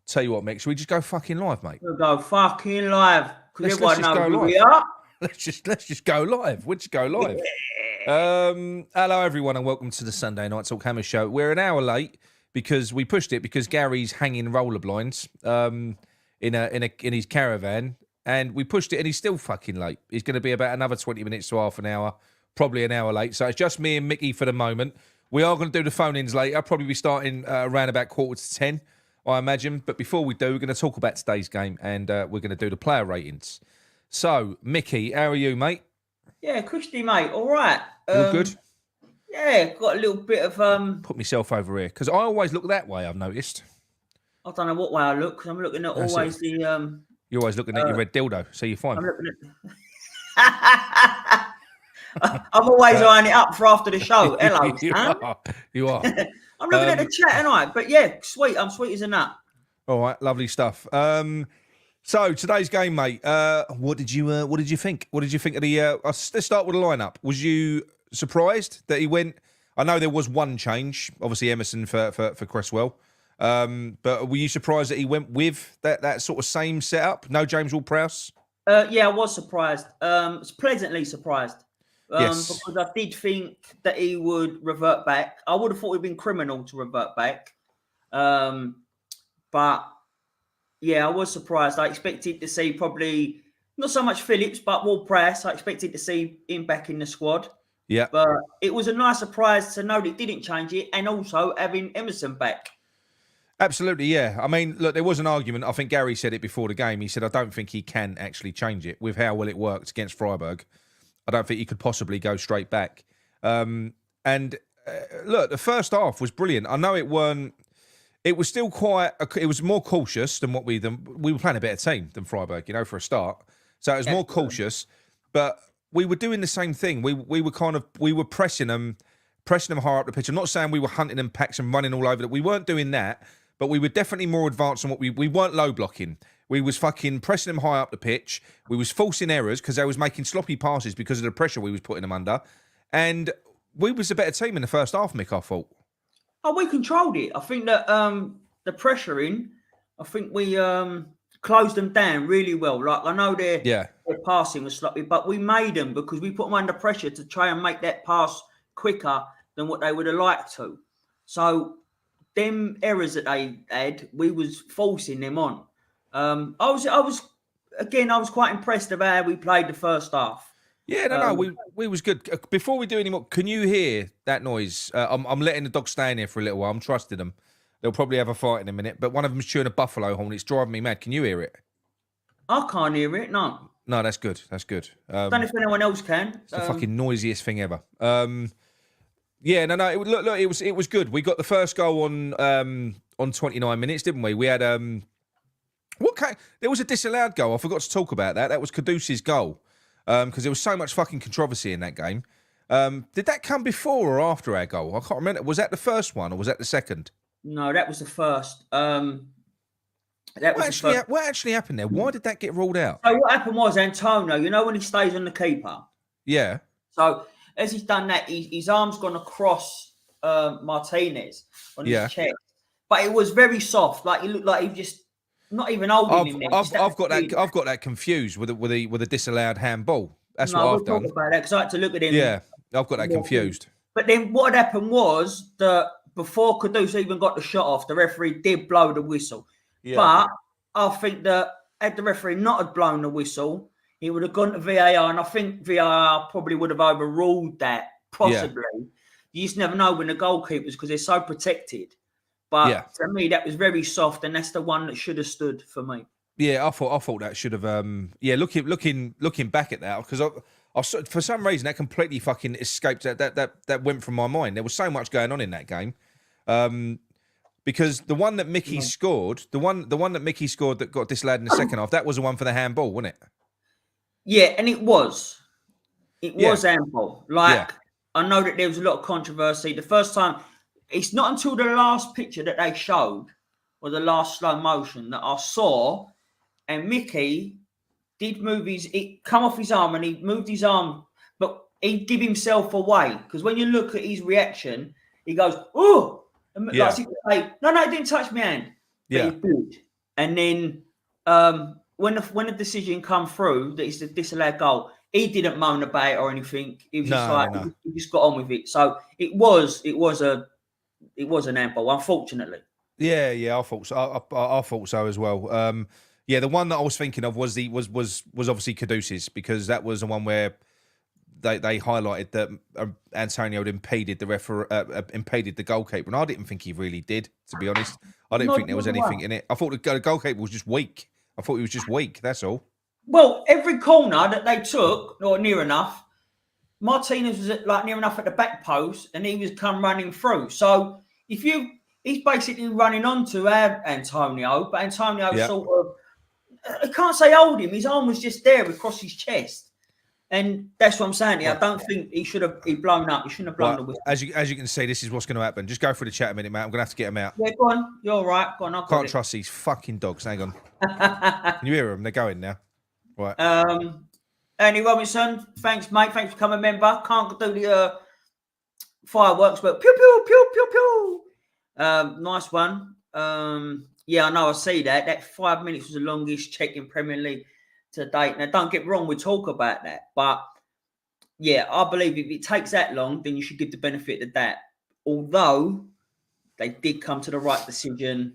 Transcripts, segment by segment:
Tell you what, Mick, should we just go fucking live, mate? We'll go fucking live. Because Let's everyone just knows go who live. we are. Let's just go live. We'll just go live. Hello, everyone, and welcome to the Sunday Night Talkhammers show. We're an hour late because we pushed it because Gary's hanging roller blinds in his caravan, and we pushed it, and he's still fucking late. He's going to be about another 20 minutes to half an hour, probably an hour late. So it's just me and Micky for the moment. We are going to do the phone-ins later. I'll probably be starting around about 9:45, I imagine. But before we do, we're going to talk about today's game, and we're going to do the player ratings. So, Micky, how are you, mate? Yeah, Christy, mate. All right. You all good? Yeah, got a little bit of Put myself over here because I always look that way. I've noticed. I don't know what way I look because I'm looking at That's always it. the You're always looking at your red dildo, so you're fine. I'm looking at. I'm always eyeing it up for after the show. Hello, you are. I'm looking at the chat tonight, but yeah, sweet. I'm sweet as a nut. All right, lovely stuff. So today's game, mate. What did you think? What did you think of the? Let's start with the lineup. Was you surprised that he went? I know there was one change, obviously Emerson for Cresswell. But were you surprised that he went with that sort of same setup? No James Ward-Prowse? Yeah, I was surprised. Was pleasantly surprised. Yes. Because I did think that he would revert back. I would have thought it'd been criminal to revert back. But yeah, I was surprised. I expected to see probably not so much Phillips, but Ward-Prowse. I expected to see him back in the squad. Yeah. But it was a nice surprise to know that it didn't change it, and also having Emerson back. Absolutely, yeah. I mean, look, there was an argument. I think Gary said it before the game. He said, I don't think he can actually change it with how well it worked against Freiburg. I don't think he could possibly go straight back. Look, the first half was brilliant. I know it weren't. It was still quite. It was more cautious than what we were playing a better team than Freiburg, for a start. So it was more cautious, but we were doing the same thing. We were pressing them higher up the pitch. I'm not saying we were hunting them packs and running all over it. We weren't doing that, but we were definitely more advanced than what we weren't low blocking. We was fucking pressing them high up the pitch. We was forcing errors because they was making sloppy passes because of the pressure we was putting them under. And we was a better team in the first half, Mick, I thought. Oh, we controlled it. I think that the pressuring, I think we closed them down really well. Like, I know their passing was sloppy, but we made them because we put them under pressure to try and make that pass quicker than what they would have liked to. So them errors that they had, we was forcing them on. I was quite impressed about how we played the first half. Yeah, we was good. Before we do any more, can you hear that noise? I'm letting the dog stay in here for a little while. I'm trusting them. They'll probably have a fight in a minute, but one of them's chewing a buffalo horn. It's driving me mad. Can you hear it? I can't hear it, no. No, that's good. That's good. I don't know if anyone else can. It's the fucking noisiest thing ever. It was good. We got the first goal on 29 minutes, didn't we? We had there was a disallowed goal. I forgot to talk about that. That was Kudus's goal because there was so much fucking controversy in that game. Did that come before or after our goal? I can't remember. Was that the first one or was that the second? No, that was the first. What actually happened there? Why did that get ruled out? So what happened was Antonio, when he stays on the keeper? Yeah. So as he's done that, his arm's gone across Martinez on his chest. But it was very soft. Like he looked like he just not even holding him. I've got that confused with a disallowed handball. That's what I've done. Talk about that because I had to look at him. Yeah, I've got that confused. But then what had happened was that before Kudus even got the shot off, the referee did blow the whistle. Yeah. But I think that had the referee not had blown the whistle, he would have gone to VAR, and I think VAR probably would have overruled that, possibly. Yeah. You just never know when the goalkeepers, because they're so protected. But to me, that was very soft, and that's the one that should have stood for me. Yeah, I thought that should have. Looking back at that, because I for some reason that completely fucking escaped. That went from my mind. There was so much going on in that game. Because the one that Micky scored, the one that Micky scored that got disallowed in the second half, that was the one for the handball, wasn't it? Yeah, and it was. It was handball. I know that there was a lot of controversy. The first time, it's not until the last picture that they showed, or the last slow motion, that I saw, and Micky did move it come off his arm, and he moved his arm, but he give himself away. Because when you look at his reaction, he goes, "Oh!" Like, no, it didn't touch my hand. But it did. And then when the decision come through that it's a disallowed goal, he didn't moan about it or anything. He was he just got on with it. So it was an handball, unfortunately. Yeah, I thought so. I thought so as well. Yeah, the one that I was thinking of was obviously Caduce's, because that was the one where they highlighted that Antonio had impeded the goalkeeper, and I didn't think he really did, to be honest. I didn't think there was anything in it. I thought the goalkeeper was just weak. I thought he was just weak. That's all. Well, every corner that they took, or near enough, Martinez was near enough at the back post, and he was come running through. So he's basically running onto Antonio, but Antonio sort of, I can't say hold him. His arm was just there across his chest. And that's what I'm saying. I don't think he should have blown up. He shouldn't have blown the whistle. As you can see, this is what's going to happen. Just go through the chat a minute, mate. I'm going to have to get him out. Yeah, go on. You're all right. Go on. Can't trust these fucking dogs. Hang on. Can you hear them? They're going now. Right. Andy Robinson, thanks, mate. Thanks for coming, member. Can't do the fireworks, but pew, pew, pew, pew, pew. Nice one. Yeah, I know. I see that. That 5 minutes was the longest check in Premier League to date. Now, don't get wrong, we talk about that, but yeah, I believe if it takes that long, then you should give the benefit of that. Although they did come to the right decision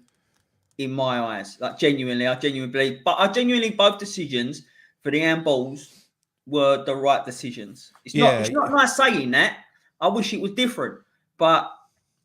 in my eyes, I genuinely believe. But I genuinely both decisions for the handballs were the right decisions. It's not nice saying that. I wish it was different, but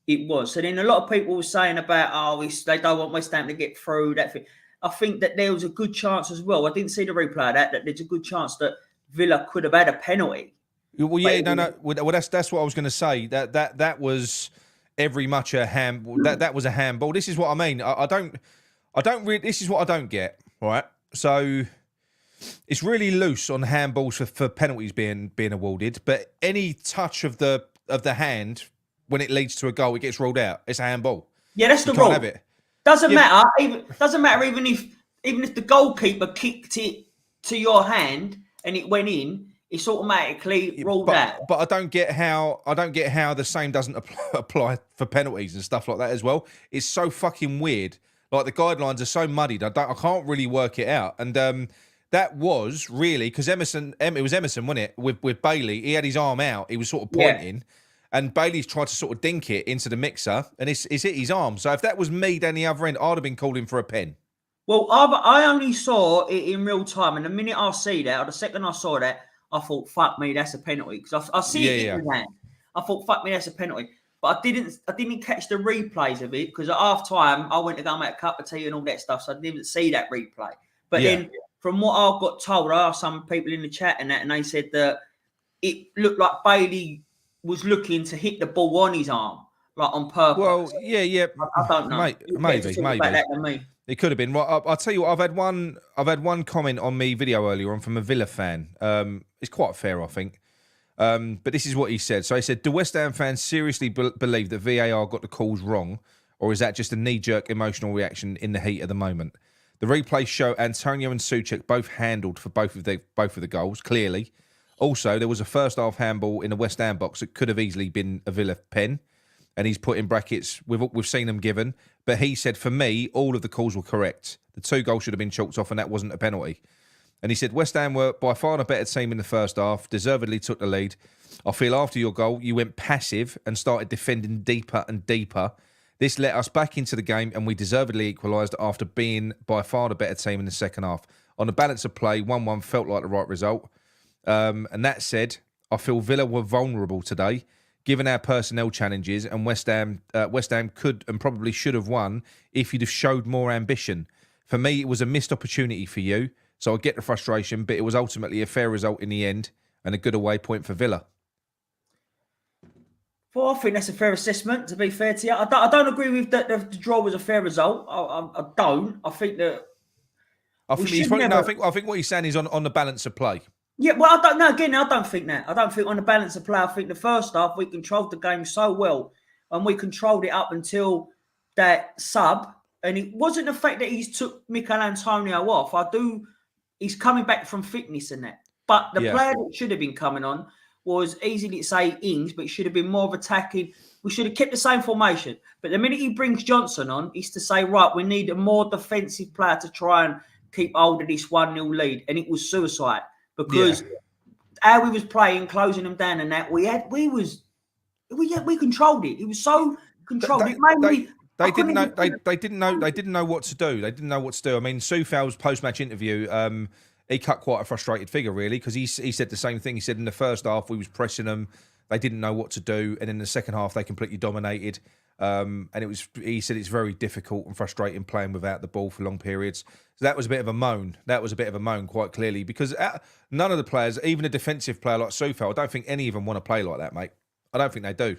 it was. So then a lot of people were saying about, they don't want West Ham to get through that thing. I think that there was a good chance as well. I didn't see the replay of that there's a good chance that Villa could have had a penalty. Well, yeah, no. Well, that's what I was going to say. That was every much a hand. That was a handball. This is what I mean. I don't really. This is what I don't get. Right. So it's really loose on handballs for penalties being awarded, but any touch of the hand when it leads to a goal, it gets ruled out. It's a handball. Yeah, that's the rule. Doesn't matter. Even if the goalkeeper kicked it to your hand and it went in, it's automatically ruled out. But I don't get how the same doesn't apply for penalties and stuff like that as well. It's so fucking weird. Like, the guidelines are so muddied. I can't really work it out. And that was really because it was Emerson, wasn't it? With Bailey, he had his arm out. He was sort of pointing. Yeah. And Bailey's tried to sort of dink it into the mixer, and it's hit his arm. So if that was me down the other end, I'd have been calling for a pen. Well, I only saw it in real time, and the minute I see that, or the second I saw that, I thought, "Fuck me, that's a penalty." Because I see it in the hand. I thought, "Fuck me, that's a penalty." But I didn't catch the replays of it because at half time I went to go make a cup of tea and all that stuff, so I didn't see that replay. But then, from what I got told, I asked some people in the chat and they said that it looked like Bailey was looking to hit the ball on his arm, like on purpose. Well, yeah. I don't know. Maybe. It could have been. Well, I'll tell you what. I've had one comment on me video earlier on from a Villa fan. It's quite fair, I think. But this is what he said. So he said, "Do West Ham fans seriously believe that VAR got the calls wrong, or is that just a knee-jerk emotional reaction in the heat of the moment? The replays show Antonio and Souček both handled for both of the goals, clearly. Also, there was a first-half handball in the West Ham box that could have easily been a Villa pen, and he's put in brackets, we've seen them given, but he said, for me, all of the calls were correct. The 2 goals should have been chalked off, and that wasn't a penalty. And he said, West Ham were by far the better team in the first half, deservedly took the lead. I feel after your goal, you went passive and started defending deeper and deeper. This let us back into the game, and we deservedly equalised after being by far the better team in the second half. On the balance of play, 1-1 felt like the right result. And that said, I feel Villa were vulnerable today, given our personnel challenges, and West Ham could and probably should have won if you'd have showed more ambition. For me, it was a missed opportunity for you, so I get the frustration, but it was ultimately a fair result in the end and a good away point for Villa. Well, I think that's a fair assessment, to be fair to you. I don't agree with that the draw was a fair result. I don't. I think that... I think what he's saying is on the balance of play. Yeah, well, I don't know. Again, I don't think that. I don't think on the balance of play. I think the first half, we controlled the game so well, and we controlled it up until that sub. And it wasn't the fact that he's took Mikel Antonio off. He's coming back from fitness and that. But the player that should have been coming on was easy to say Ings, but it should have been more of attacking we should have kept the same formation. But the minute he brings Johnson on, it's to say, right, we need a more defensive player to try and keep hold of this 1-0 lead. And it was suicide because how we was playing, closing them down and that, we controlled it. It was so controlled. They didn't know what to do. They didn't know what to do. I mean, Soufal's post-match interview, he cut quite a frustrated figure, really, because he said the same thing. He said in the first half, we was pressing them. They didn't know what to do. And in the second half, they completely dominated. And he said it's very difficult and frustrating playing without the ball for long periods. So that was a bit of a moan. Quite clearly, because none of the players, even a defensive player like Soufal, I don't think any of them want to play like that, mate. I don't think they do.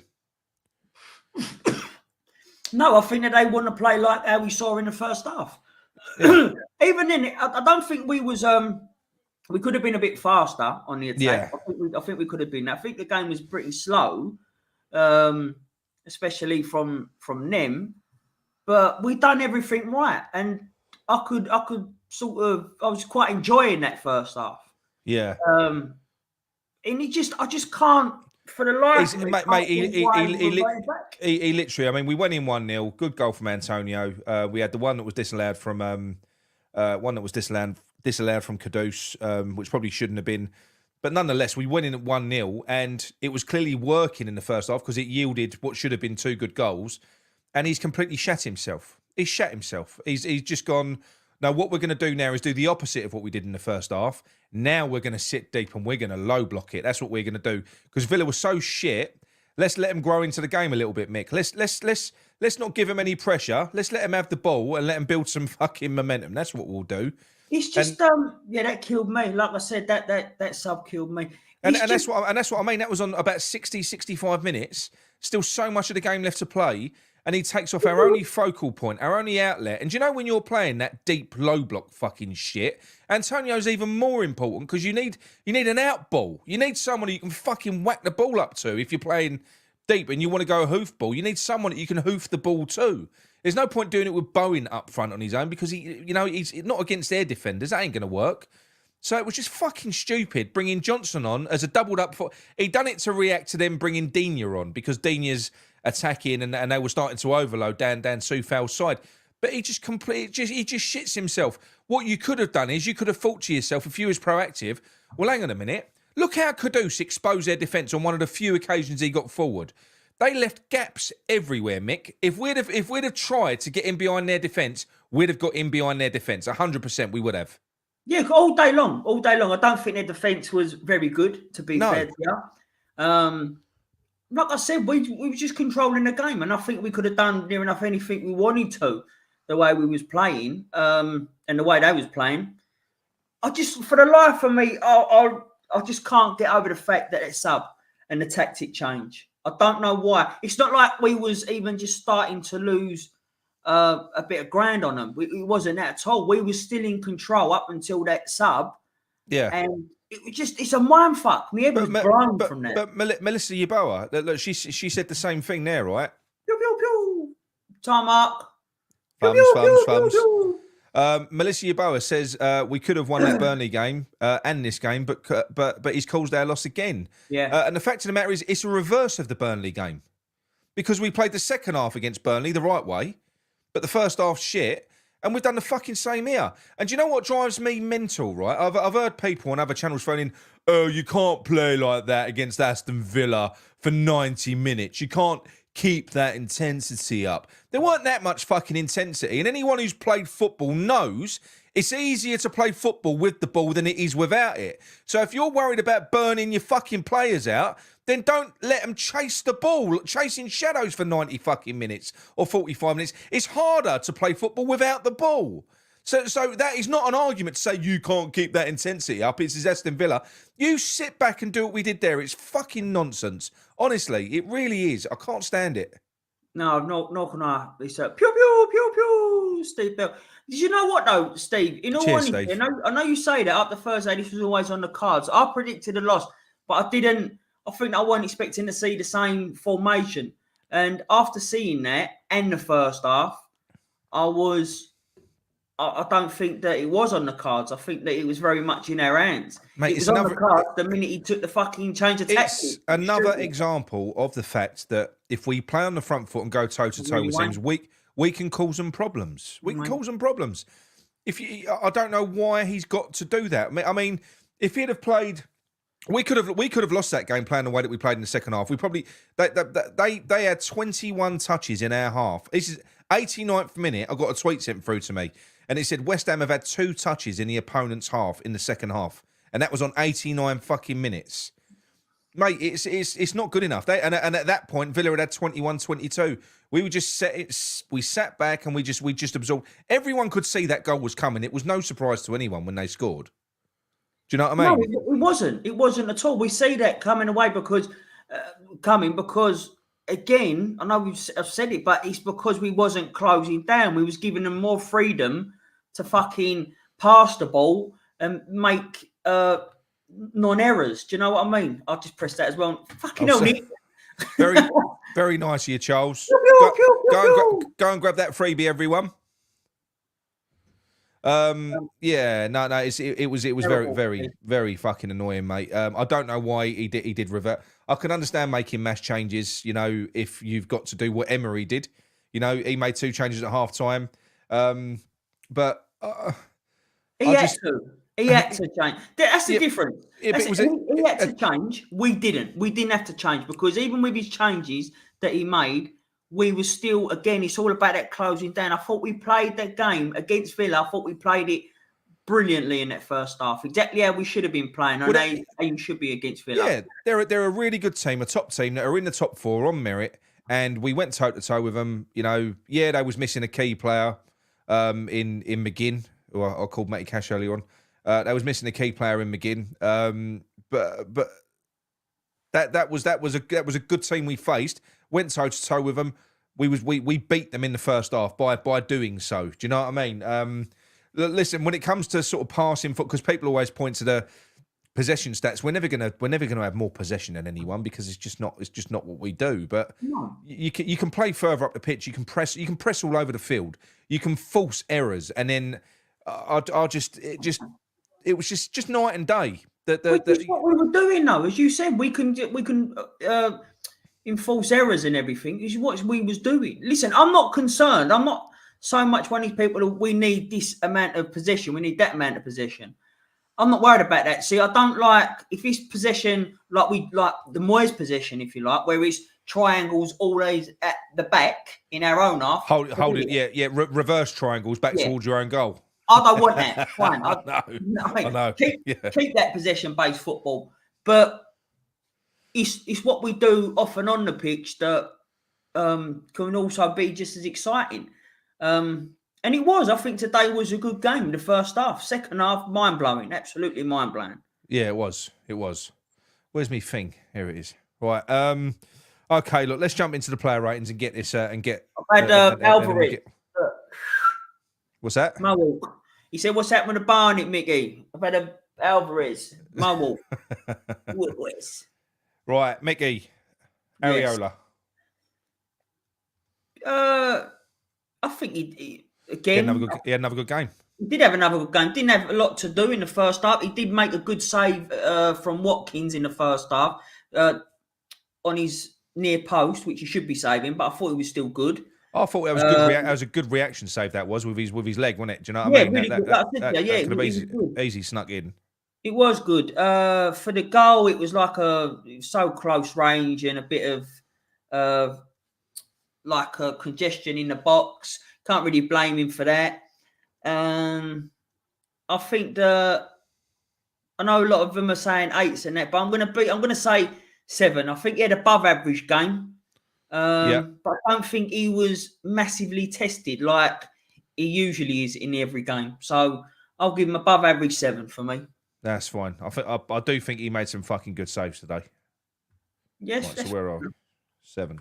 No, I think that they want to play like how we saw in the first half. Yeah. Even then, I don't think we was. We could have been a bit faster on the attack. Yeah. I think we could have been. I think the game was pretty slow, especially from them. But we done everything right, and I could sort of. I was quite enjoying that first half. Yeah. And I just can't. For the life of me, mate, he literally. I mean, we went in 1-0. Good goal from Antonio. We had the one that was disallowed from disallowed from Kudus, which probably shouldn't have been. But nonetheless, we went in at 1-0, and it was clearly working in the first half because it yielded what should have been 2 good goals. And he's completely shat himself. He's just gone. Now, what we're going to do now is do the opposite of what we did in the first half. Now we're going to sit deep and we're going to low block it. That's what we're going to do. Because Villa was so shit. Let's let him grow into the game a little bit, Mick. Let's not give him any pressure. Let's let him have the ball and let him build some fucking momentum. That's what we'll do. It's just that killed me. Like I said, that sub killed me. That's what I mean. That was on about 60, 65 minutes. Still so much of the game left to play. And he takes off our only focal point, our only outlet. And do you know when you're playing that deep, low block fucking shit, Antonio's even more important because you need an out ball. You need someone you can fucking whack the ball up to if you're playing deep and you want to go a hoof ball. You need someone that you can hoof the ball to. There's no point doing it with Bowen up front on his own because he's not against their defenders. That ain't going to work. So it was just fucking stupid bringing Johnson on as a doubled up. He done it to react to them bringing Digne on because Digne's attacking and they were starting to overload down Soufal's side. But he just shits himself. What you could have done is you could have thought to yourself, if you was proactive, well, hang on a minute. Look how Kudus exposed their defence on one of the few occasions he got forward. They left gaps everywhere, Mick. If we'd have tried to get in behind their defence, we'd have got in behind their defence. 100% we would have. Yeah, all day long. I don't think their defence was very good, to be fair to you. Like I said, we were just controlling the game, and I think we could have done near enough anything we wanted to, the way we was playing, and the way they was playing. For the life of me, I just can't get over the fact that it's sub and the tactic change. I don't know why. It's not like we was even just starting to lose a bit of ground on them. It wasn't that at all. We were still in control up until that sub. Yeah. And it's a mind fuck. My head was blown from that. But Melissa Yeboah, look, she said the same thing there, right? Pew, pew, pew. Time up. Thumbs. Melissa Yeboah says we could have won that Burnley game and this game, but he's caused our loss again. Yeah. And the fact of the matter is, it's a reverse of the Burnley game because we played the second half against Burnley the right way, but the first half shit. And we've done the fucking same here. And do you know what drives me mental, right? I've heard people on other channels phoning, oh, you can't play like that against Aston Villa for 90 minutes. You can't keep that intensity up. There weren't that much fucking intensity. And anyone who's played football knows it's easier to play football with the ball than it is without it. So if you're worried about burning your fucking players out, then don't let them chase the ball, chasing shadows for 90 fucking minutes or 45 minutes. It's harder to play football without the ball. So that is not an argument to say you can't keep that intensity up. It's Aston Villa. You sit back and do what we did there. It's fucking nonsense. Honestly, it really is. I can't stand it. No, can I. It's pew, pew, pew, pew, Steve Bell. Did you know what, though, Steve? In all honesty, Steve. I know you say that up the Thursday, this was always on the cards. I predicted a loss, but I didn't. I think I wasn't expecting to see the same formation. And after seeing that and the first half, I was I don't think that it was on the cards. I think that it was very much in our hands. Mate, it was on the cards the minute he took the fucking change of tactics. It's another example of the fact that if we play on the front foot and go toe-to-toe with teams, we can cause them problems. We can cause them problems. I don't know why he's got to do that. I mean, if he'd have played... We could have lost that game playing the way that we played in the second half. We probably they had 21 touches in our half. This is 89th minute. I got a tweet sent through to me, and it said West Ham have had 2 touches in the opponent's half in the second half, and that was on 89 fucking minutes. Mate, it's not good enough. And at that point, Villa had 21-22. We were just we sat back and we just absorbed. Everyone could see that goal was coming. It was no surprise to anyone when they scored. Do you know what I mean? No, it wasn't. It wasn't at all. We see that coming away because again, I know I've said it, but it's because we wasn't closing down. We was giving them more freedom to fucking pass the ball and make non-errors. Do you know what I mean? I'll just press that as well. Fucking hell, Nick. Very, very nice of you, Charles. Go and grab that freebie, everyone. It was very, very, very fucking annoying, mate. I don't know why he did revert. I can understand making mass changes, you know, if you've got to do what Emery did. You know, he made 2 changes at half time. But he had to change. That's the difference. He had to change. We didn't. We didn't have to change because even with his changes that he made, we were still, again, it's all about that closing down. I thought we played that game against Villa. I thought we played it brilliantly in that first half. Exactly how we should have been playing. And they should be against Villa. Yeah, they're a really good team, a top team that are in the top 4 on merit. And we went toe-to-toe with them. You know, yeah, they was missing a key player in McGinn, who I called Matty Cash earlier on. They was missing a key player in McGinn. But that was a good team we faced. Went toe-to-toe with them. We beat them in the first half by doing so. Do you know what I mean? Listen, when it comes to sort of passing foot, because people always point to the possession stats, we're never gonna have more possession than anyone because it's just not what we do. But you can play further up the pitch. You can press all over the field. You can force errors, and then it was just night and day. Which is what we were doing, though. As you said, we can enforce errors and everything. This is what we was doing. Listen, I'm not concerned. I'm not so much one of these people. We need this amount of possession. We need that amount of possession. I'm not worried about that. See, I don't like if it's possession like the Moyes possession, if you like, where it's triangles always at the back in our own half. Hold it, reverse triangles back towards your own goal. I don't want that. Fine. I know. Keep that possession-based football, but it's what we do off and on the pitch that can also be just as exciting. And it was. I think today was a good game. The first half, second half, mind-blowing. Absolutely mind-blowing. Yeah, it was. It was. Where's me thing? Here it is. Right. Okay. Look, let's jump into the player ratings and get this. I've had Alvarez. What's that? My walk. He said, "What's happening with the Barnet, Micky?" I've had a Alvarez. My walk. Right, Micky. Areola. Yes. I think he had another good game. He did have another good game. Didn't have a lot to do in the first half. He did make a good save from Watkins in the first half on his near post, which he should be saving, but I thought he was still good. I thought that was good. That was a good reaction save. That was with his leg, wasn't it? Do you know what I mean? Really that could have easy snuck in. It was good. For the goal, it was like so close range and a bit of like a congestion in the box. Can't really blame him for that. I think I know a lot of them are saying 8s and that, but I'm gonna say 7. I think he had above average game. But I don't think he was massively tested like he usually is in every game. So I'll give him above average 7 for me. That's fine. I do think he made some fucking good saves today. Yes. Right, so where are we? 7.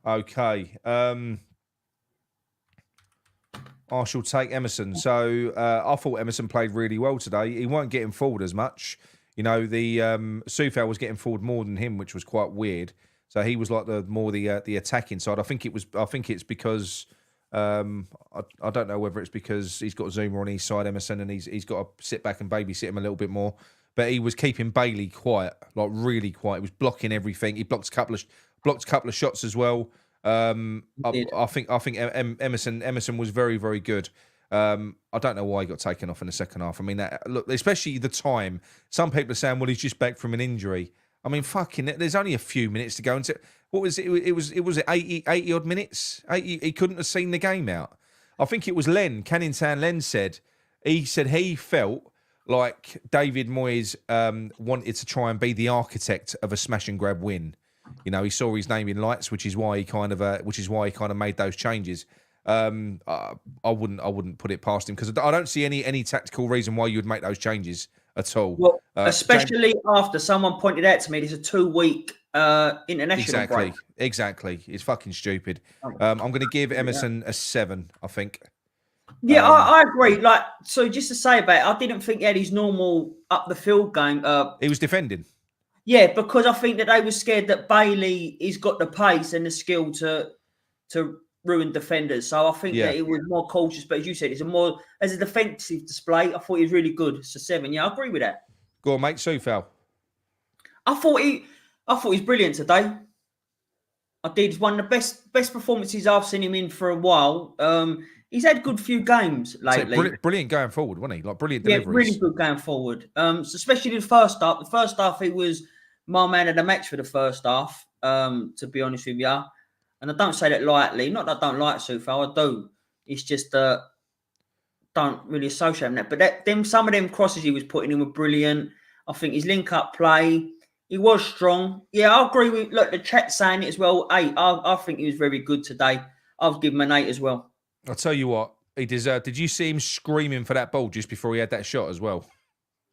Okay. I shall take Emerson. So I thought Emerson played really well today. He weren't getting forward as much. You know, the Soufal was getting forward more than him, which was quite weird. So he was like the attacking side. I think it's because I don't know whether it's because he's got Zuma on his side, Emerson, and he's got to sit back and babysit him a little bit more. But he was keeping Bailey quiet, like really quiet. He was blocking everything. He blocked a couple of shots as well. I think Emerson was very, very good. I don't know why he got taken off in the second half. I mean, look, especially the time. Some people are saying, well, he's just back from an injury. I mean, fucking, there's only a few minutes to go. And what was it? It was 80 odd minutes. 80, he couldn't have seen the game out. I think it was Canning Town Len said he felt like David Moyes wanted to try and be the architect of a smash and grab win. You know, he saw his name in lights, which is why he kind of made those changes. I wouldn't put it past him because I don't see any tactical reason why you would make those changes at all. Well, especially after someone pointed out to me, there's a 2-week international break. Exactly. It's fucking stupid. I'm going to give Emerson a 7, I think. Yeah, I agree. Like, so just to say about it, I didn't think he had his normal up the field game. He was defending. Yeah, because I think that they were scared that Bailey has got the pace and the skill to ruin defenders. So I think that he was more cautious. But as you said, it's as a defensive display. I thought he was really good. It's a 7. Yeah, I agree with that. Go on, mate. Sufal. I thought he was brilliant today. I did. It's one of the best performances I've seen him in for a while. He's had a good few games lately. Brilliant going forward, wasn't he? Like brilliant deliveries. Yeah, really good going forward. So especially the first half. The first half, he was my man of the match for the first half. To be honest with you, and I don't say that lightly. Not that I don't like Sufal, I do. It's just don't really associate him with that. But some of them crosses he was putting in were brilliant. I think his link-up play, he was strong. Yeah, I agree with the chat saying it as well. 8. I think he was very good today. I'll give him an 8 as well. I'll tell you what, he deserved. Did you see him screaming for that ball just before he had that shot as well?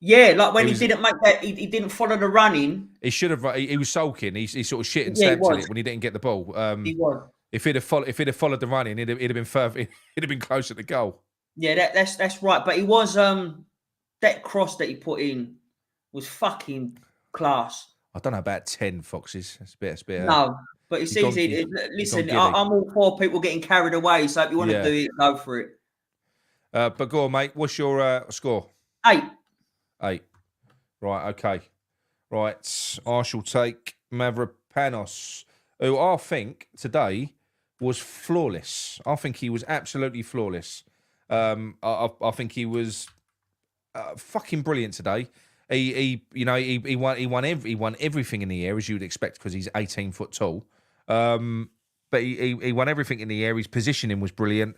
Yeah, like when he didn't make that, he didn't follow the running. He should have. He was sulking. He sort of shit and stamped at it when he didn't get the ball. He was. If he'd have followed the running, he'd have been further. He'd have been closer to goal. Yeah, that's right. But he was that cross that he put in was fucking class. I don't know about 10 Foxes. It's a bit. No. But it's easy. Listen, I'm all for people getting carried away. So if you want to do it, go for it. But go on, mate. What's your score? 8. 8. Right. Okay. Right. I shall take Mavropanos, who I think today was flawless. I think he was absolutely flawless. I think he was fucking brilliant today. He won everything in the air as you would expect because he's 18 foot tall. But he won everything in the air. His positioning was brilliant.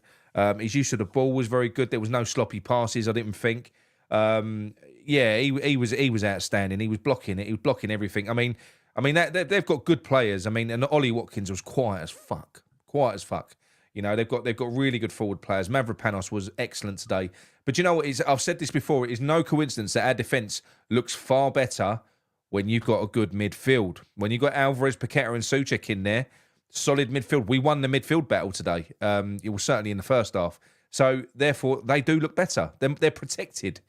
His use of the ball was very good. There was no sloppy passes, I didn't think. He was outstanding. He was blocking it. He was blocking everything. I mean, they've got good players. I mean, and Ollie Watkins was quiet as fuck. You know, they've got really good forward players. Mavropanos was excellent today. But you know what? I've said this before. It is no coincidence that our defence looks far better when you've got a good midfield. When you've got Alvarez, Paqueta and Souček in there, solid midfield. We won the midfield battle today. It was certainly in the first half. So, therefore, they do look better. They're protected.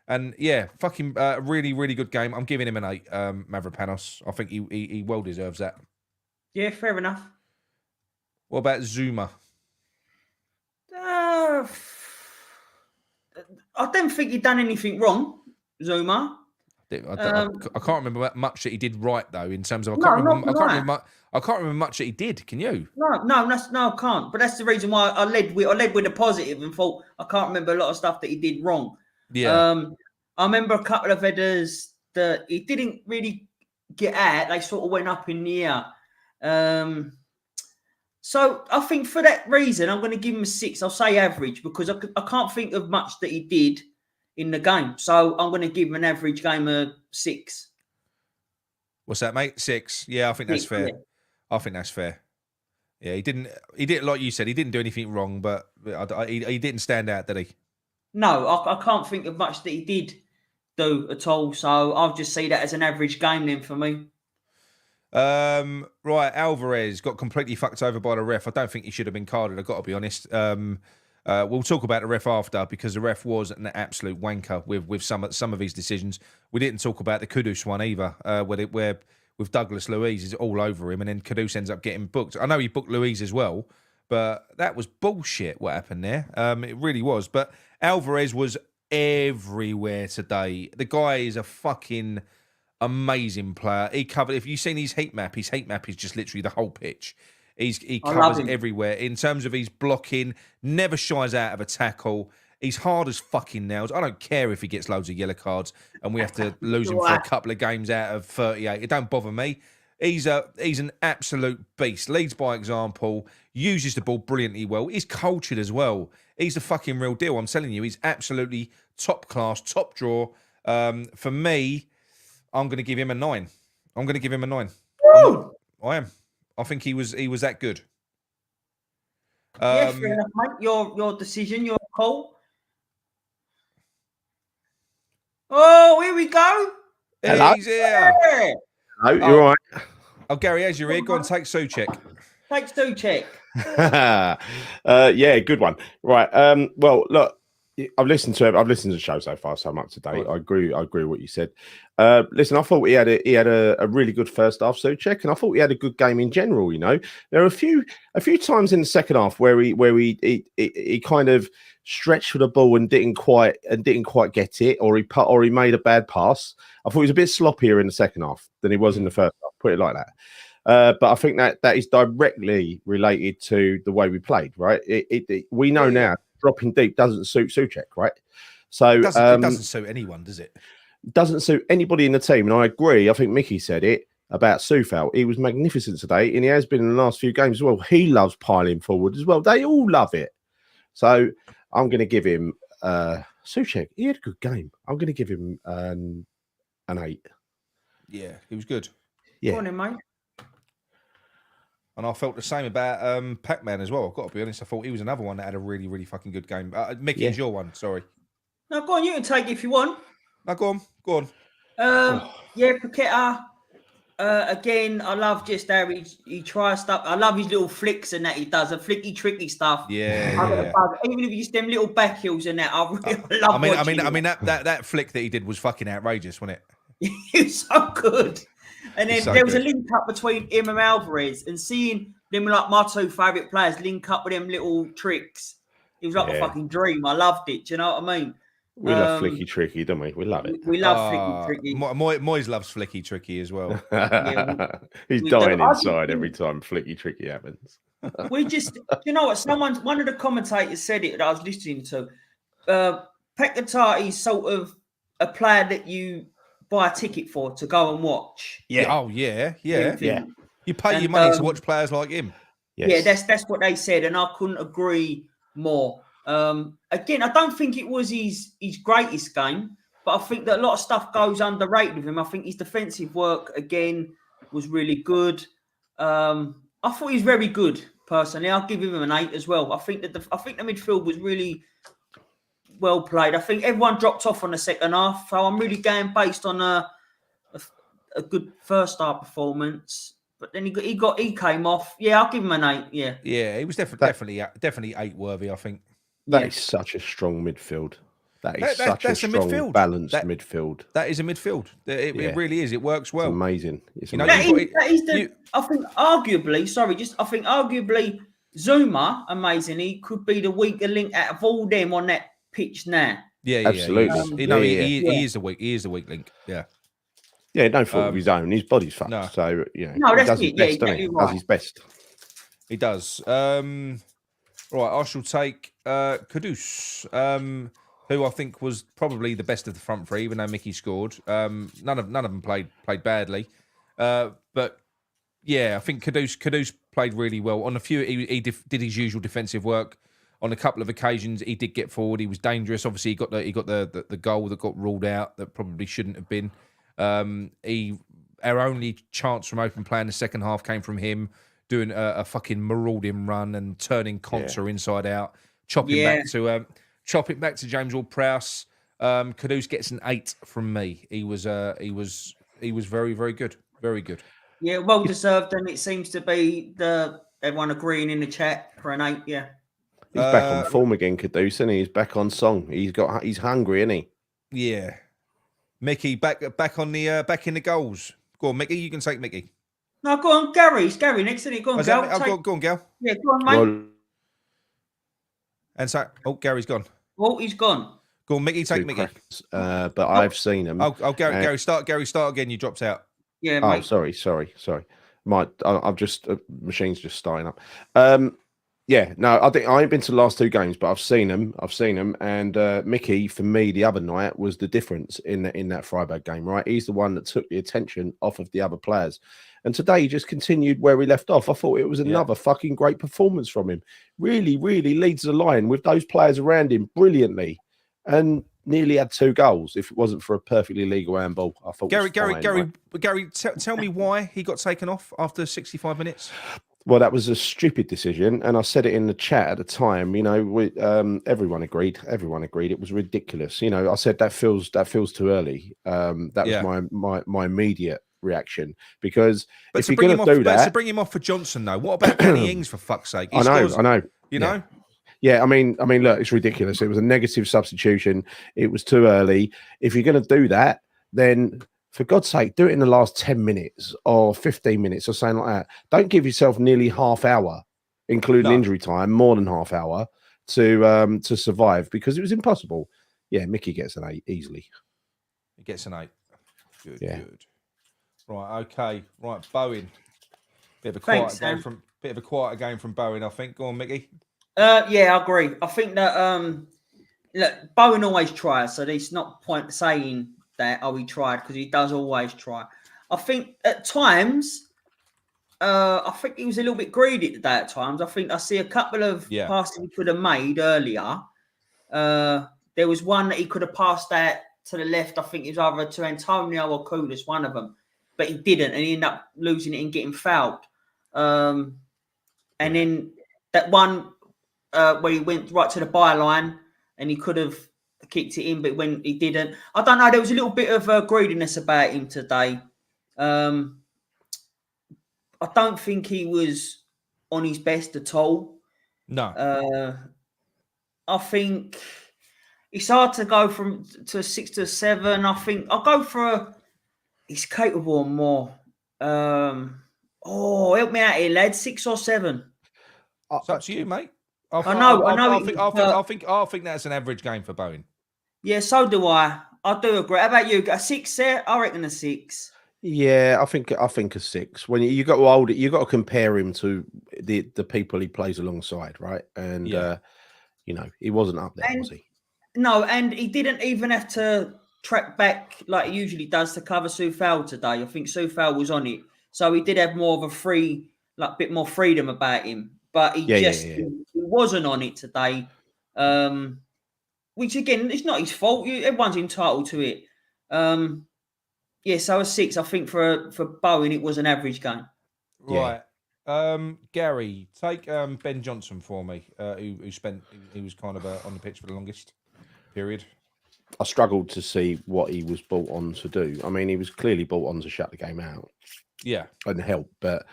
And, yeah, fucking really, really good game. I'm giving him an 8, Mavropanos. I think he well deserves that. Yeah, fair enough. What about Zuma? I don't think he'd done anything wrong, Zuma. I can't remember much that he did right though. In terms of, I can't remember much that he did. Can you? No, I can't. But that's the reason why I led with a positive and thought I can't remember a lot of stuff that he did wrong. Yeah. I remember a couple of headers that he didn't really get at. They sort of went up in the air. So I think for that reason, I'm going to give him a 6. I'll say average because I can't think of much that he did in the game. So I'm going to give him an average game of 6. What's that, mate? 6. Yeah, I think that's fair. Yeah. I think that's fair. Yeah, he didn't like you said, he didn't do anything wrong, but he didn't stand out, did he? No, I can't think of much that he did do at all. So I'll just see that as an average game then for me. Right, Alvarez got completely fucked over by the ref. I don't think he should have been carded, I've got to be honest. We'll talk about the ref after because the ref was an absolute wanker with some of his decisions. We didn't talk about the Kudus one either, where with Douglas Luiz is all over him, and then Kudus ends up getting booked. I know he booked Luiz as well, But that was bullshit what happened there. It really was. But Alvarez was everywhere today. The guy is a fucking amazing player. He covered, if you've seen his heat map is just literally the whole pitch. He covers everywhere. In terms of his blocking, never shies out of a tackle. He's hard as fucking nails. I don't care if he gets loads of yellow cards and we have to lose him for a couple of games out of 38. It don't bother me. He's an absolute beast. Leads by example. Uses the ball brilliantly well. He's cultured as well. He's the fucking real deal. I'm telling you, he's absolutely top class, top draw. For me, I'm going to give him a 9. I'm going to give him a 9. I am. I think he was that good. Fair enough, mate. Your decision, your call. Oh, here we go. Hello. He's here. Hello, you're all right. Oh, Gary, as you're here, go and take Souček. Take Souček. Yeah, good one. Right. Well, look, I've listened to the show so far, so I'm up to date. I agree with what you said. Listen, I thought he had a really good first half, Souček, and I thought he had a good game in general. You know, there are a few times in the second half where he kind of stretched for the ball and didn't quite get it, or he made a bad pass. I thought he was a bit sloppier in the second half than he was in the first half. Put it like that. But I think that is directly related to the way we played. Right? We know now. Dropping deep doesn't suit Souček, right? So it doesn't suit anyone, does it? Doesn't suit anybody in the team. And I agree. I think Micky said it about Soufal. He was magnificent today, and he has been in the last few games as well. He loves piling forward as well. They all love it. So I'm going to give him Souček. He had a good game. I'm going to give him an 8. Yeah, he was good. Yeah. Go on in, mate. And I felt the same about Pac-Man as well. I've got to be honest. I thought he was another one that had a really, really fucking good game. Micky, it's your one. Sorry. No, go on. You can take it if you want. No, go on. Go on. Yeah, Paqueta. Again, I love just how he tries stuff. I love his little flicks and that he does. The flicky, tricky stuff. Yeah. Even if he's them little back heels and that, I really love watching. I mean that flick that he did was fucking outrageous, wasn't it? He was so good. And then there was a link up between him and Alvarez, and seeing them, like my two favourite players, link up with them little tricks. It was like a fucking dream. I loved it. Do you know what I mean? We love flicky tricky, don't we? We love it. We love flicky tricky. Moyes loves flicky tricky as well. He's dying inside every time flicky tricky happens. We just, you know what? One of the commentators said it that I was listening to. Paqueta is sort of a player that you buy a ticket for to go and watch. Yeah. Oh yeah. You pay your money to watch players like him. Yes. Yeah, that's what they said, and I couldn't agree more. Again, I don't think it was his greatest game, but I think that a lot of stuff goes underrated with him. I think his defensive work again was really good. I thought he was very good personally. I'll give him an 8 as well. I think the midfield was really well played. I think everyone dropped off on the second half, so I'm really going based on a good first half performance. But then he came off. Yeah, I'll give him an 8. Yeah, he was definitely 8 worthy. I think that is such a strong midfield. That's a strong, balanced midfield. That is a midfield. It really is. It works well. It's amazing. I think arguably Zuma, amazing. He could be the weaker link out of all them on that pitch now. Yeah, absolutely. He is the weak link. Yeah. Yeah, no fault of his own. His body's fucked. No. So, that's it. Best, exactly right. Does his best. He does. Right, I shall take Kudus, who I think was probably the best of the front three, even though Micky scored. None of them played badly. But yeah, I think Kudus played really well. On a few, he did his usual defensive work. On a couple of occasions, he did get forward. He was dangerous. Obviously, he got the goal that got ruled out that probably shouldn't have been. Our only chance from open play in the second half came from him doing a fucking marauding run and turning Konsa inside out, chopping back to James Ward-Prowse. Kudus gets an 8 from me. He was very, very good, very good. Yeah, well deserved, and it seems to be everyone agreeing in the chat for an 8. Yeah, he's back on form again, Kudus, and he's back on song. He's hungry, isn't he? Yeah. Micky back in the goals. Go on, Micky. You can take Micky. No, go on, Gary. It's Gary next, isn't it? Go on, Gal. Go on, Gal. Yeah, go on, mate. And so, Gary's gone. Oh, he's gone. Go on, Micky, take Micky. But I've seen them. Gary, start again. You dropped out. Yeah, mate. Sorry. I've just machine's just starting up. Yeah, no, I think I ain't been to the last two games, but I've seen them. And Micky, for me, the other night was the difference in that Freiburg game. Right, he's the one that took the attention off of the other players. And today he just continued where he left off. I thought it was another fucking great performance from him. Really, really leads the line with those players around him brilliantly. And nearly had 2 goals. If it wasn't for a perfectly legal handball, I thought. Gary, tell me why he got taken off after 65 minutes. Well, that was a stupid decision, and I said it in the chat at the time. You know, everyone agreed. Everyone agreed it was ridiculous. You know, I said that feels too early. That was my immediate reaction, because if you're going to do that, to bring him off for Johnson, though, what about Danny Ings, for fuck's sake? I know. You know. Yeah, I mean, look, it's ridiculous. It was a negative substitution. It was too early. If you're going to do that, then for God's sake, do it in the last 10 minutes or 15 minutes or something like that. Don't give yourself nearly half hour, including injury time, more than half hour to survive, because it was impossible. Yeah, Micky gets an 8 easily. He gets an 8. Good. Right, okay. Right, Bowen. Bit of a quieter game from Bowen, I think. Go on, Micky. Yeah, I agree. I think that look, Bowen always tries, so there's not point saying that he tried, because he does always try. I think at times, I think he was a little bit greedy today at times. I think I see a couple of passes he could have made earlier. There was one that he could have passed that to the left. I think it was either to Antonio or Kudus, one of them, but he didn't, and he ended up losing it and getting fouled. And then that one. Where he went right to the byline and he could have kicked it in, but when he didn't, I don't know. There was a little bit of greediness about him today. I don't think he was on his best at all. No. I think it's hard to go to 6 to 7. I think I'll go for he's capable of more. Help me out here, lad. 6 or 7. It's up to you, mate. I know. I think that's an average game for Bowen. Yeah, so do I. I do agree. How about you? A 6 there? I reckon a 6. Yeah, I think a 6. When you got to hold it, you got to compare him to the people he plays alongside, right? And you know, he wasn't up there, was he? No, and he didn't even have to track back like he usually does to cover Soufal today. I think Soufal was on it, so he did have more of a bit more freedom about him. But he wasn't on it today, which again, it's not his fault. Everyone's entitled to it. So a 6. I think for Bowen, it was an average game. Right, Gary, take Ben Johnson for me. He was kind of on the pitch for the longest period. I struggled to see what he was brought on to do. I mean, he was clearly brought on to shut the game out. Yeah, and help, but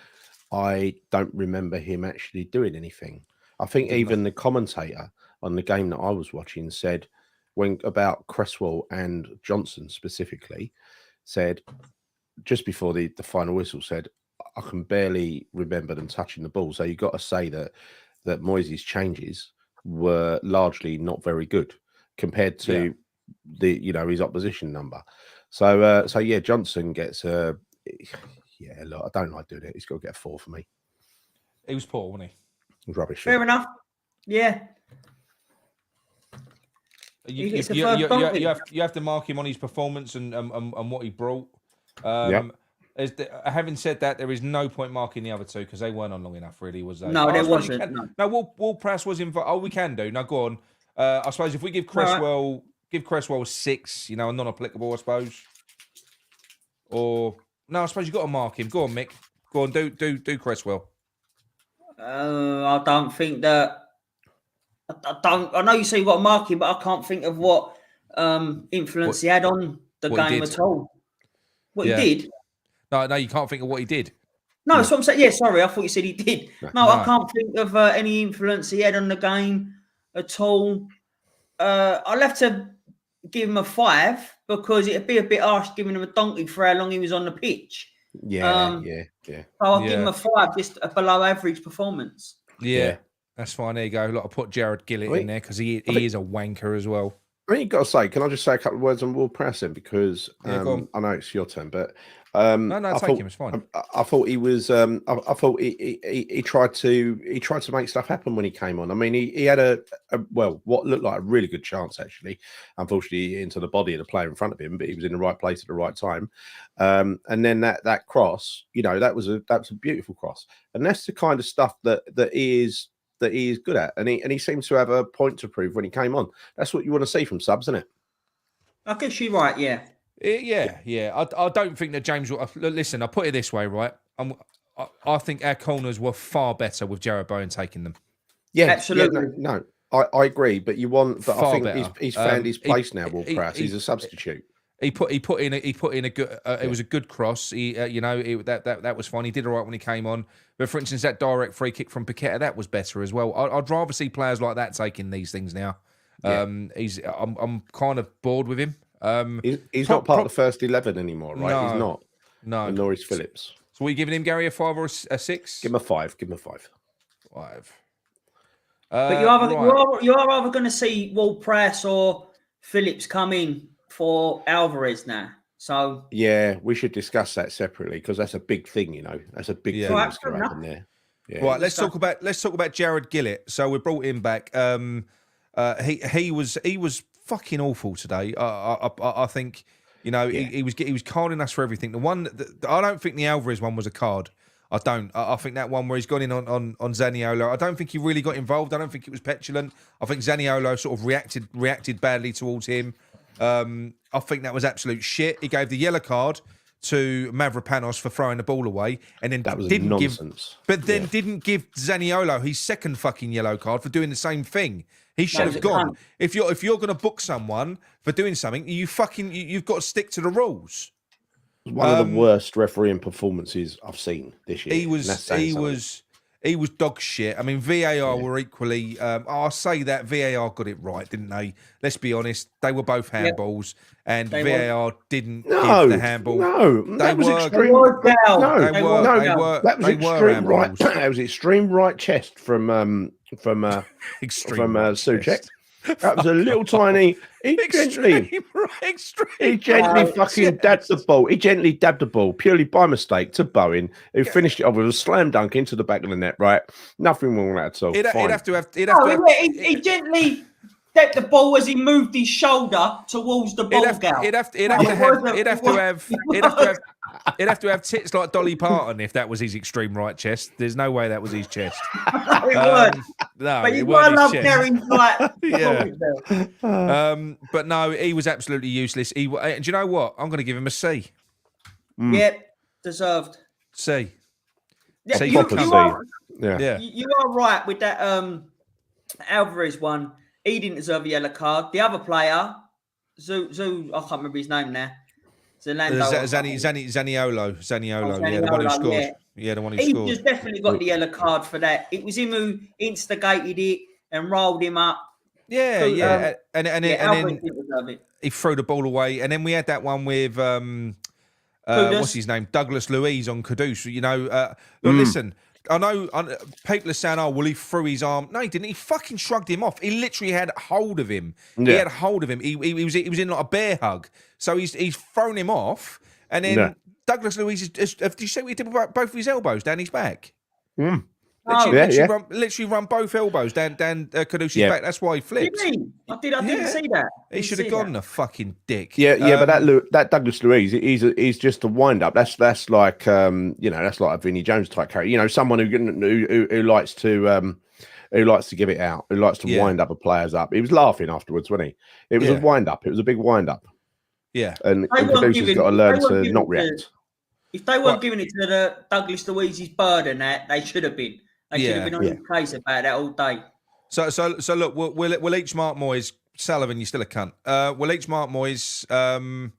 I don't remember him actually doing anything. I think even the commentator on the game that I was watching said about Cresswell and Johnson specifically, said just before the final whistle, said, I can barely remember them touching the ball. So you've got to say that Moyes' changes were largely not very good compared to his opposition number. So Johnson gets a look, I don't like doing it. He's got to get a 4 for me. He was poor, wasn't he? He was rubbish. Fair enough. Yeah. You have to mark him on his performance and what he brought. Having said that, there is no point marking the other two because they weren't on long enough, really, was they? No, there wasn't. No, Ward-Prowse was involved. Oh, we can do. No, go on. I suppose if we give Cresswell a 6, a non-applicable, I suppose. Or no, I suppose you've got to mark him. Go on, Mick. Go on, do Cresswell. I don't think that. I know you say you've got to mark him, but I can't think of what influence he had on the game at all. What he did? No, you can't think of what he did. No, that's what I'm saying. Yeah, sorry, I thought you said he did. No, I can't think of any influence he had on the game at all. I'll have to give him a 5 because it'd be a bit harsh giving him a donkey for how long he was on the pitch. Yeah. So I'll give him a 5, just a below average performance. Yeah. That's fine. There you go. Look, I'll put Jared Gillett in there because he is a wanker as well. I mean, you've got to say, can I just say a couple of words on Will Pressing? Because I know it's your turn, but no, take him. It's fine. I thought he was. I thought he tried to make stuff happen when he came on. I mean, he had what looked like a really good chance actually. Unfortunately, into the body of the player in front of him, but he was in the right place at the right time. And then that cross, that was a beautiful cross, and that's the kind of stuff that he is good at, and he seems to have a point to prove when he came on. That's what you want to see from subs, isn't it? I guess you're right. Yeah. I don't think that James will listen. I'll put it this way, right? I think our corners were far better with Jared Bowen taking them. Yeah, absolutely. Yeah, no, I agree. But far I think better. he's found his place now. Will Press? He's a substitute. He put in a good. It was a good cross. That was fine. He did all right when he came on. But for instance, that direct free kick from Paqueta, that was better as well. I'd rather see players like that taking these things now. Yeah. I'm kind of bored with him. He's not part of the first 11 anymore, right? No, he's not. No, and nor is Phillips. So are you giving him, Gary, a 5 or a 6? Give him a 5. Give him a 5. 5. But you are either going to see Will Press or Phillips come in for Alvarez now. So yeah, we should discuss that separately because that's a big thing. That's a big thing that's going to happen there. Yeah. Right, let's talk about Jared Gillett. So we brought him back. He was fucking awful today. I think he was carding us for everything. The one I don't think the Alvarez one was a card. I don't. I think that one where he's gone in on Zaniolo, I don't think he really got involved. I don't think it was petulant. I think Zaniolo sort of reacted badly towards him. I think that was absolute shit. He gave the yellow card to Mavropanos for throwing the ball away, and then didn't give Zaniolo his second fucking yellow card for doing the same thing. He should have gone. If you're going to book someone for doing something, you've got to stick to the rules. One of the worst refereeing performances I've seen this year. He was dog shit. I mean, VAR were equally. I'll say that VAR got it right, didn't they? Let's be honest. They were both handballs, and VAR didn't give the handball. No, that was extreme. That was extreme right. That was extreme right chest from Souček. That was a little tiny. He gently fucking dabbed the ball. He gently dabbed the ball purely by mistake to Bowen, who finished it off with a slam dunk into the back of the net. Right, nothing wrong with that at all. He gently dabbed the ball as he moved his shoulder towards the ball goal. He'd have to have tits like Dolly Parton if that was his extreme right chest. There's no way that was his chest. It weren't. No, but you gotta love Gary's like. But no, he was absolutely useless. And do you know what? I'm going to give him a C. Yep, deserved. C. Yeah, C. you are right with that Alvarez one. He didn't deserve a yellow card. The other player, Zoo, I can't remember his name now. Zaniolo, the one who scored. Yeah, the one who scored. He's definitely got the yellow card for that. It was him who instigated it and rolled him up. And then he threw the ball away. And then we had that one with what's his name, Douglas Luiz on Kudus. Listen. I know people are saying, "Oh, well, he threw his arm." No, he didn't. He fucking shrugged him off. He literally had hold of him. Yeah. He had hold of him. He was in like a bear hug. So he's thrown him off, and then Douglas Luiz did you see what he did with both of his elbows down his back? Literally run both elbows down Kudus's back. That's why he flipped. I didn't see that. He should have gone the fucking dick. But that Douglas Luiz, he's just a wind up. That's like that's like a Vinnie Jones type character. Someone who likes to give it out, who likes to wind up a players up. He was laughing afterwards, wasn't he? It was a wind up. It was a big wind up. Yeah, and Kudus's got to learn to not react. If they weren't giving it to the Douglas Luiz's burden, that they should have been. They should have been on his case about that all day. So look, we'll each mark Moyes. Sullivan, you're still a cunt. We'll each mark Moyes, and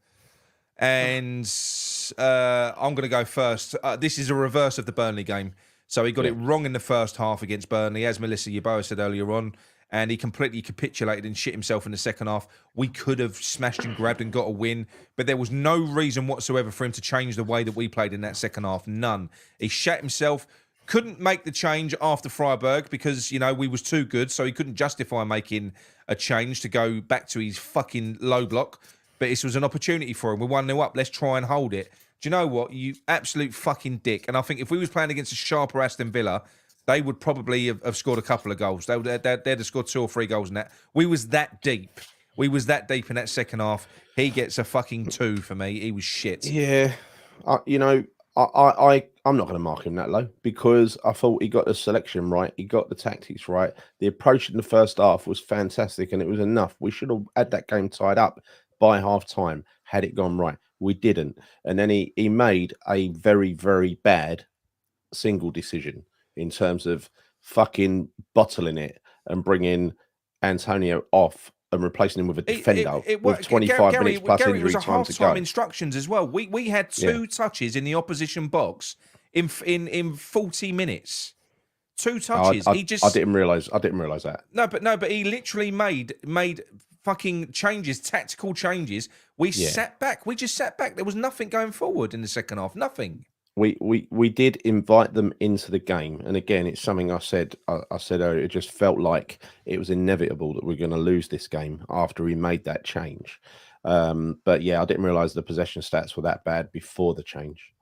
I'm going to go first. This is a reverse of the Burnley game. So he got it wrong in the first half against Burnley, as Melissa Yeboah said earlier on, and he completely capitulated and shit himself in the second half. We could have smashed and grabbed and got a win, but there was no reason whatsoever for him to change the way that we played in that second half. None. He shat himself. couldn't make the change after Freiburg because, we was too good, so he couldn't justify making a change to go back to his fucking low block. But this was an opportunity for him. We're 1-0 up. Let's try and hold it. Do you know what? You absolute fucking dick. And I think if we was playing against a sharper Aston Villa, they would probably have scored a couple of goals. They'd have scored 2 or 3 goals in that. We was that deep. We was that deep in that second half. He gets a fucking 2 for me. He was shit. Yeah. I'm not going to mark him that low because I thought he got the selection right. He got the tactics right. The approach in the first half was fantastic and it was enough. We should have had that game tied up by half time had it gone right. We didn't. And then he made a very, very bad single decision in terms of fucking bottling it and bringing Antonio off and replacing him with a defender with 25 minutes plus injury time to go. Instructions as well. We had 2 touches in the opposition box in 40 minutes. 2 touches. I didn't realise that. No, but he literally made fucking changes, tactical changes. We sat back. We just sat back. There was nothing going forward in the second half. Nothing. We did invite them into the game, and again, it's something I said earlier. It just felt like it was inevitable that we're going to lose this game after he made that change. But yeah, I didn't realise the possession stats were that bad before the change.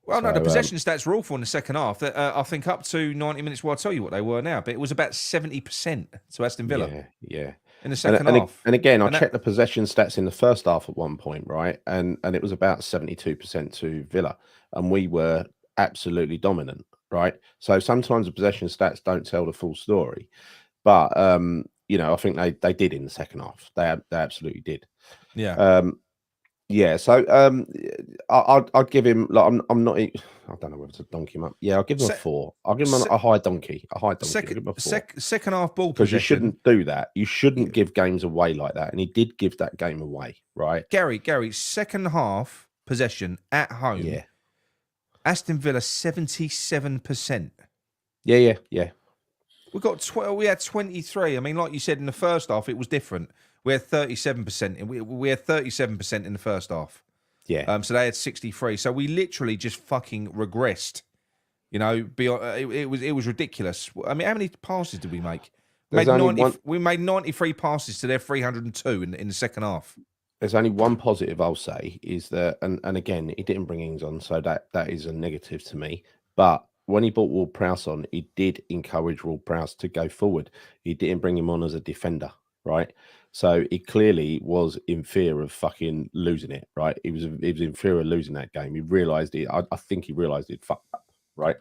Well, no, the possession stats were awful in the second half. I think up to 90 minutes. Well, I'll tell you what they were now, but it was about 70% to Aston Villa. Yeah. In the second half. And again, I checked the possession stats in the first half at one point, right? And it was about 72% to Villa. And we were absolutely dominant, right? So sometimes the possession stats don't tell the full story. But, I think they did in the second half. They absolutely did. Yeah. So I'd give him, like, I'm not, I don't know whether to donkey him up. Yeah, I'll give him a 4. I'll give him a high donkey. Second half ball because possession. you shouldn't do that. You shouldn't give games away like that. And he did give that game away, right? Gary, second half possession at home. Yeah. Aston Villa 77%. Yeah. We had 23. I mean, like you said in the first half, it was different. We had 37%. We had 37% in the first half. Yeah. So they had 63. So we literally just fucking regressed. It was ridiculous. I mean, how many passes did we make? We made 93 passes to their 302 in the second half. There's only one positive I'll say is that, and again, he didn't bring Ings on, so that is a negative to me. But when he brought Ward-Prowse on, he did encourage Ward-Prowse to go forward. He didn't bring him on as a defender, right? So he clearly was in fear of fucking losing it, right? He was in fear of losing that game. He realised it. I think he realised he'd fucked up, right?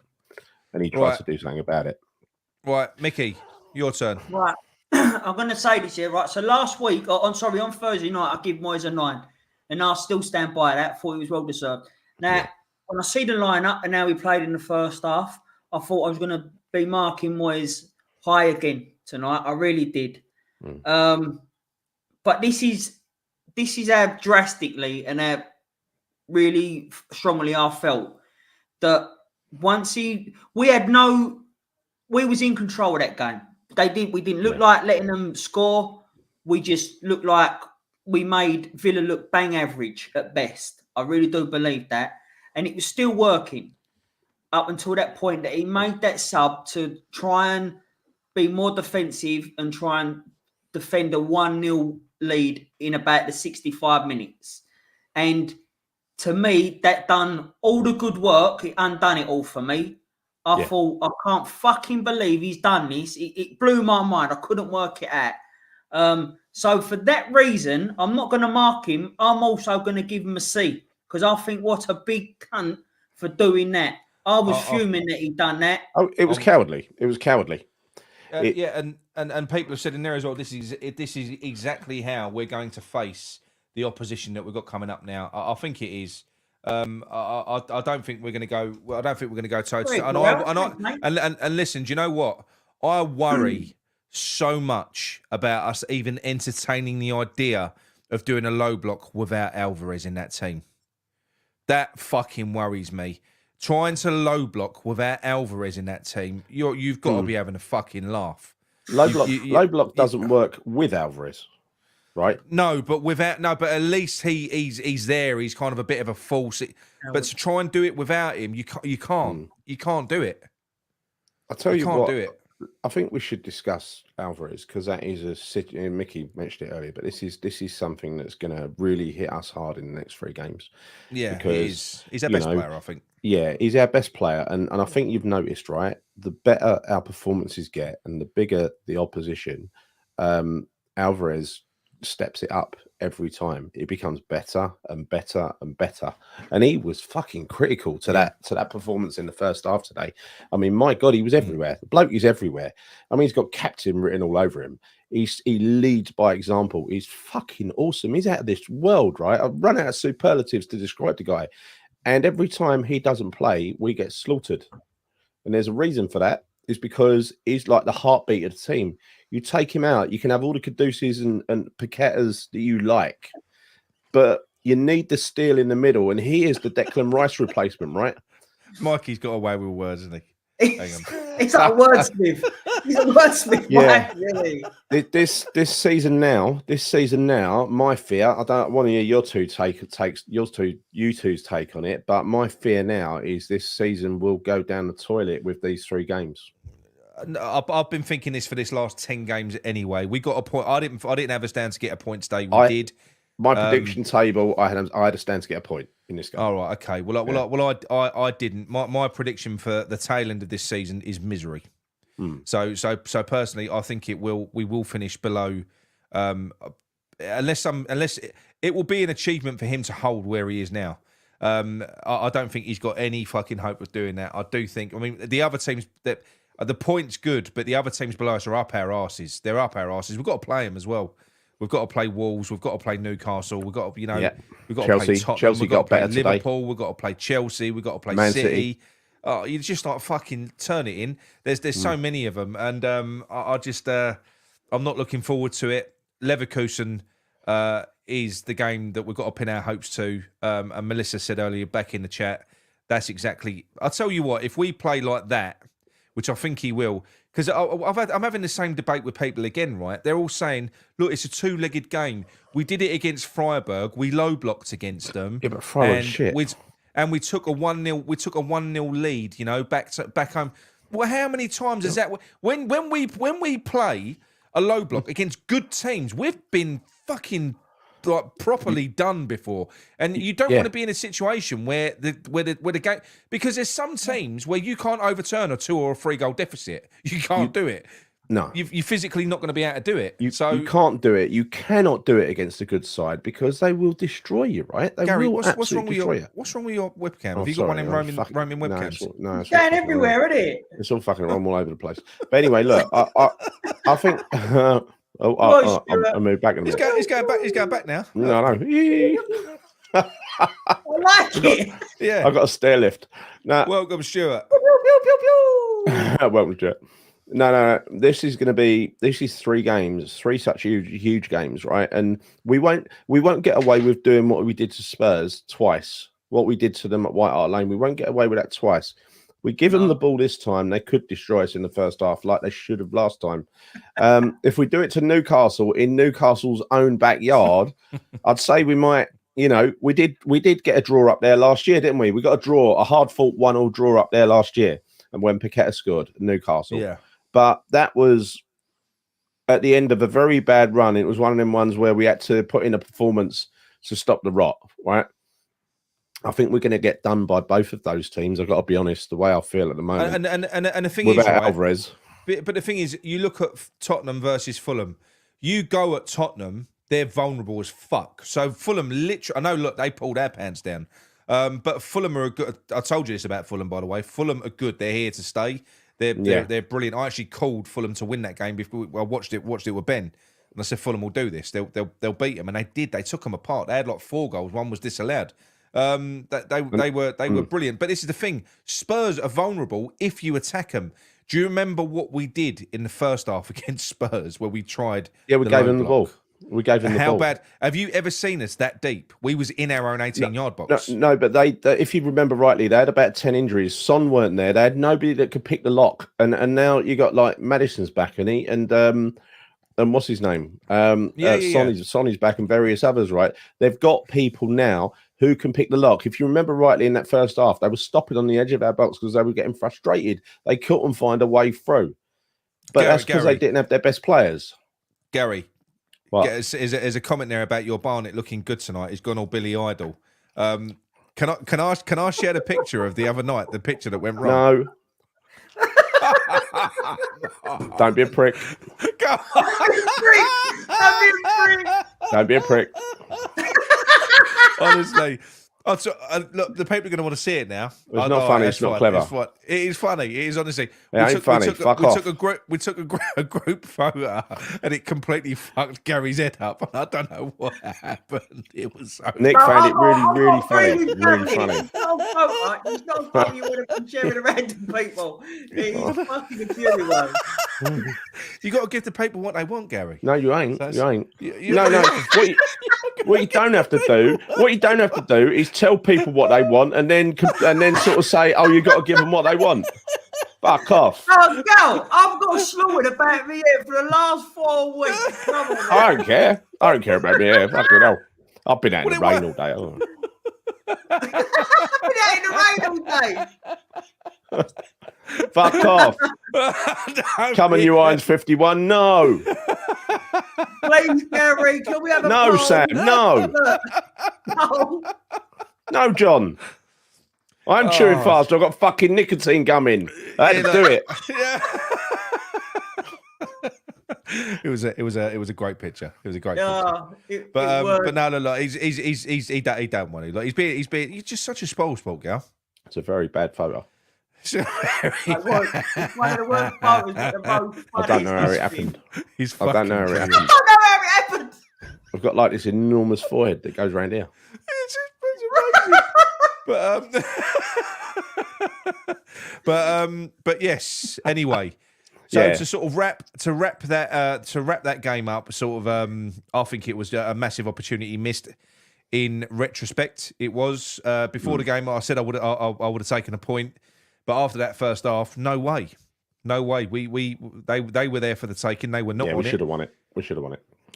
And he tries to do something about it. Right, Mickey, your turn. Right. I'm going to say this here, right? So last week, on Thursday night, I give Moyes a 9. And I still stand by that. I thought it was well deserved. Now, when I see the lineup and how he played in the first half, I thought I was going to be marking Moyes high again tonight. I really did. But this is how drastically and how really strongly I felt that we was in control of that game. We didn't look like letting them score. We just looked like we made Villa look bang average at best. I really do believe that. And it was still working up until that point that he made that sub to try and be more defensive and try and defend a 1-0 lead in about the 65 minutes. And to me, that done all the good work. It undone it all for me. I thought, I can't fucking believe he's done this. It blew my mind. I couldn't work it out. So for that reason, I'm not going to mark him. I'm also going to give him a C because I think what a big cunt for doing that. I was fuming that he'd done that. Oh, it was cowardly. It was cowardly. And people have said in there as well. This is exactly how we're going to face the opposition that we've got coming up now. I think it is. I don't think we're going to go. Well, I don't think we're going to go toe to toe. And listen, do you know what? I worry so much about us even entertaining the idea of doing a low block without Alvarez in that team. That fucking worries me. Trying to low block without Alvarez in that team, you've got to be having a fucking laugh. Low block doesn't work with Alvarez, right? No, but at least he's there. He's kind of a bit of a force. But to try and do it without him, you can't do it. I'll tell you what. Do it. I think we should discuss Alvarez because that is a Micky mentioned it earlier, but this is something that's going to really hit us hard in the next 3 games. Yeah, because he's our best player, I think. Yeah, he's our best player, and I think you've noticed, right? The better our performances get, and the bigger the opposition, Alvarez steps it up every time. It becomes better and better and better. And he was fucking critical to that performance in the first half today. I mean, my God, he was everywhere. The bloke is everywhere. I mean, he's got captain written all over him. He leads by example. He's fucking awesome. He's out of this world, right? I've run out of superlatives to describe the guy. And every time he doesn't play, we get slaughtered. And there's a reason for that. Is because he's like the heartbeat of the team. You take him out, you can have all the Caduces and Paquetas that you like, but you need the steel in the middle, and he is the Declan Rice replacement, right? Mikey's got away with words, isn't he? Hang on. He's like a wordsmith. He's a wordsmith, yeah. Mike, really. This season now, my fear, I don't want to hear your two's take on it, but my fear now is this season will go down the toilet with these 3 games. I've been thinking this for this last 10 games anyway. We got a point. I didn't have a stand to get a point today. We did. My prediction table, I had a stand to get a point in this game. All right, okay. I didn't. My prediction for the tail end of this season is misery. So personally, I think we will finish below, unless it will be an achievement for him to hold where he is now. I don't think he's got any fucking hope of doing that. I do think. I mean, the other teams that the point's good, but the other teams below us are up our arses. They're up our arses. We've got to play them as well. We've got to play Wolves. We've got to play Newcastle. We've got to, we've got Chelsea, to play Tottenham. Chelsea we've got to play Liverpool. Today. We've got to play Chelsea. We've got to play Man City. Oh, you just like fucking turn it in. There's so many of them, and I'm not looking forward to it. Leverkusen is the game that we've got to pin our hopes to. And Melissa said earlier back in the chat, that's exactly. I'll tell you what, if we play like that, which I think he will, because I'm having the same debate with people again, right? They're all saying, look, it's a 2-legged game. We did it against Freiburg. We low blocked against them. Yeah, but Freiburg shit. And we took a 1-0. We took a 1-0 lead. You know, back home. Well, how many times is that? When we play a low block against good teams, we've been fucking like properly done before, and you don't want to be in a situation where the game, because there's some teams where you can't overturn a 2 or a 3 goal deficit. You can't do it. No, you're physically not going to be able to do it. You can't do it. You cannot do it against a good side because they will destroy you, right? They Gary, will what's wrong with your webcam? Have you got one in roaming webcams? No, it's going everywhere, isn't it? It's all fucking wrong all over the place. But anyway, look, I think. I moved back in a minute. He's going back now. No. I like it. Yeah. I've got a stair lift. Now, welcome, Stuart. Welcome, Stuart. No. This is 3 games, 3 such huge games, right? And we won't get away with doing what we did to Spurs twice. What we did to them at White Hart Lane, we won't get away with that twice. We give them the ball this time, they could destroy us in the first half, like they should have last time. If we do it to Newcastle in Newcastle's own backyard, I'd say we might. You know, we did get a draw up there last year, didn't we? We got a draw, a hard-fought 1-1 draw up there last year, and when Paqueta scored, Newcastle. Yeah. But that was at the end of a very bad run. It was one of them ones where we had to put in a performance to stop the rot, right? I think we're going to get done by both of those teams. I've got to be honest, the way I feel at the moment. And the thing is, right, Alvarez. But the thing is, you look at Tottenham versus Fulham. You go at Tottenham, they're vulnerable as fuck. So Fulham literally, I know, look, they pulled our pants down. But Fulham are good. I told you this about Fulham, by the way. Fulham are good. They're here to stay. They're brilliant. I actually called Fulham to win that game before I watched it with Ben. And I said, Fulham will do this. They'll beat them. And they did. They took them apart. They had like 4 goals. One was disallowed. They were brilliant. But this is the thing. Spurs are vulnerable if you attack them. Do you remember what we did in the first half against Spurs where we tried? Yeah, we gave them the ball. We gave them the ball. How bad? Have you ever seen us that deep? We was in our own 18-yard box. No, but they, if you remember rightly, they had about 10 injuries. Son weren't there. They had nobody that could pick the lock. And now you got like Madison's back, and what's his name? Sonny's back, and various others, right? They've got people now who can pick the lock. If you remember rightly, in that first half, they were stopping on the edge of our box because they were getting frustrated. They couldn't find a way through. But that's because they didn't have their best players. Gary, what? There's a comment there about your Barnet looking good tonight. He's gone all Billy Idol. Can I share the picture of the other night? The picture that went wrong. No. Don't be a prick. Go on. Don't be a prick. Honestly. Look, the people are going to want to see it now. It's not funny. It's not clever. It is funny. It is, honestly. It ain't funny. Fuck off. We took a group photo, and it completely fucked Gary's head up. I don't know what happened. It was so. Nick found it really funny. Really funny. It's not funny. You would have been sharing around to people. It's fucking infuriating. You got to give the people what they want, Gary. No, you ain't. You ain't. No. What you don't have to do is tell people what they want, and then sort of say, "Oh, you got to give them what they want." Fuck off. Oh, no, I've got slaughtered about me here for the last 4 weeks. I don't care. I don't care about me here. Fucking hell. I've been out in the rain all day. I've been out in the rain all day. Fuck off. Come on, you Irons 51. No. Please, Gary, can we have a No, poll? Sam. No. No, John. I'm chewing fast. I've got fucking nicotine gum in. I had to do it. Yeah. It was a great picture. It was a great picture. But no, look, he don't want to. Like, he's just such a sport girl. It's a very bad photo. It's one of the worst photos that the most I don't know how it happened. I don't know how it happened. I don't know how it happened. I've got like this enormous forehead that goes around here. It's amazing. But yes. Anyway, so to sort of wrap that game up, sort of, I think it was a massive opportunity missed. In retrospect, it was before the game. I said I would have taken a point, but after that first half, no way. They were there for the taking. They were not. Yeah, we should have won it.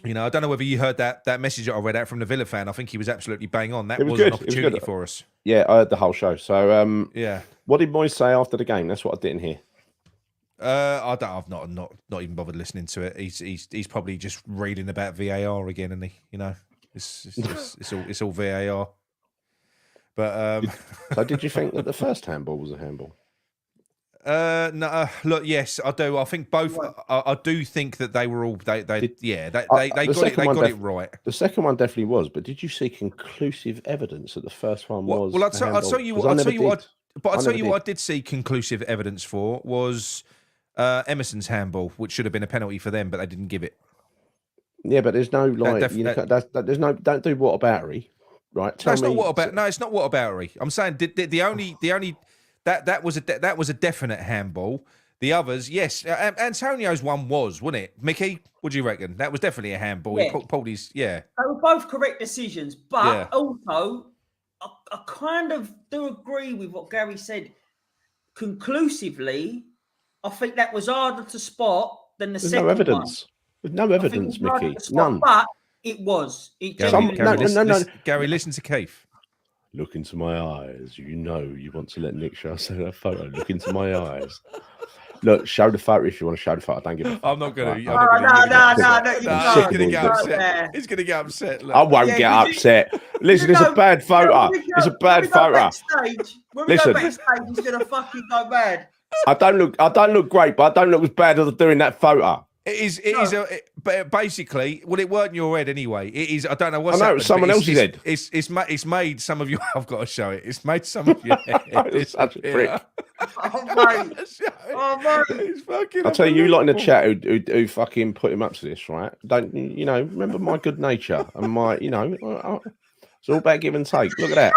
You know, I don't know whether you heard that message that I read out from the Villa fan. I think he was absolutely bang on. That was an opportunity for us. Yeah, I heard the whole show. So, yeah. What did Moyes say after the game? That's what I didn't hear. I've not even bothered listening to it. He's probably just reading about VAR again, isn't he? You know, it's all VAR. But so did you think that the first handball was a handball? No. Look, yes, I do. I think both. I do think that they were all. They got it right. The second one definitely was. But did you see conclusive evidence that the first one was? Well, I'll tell you what. I'll tell you what I did see conclusive evidence for was Emerson's handball, which should have been a penalty for them, but they didn't give it. Yeah, but there's no like. There's no. Don't do whataboutery, right? It's not whataboutery. I'm saying the only that was a definite handball. The others, yes. Antonio's one was, wasn't it? Micky, what do you reckon? That was definitely a handball. Yeah. He pulled his, yeah. They were both correct decisions, but also I kind of do agree with what Gary said. Conclusively, I think that was harder to spot than the second one. There's no evidence, Micky. None. But it was. Gary, listen to Keith. Look into my eyes. You know you want to let Nick show us that photo. Look into my eyes. Look, show the photo if you want to show the photo. I don't give a fuck. I'm not going to. No. He's going to get upset. He's going to get upset. Look. I won't get upset. Listen, it's a bad photo. It's a bad photo. When we go backstage, he's going to fucking go bad. I don't look great, but I don't look as bad as doing that photo. But basically, well, it weren't your head anyway. It is. I don't know what's. I know it's someone else's head. It's made some of you. I've got to show it. It's made some of your head. It's such a prick. Oh mate. It's fucking. I'll tell you lot in the chat who fucking put him up to this, right? Don't remember my good nature and my it's all about give and take. Look at that.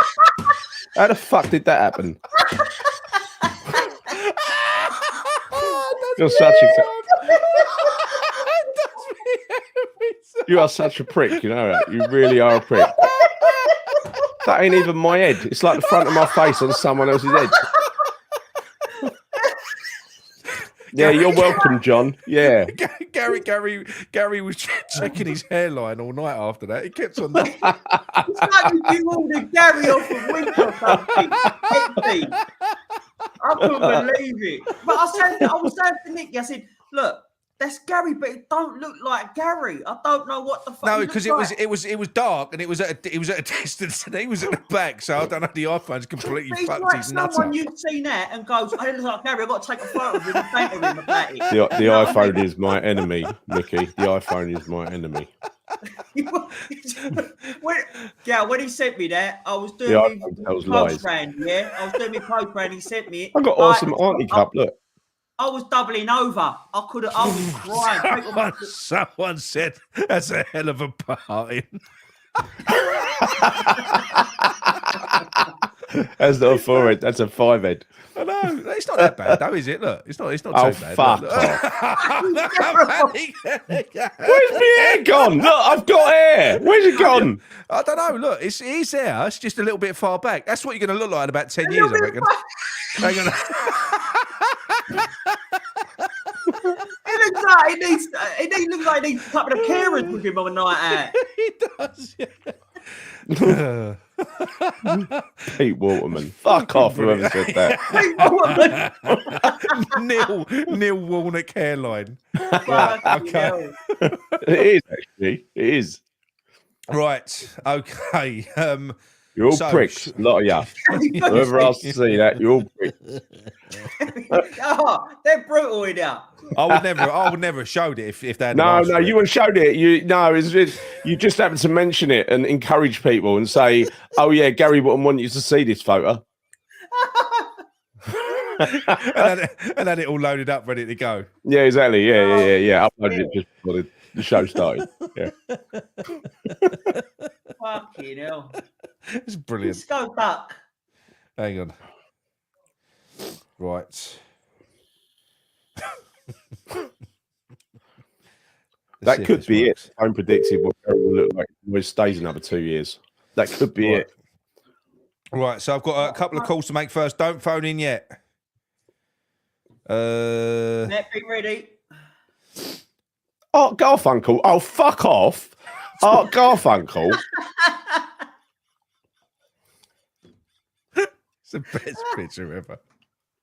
How the fuck did that happen? You're such a. You are such a prick, you know that. You really are a prick. That ain't even my head. It's like the front of my face on someone else's head. Yeah, you're welcome, John. Yeah. Gary was checking his hairline all night after that. He kept on. It's like you ordered Gary off a week or something. I couldn't believe it. But I was saying to Micky, I said, look, that's Gary, but it don't look like Gary. I don't know what the fuck. No, because it was dark and it was at a distance and he was at the back, so I don't know. The iPhone's completely fucked like his nuts someone up. You've seen that and goes, I look like Gary. I've got to take a photo of him and thank him about it. The iPhone is my enemy, Micky. The iPhone is my enemy. When he sent me that, I was doing my post brand. Yeah, I was doing my post brand. He sent me it. I got awesome Auntie Cup. Look. I was doubling over. I was crying. Someone said that's a hell of a party. That's not a 4-head. That's a 5-head. I know. It's not that bad, though, is it? Look, it's not too bad. Fuck off. Where's my hair gone? Look, I've got hair. Where's it gone? I don't know. Look, it's there. It's just a little bit far back. That's what you're going to look like in about 10 years, I reckon. Hang on. It looks like he needs a couple of carers with him on a night out. He does, yeah. Pete Waterman. Fuck off, whoever said that. Neil Warnock hairline. Right, okay. It is, actually. It is. Right. Okay. You're all pricks. A lot of you. Whoever else to see that, you're all pricks. They're brutal in there. I would never have showed it if they had. No, you wouldn't showed it. You just happened to mention it and encourage people and say, "Oh yeah, Gary wouldn't want you to see this photo." and then it all loaded up, ready to go. Yeah, exactly. Yeah. Uploaded it just before the show started. Yeah. Fucking hell. It's brilliant. Let's go back. Hang on. Right. That could be it. I'm predicting what Gary will look like when he stays another 2 years. That could be it. Right, so I've got a couple of calls to make first. Don't phone in yet. Netflix ready. Art Garfunkel. Oh, fuck off. Art Garfunkel. It's the best picture ever.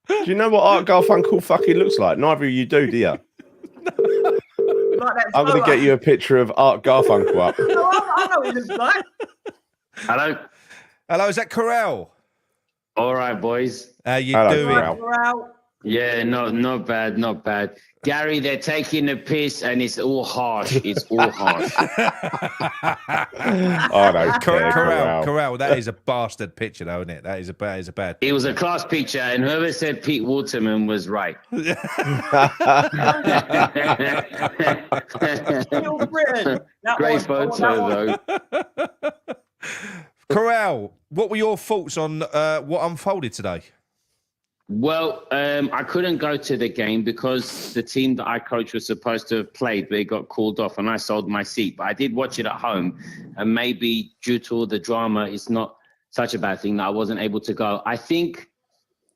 Do you know what Art Garfunkel fucking looks like? Neither of you do you? Like I'm going to get you a picture of Art Garfunkel up. I know what he looks like. Hello, is that Corral? all right, boys. How you Hello, doing? Corral. Yeah, not bad. Gary, they're taking the piss, and it's all harsh. It's all harsh. I don't care, Corral. That is a bastard picture, though, isn't it? That is a bad. It was a class picture, and whoever said Pete Waterman was right. Great photo, though. Corral, what were your thoughts on what unfolded today? Well, I couldn't go to the game because the team that I coached was supposed to have played, but it got called off and I sold my seat. But I did watch it at home, and maybe due to all the drama, it's not such a bad thing that I wasn't able to go. I think,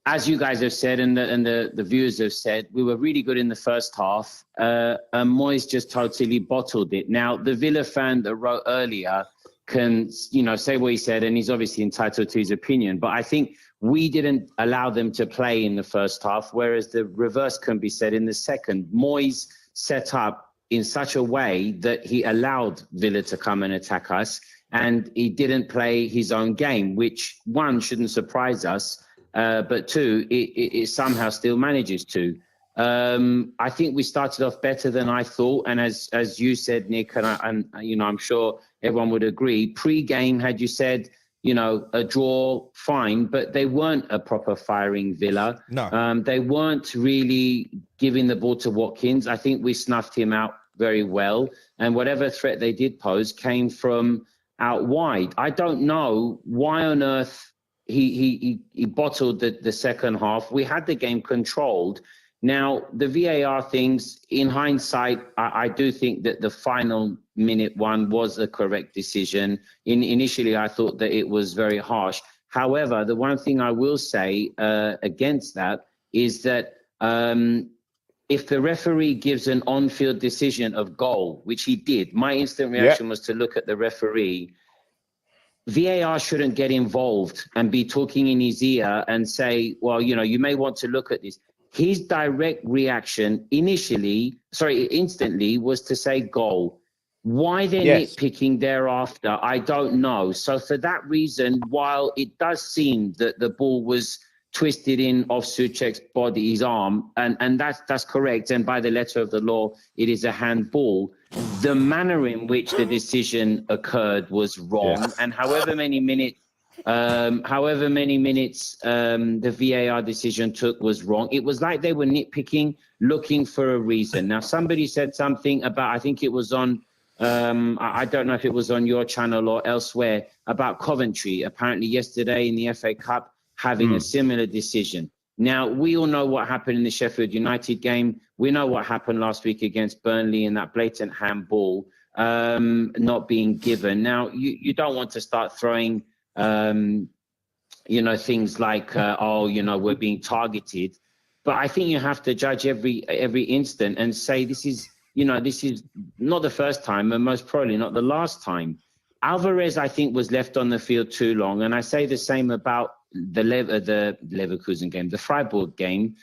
as you guys have said and the viewers have said, we were really good in the first half. And Moyes just totally bottled it. Now, the Villa fan that wrote earlier can, say what he said, and he's obviously entitled to his opinion. But I think we didn't allow them to play in the first half, whereas the reverse can be said in the second. Moyes set up in such a way that he allowed Villa to come and attack us, and he didn't play his own game, which, one, shouldn't surprise us, but two, it somehow still manages to. I think we started off better than I thought, and as you said, Nick, and I'm sure everyone would agree, pre-game, had you said, a draw, fine, but they weren't a proper firing Villa. No. They weren't really giving the ball to Watkins. I think we snuffed him out very well, and whatever threat they did pose came from out wide. I don't know why on earth he bottled the second half. We had the game controlled. Now, the VAR things, in hindsight, I do think that the final minute one was a correct decision. Initially, I thought that it was very harsh. However, the one thing I will say against that is that if the referee gives an on-field decision of goal, which he did, my instant reaction was to look at the referee. VAR shouldn't get involved and be talking in his ear and say, well, you may want to look at this. His direct reaction instantly was to say goal. Why they're nitpicking thereafter, I don't know. So for that reason, while it does seem that the ball was twisted in off Souček's body, his arm, and that's correct, and by the letter of the law, it is a handball, the manner in which the decision occurred was wrong, and however many minutes the VAR decision took was wrong. It was like they were nitpicking, looking for a reason. Now, somebody said something about, I think it was on, I don't know if it was on your channel or elsewhere, about Coventry, apparently yesterday in the FA Cup, having a similar decision. Now, we all know what happened in the Sheffield United game. We know what happened last week against Burnley in that blatant handball not being given. Now, you don't want to start throwing, things like, we're being targeted. But I think you have to judge every instant and say this is not the first time and most probably not the last time. Alvarez, I think, was left on the field too long. And I say the same about the Leverkusen game, the Freiburg game.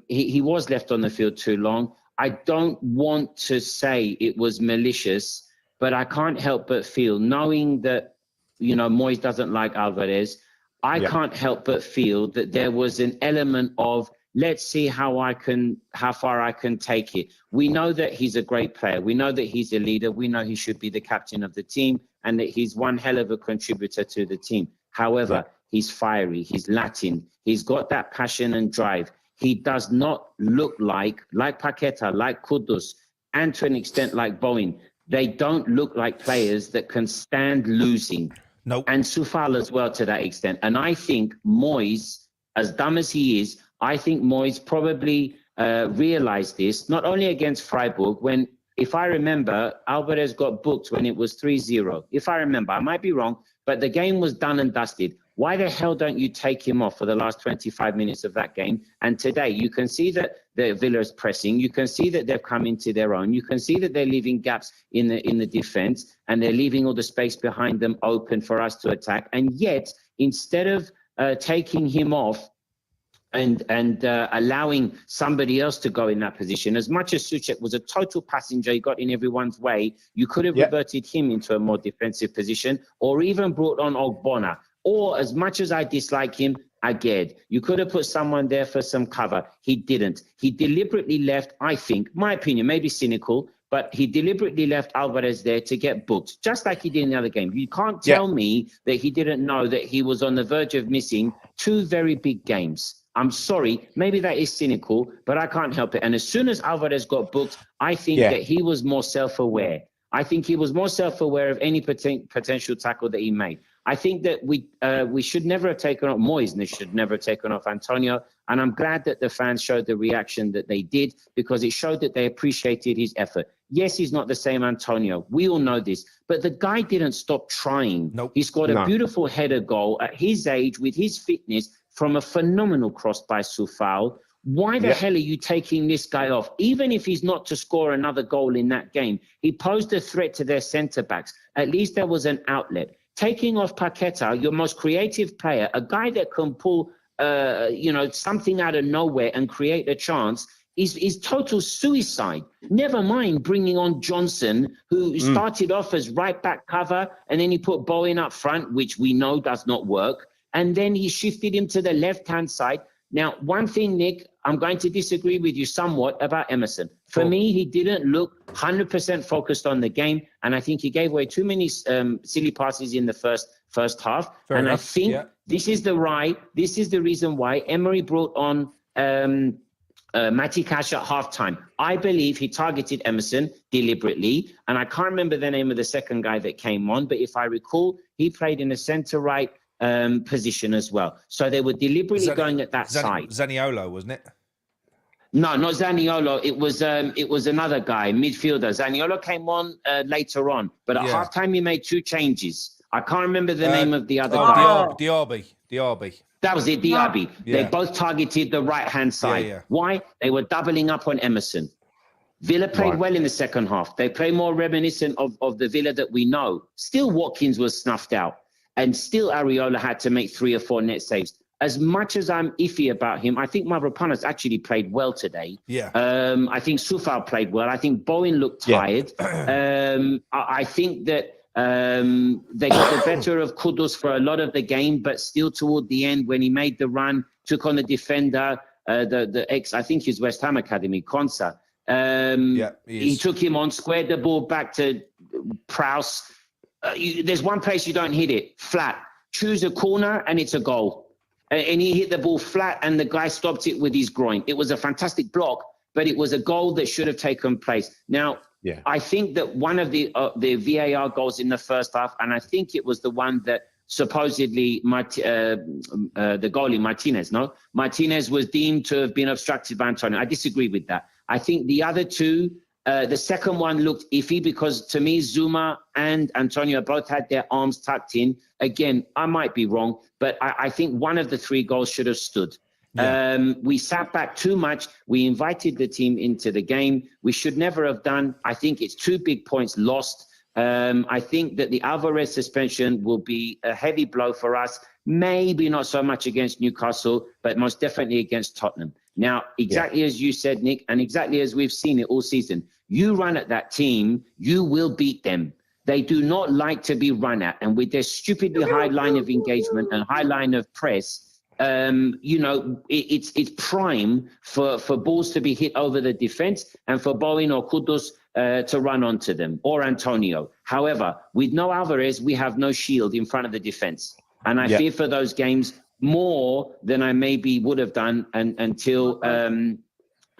He was left on the field too long. I don't want to say it was malicious, but I can't help but feel, knowing that, Moyes doesn't like Alvarez, I can't help but feel that there was an element of, let's see how far I can take it. We know that he's a great player. We know that he's a leader. We know he should be the captain of the team and that he's one hell of a contributor to the team. However, he's fiery, he's Latin, he's got that passion and drive. He does not look like Paqueta, like Kudus, and to an extent like Bowen. They don't look like players that can stand losing. Nope. And Soufal as well to that extent. And I think Moyes, as dumb as he is, I think Moyes probably realized this, not only against Freiburg, when, if I remember, Alvarez got booked when it was 3-0. If I remember, I might be wrong, but the game was done and dusted. Why the hell don't you take him off for the last 25 minutes of that game? And today, you can see that the Villa's pressing. You can see that they've come into their own. You can see that they're leaving gaps in the defense, and they're leaving all the space behind them open for us to attack. And yet, instead of taking him off and allowing somebody else to go in that position, as much as Souček was a total passenger, he got in everyone's way, you could have reverted him into a more defensive position, or even brought on Ogbonna. Or, as much as I dislike him, Aged. You could have put someone there for some cover. He didn't. He deliberately left, I think, my opinion, maybe cynical, but he deliberately left Alvarez there to get booked, just like he did in the other game. You can't tell me that he didn't know that he was on the verge of missing two very big games. I'm sorry, maybe that is cynical, but I can't help it. And as soon as Alvarez got booked, I think that he was more self-aware. I think he was more self-aware of any potential tackle that he made. I think that we should never have taken off Moyes, and should never have taken off Antonio. And I'm glad that the fans showed the reaction that they did, because it showed that they appreciated his effort. Yes, he's not the same Antonio. We all know this. But the guy didn't stop trying. Nope. He scored a beautiful header goal at his age, with his fitness, from a phenomenal cross by Soufal. Why the hell are you taking this guy off? Even if he's not to score another goal in that game, he posed a threat to their centre-backs. At least there was an outlet. Taking off Paqueta, your most creative player, a guy that can pull, something out of nowhere and create a chance, is total suicide. Never mind bringing on Johnson, who started off as right-back cover, and then he put Bowen up front, which we know does not work. And then he shifted him to the left-hand side. Now, one thing, Nick, I'm going to disagree with you somewhat about Emerson. For me, he didn't look 100% focused on the game, and I think he gave away too many silly passes in the first half. Fair enough. I think this is the reason why Emery brought on Matty Cash at halftime. I believe he targeted Emerson deliberately, and I can't remember the name of the second guy that came on, but if I recall, he played in a centre-right position as well. So they were deliberately going at that side. Zaniolo, wasn't it? No, not Zaniolo. It was another guy, midfielder. Zaniolo came on later on, but at halftime he made two changes. I can't remember the name of the other guy. Diaby. Diaby. That was it, Diaby. Yeah. They both targeted the right-hand side. Yeah. Why? They were doubling up on Emerson. Villa played well in the second half. They play more reminiscent of the Villa that we know. Still, Watkins was snuffed out. And still, Areola had to make 3 or 4 net saves. As much as I'm iffy about him, I think Mavropanos actually played well today. Yeah. I think Soufal played well. I think Bowen looked tired. I think that they got the better of Kudus for a lot of the game, but still toward the end, when he made the run, took on the defender, the ex, I think his West Ham Academy, Konsa. He took him on, squared the ball back to Prowse. There's one place you don't hit it, flat. Choose a corner and it's a goal. And he hit the ball flat and the guy stopped it with his groin. It was a fantastic block, but it was a goal that should have taken place. Now, I think that one of the VAR goals in the first half, and I think it was the one that supposedly the goalie, Martinez was deemed to have been obstructed by Antonio. I disagree with that. I think the other two, the second one looked iffy because to me, Zuma and Antonio both had their arms tucked in. Again, I might be wrong, but I think one of the 3 goals should have stood. Yeah. We sat back too much. We invited the team into the game. We should never have done. I think it's 2 big points lost. I think that the Alvarez suspension will be a heavy blow for us. Maybe not so much against Newcastle, but most definitely against Tottenham. Now, exactly as you said, Nick, and exactly as we've seen it all season, you run at that team, you will beat them. They do not like to be run at. And with their stupidly high line of engagement and high line of press, it's prime for balls to be hit over the defense and for Bowen or Kudus to run onto them, or Antonio. However, with no Alvarez, we have no shield in front of the defense. And I fear for those games more than I maybe would have done until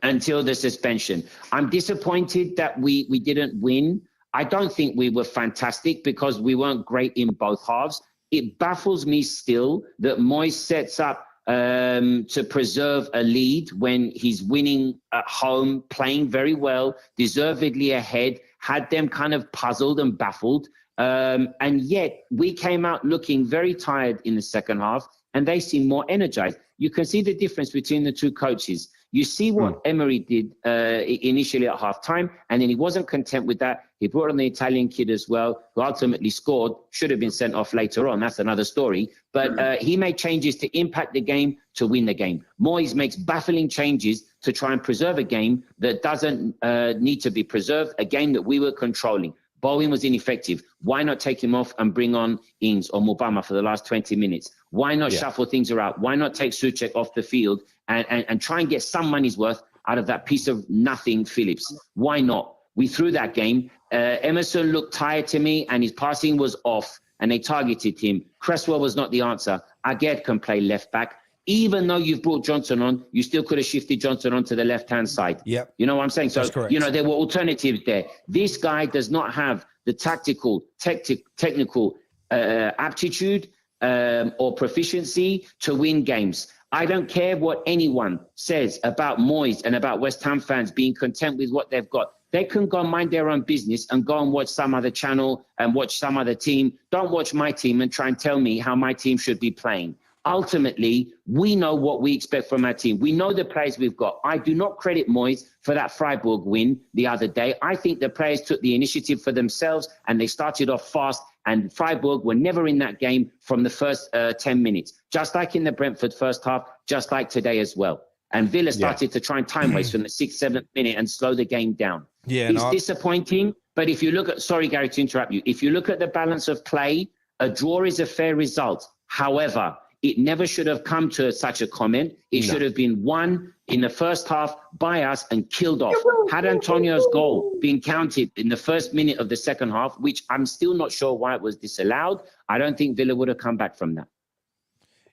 the suspension. I'm disappointed that we didn't win. I don't think we were fantastic because we weren't great in both halves. It baffles me still that Moyes sets up to preserve a lead when he's winning at home, playing very well, deservedly ahead, had them kind of puzzled and baffled. And yet we came out looking very tired in the second half and they seem more energized. You can see the difference between the 2 coaches. You see what Emery did initially at halftime, and then he wasn't content with that. He brought on the Italian kid as well, who ultimately scored, should have been sent off later on. That's another story. But he made changes to impact the game, to win the game. Moyes makes baffling changes to try and preserve a game that doesn't need to be preserved, a game that we were controlling. Bowen was ineffective. Why not take him off and bring on Ings or Mubama for the last 20 minutes? Why not shuffle things around? Why not take Souček off the field and try and get some money's worth out of that piece of nothing Phillips? Why not? We threw that game. Emerson looked tired to me and his passing was off and they targeted him. Cresswell was not the answer. Aguerd can play left back. Even though you've brought Johnson on, you still could have shifted Johnson onto the left-hand side. Yep. You know what I'm saying? So, there were alternatives there. This guy does not have the tactical, technical aptitude or proficiency to win games. I don't care what anyone says about Moyes and about West Ham fans being content with what they've got. They can go mind their own business and go and watch some other channel and watch some other team. Don't watch my team and try and tell me how my team should be playing. Ultimately, we know what we expect from our team. We know the players we've got. I do not credit Moyes for that Freiburg win the other day. I think the players took the initiative for themselves and they started off fast. And Freiburg were never in that game from the first 10 minutes, just like in the Brentford first half, just like today as well. And Villa started to try and time waste from the 6th, 7th minute and slow the game down. It's disappointing. But if you look at, sorry, Gary, to interrupt you. If you look at the balance of play, a draw is a fair result. However, it never should have come to such a comment. It should have been won in the first half by us and killed off. Had Antonio's goal been counted in the first minute of the second half, which I'm still not sure why it was disallowed, I don't think Villa would have come back from that.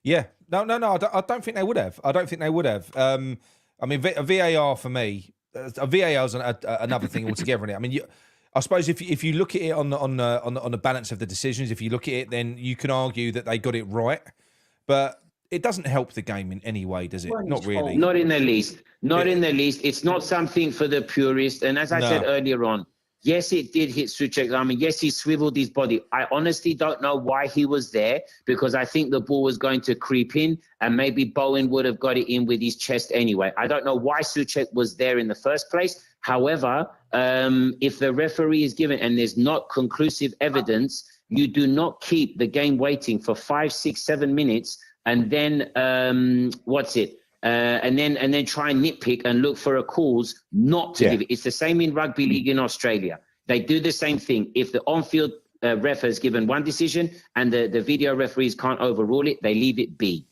Yeah. No. I don't think they would have. I mean, a VAR for me, a VAR is another thing altogether. I mean, I suppose if you look at it on the balance of the decisions, if you look at it, then you can argue that they got it right. But it doesn't help the game in any way, does it? Not really. Not in the least. In the least. It's not something for the purists. And as I said earlier on, Yes, it did hit Souček. I mean, yes, he swiveled his body. I honestly don't know why he was there, because I think the ball was going to creep in and maybe Bowen would have got it in with his chest anyway. I don't know why Souček was there in the first place. However, if the referee is given and there's not conclusive evidence, you do not keep the game waiting for 5, 6, 7 minutes and then and then try and nitpick and look for a cause not to give it. It's the same in rugby league in Australia. They do the same thing. If the on-field ref has given one decision and the video referees can't overrule it, they leave it be.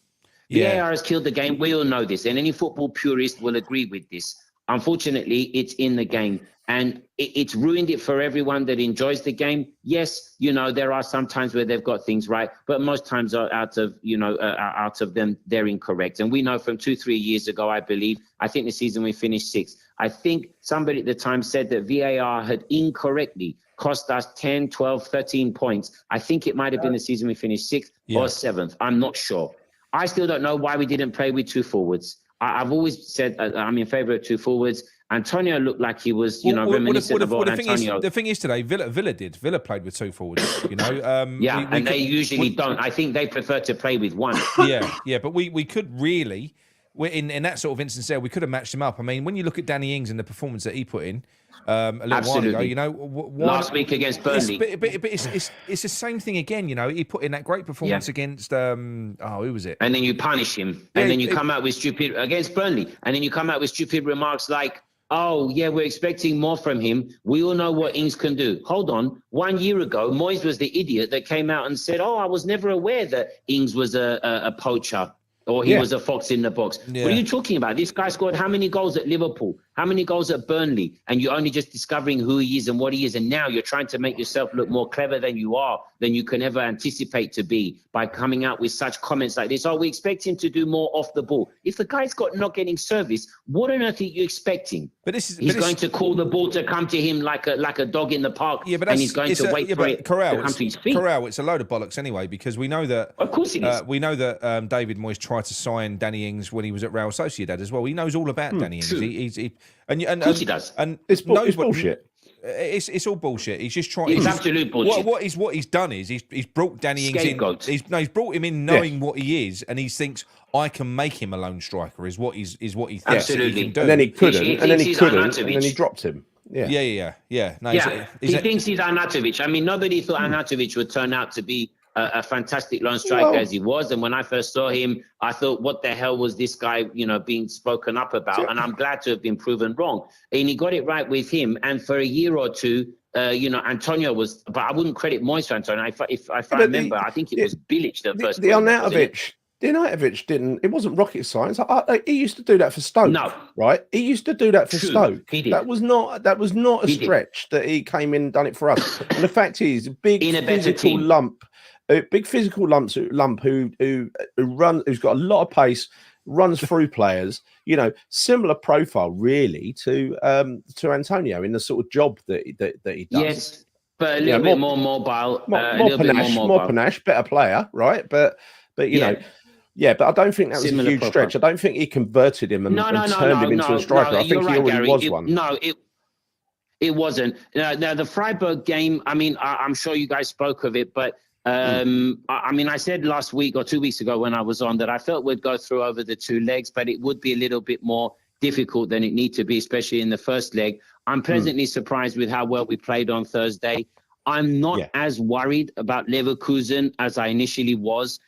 VAR has killed the game. We all know this, and any football purist will agree with this. Unfortunately, it's in the game, and it's ruined it for everyone that enjoys the game. Yes, there are some times where they've got things right, but most times out of them, they're incorrect. And we know from 2-3 years ago, I think the season we finished 6th. I think somebody at the time said that VAR had incorrectly cost us 10, 12, 13 points. I think it might have been the season we finished 6th or 7th. I'm not sure. I still don't know why we didn't play with 2 forwards. I've always said I'm in favour of 2 forwards. Antonio looked like he was, reminiscent of Antonio. The thing is today, Villa played with 2 forwards, and they usually don't. I think they prefer to play with 1. Yeah, but we could really, in that sort of instance there, we could have matched him up. I mean, when you look at Danny Ings and the performance that he put in a little while ago, last week against Burnley. But it's the same thing again, he put in that great performance against, who was it? And then you punish him, and then you come out with stupid, against Burnley, and then you come out with stupid remarks like, oh, yeah, we're expecting more from him. We all know what Ings can do. Hold on. 1 year ago, Moyes was the idiot that came out and said, I was never aware that Ings was a poacher or he was a fox in the box. Yeah. What are you talking about? This guy scored how many goals at Liverpool? How many goals at Burnley? And you're only just discovering who he is and what he is. And now you're trying to make yourself look more clever than you are, than you can ever anticipate to be by coming out with such comments like this. Oh, we expect him to do more off the ball. If the guy's not getting service, what on earth are you expecting? He's going to call the ball to come to him like a dog in the park, and he's going to wait for it to come to his feet. Corral, it's a load of bollocks anyway, because we know that. Of course it is. We know that David Moyes tried to sign Danny Ings when he was at Real Sociedad as well. He knows all about Danny Ings. Of course he does. And it's bullshit. It's all bullshit. He's just trying. It's absolute bullshit. What he's done is he's brought Danny Ings in. He's brought him in knowing what he is, and he thinks I can make him a lone striker. Is what he thinks absolutely. He can do. And then he couldn't, and then he dropped him. No, he thinks he's Arnautovic. I mean, nobody thought Arnautovic would turn out to be a fantastic lone striker as he was. And when I first saw him, I thought, what the hell was this guy, being spoken up about? And I'm glad to have been proven wrong. And he got it right with him. And for a year or two, Antonio was, but I wouldn't credit Moyes for Antonio. If I remember, I think it was Bilic the first. The Arnautovic didn't. It wasn't rocket science. He used to do that for Stoke. No, right? He used to do that for Stoke. He did. That was not a stretch that he came in and done it for us. And the fact is, big physical lump who's got a lot of pace, runs through players. Similar profile really to Antonio in the sort of job that he does. Yes, but a little bit more mobile, more panache, better player, right? But but I don't think that was a huge stretch. I don't think he converted him and turned him into a striker. I think he already was one. It wasn't. Now the Freiburg game, I mean, I'm sure you guys spoke of it, but I mean, I said last week or 2 weeks ago when I was on that I felt we'd go through over the 2 legs, but it would be a little bit more difficult than it need to be, especially in the first leg. I'm pleasantly surprised with how well we played on Thursday. I'm not as worried about Leverkusen as I initially was.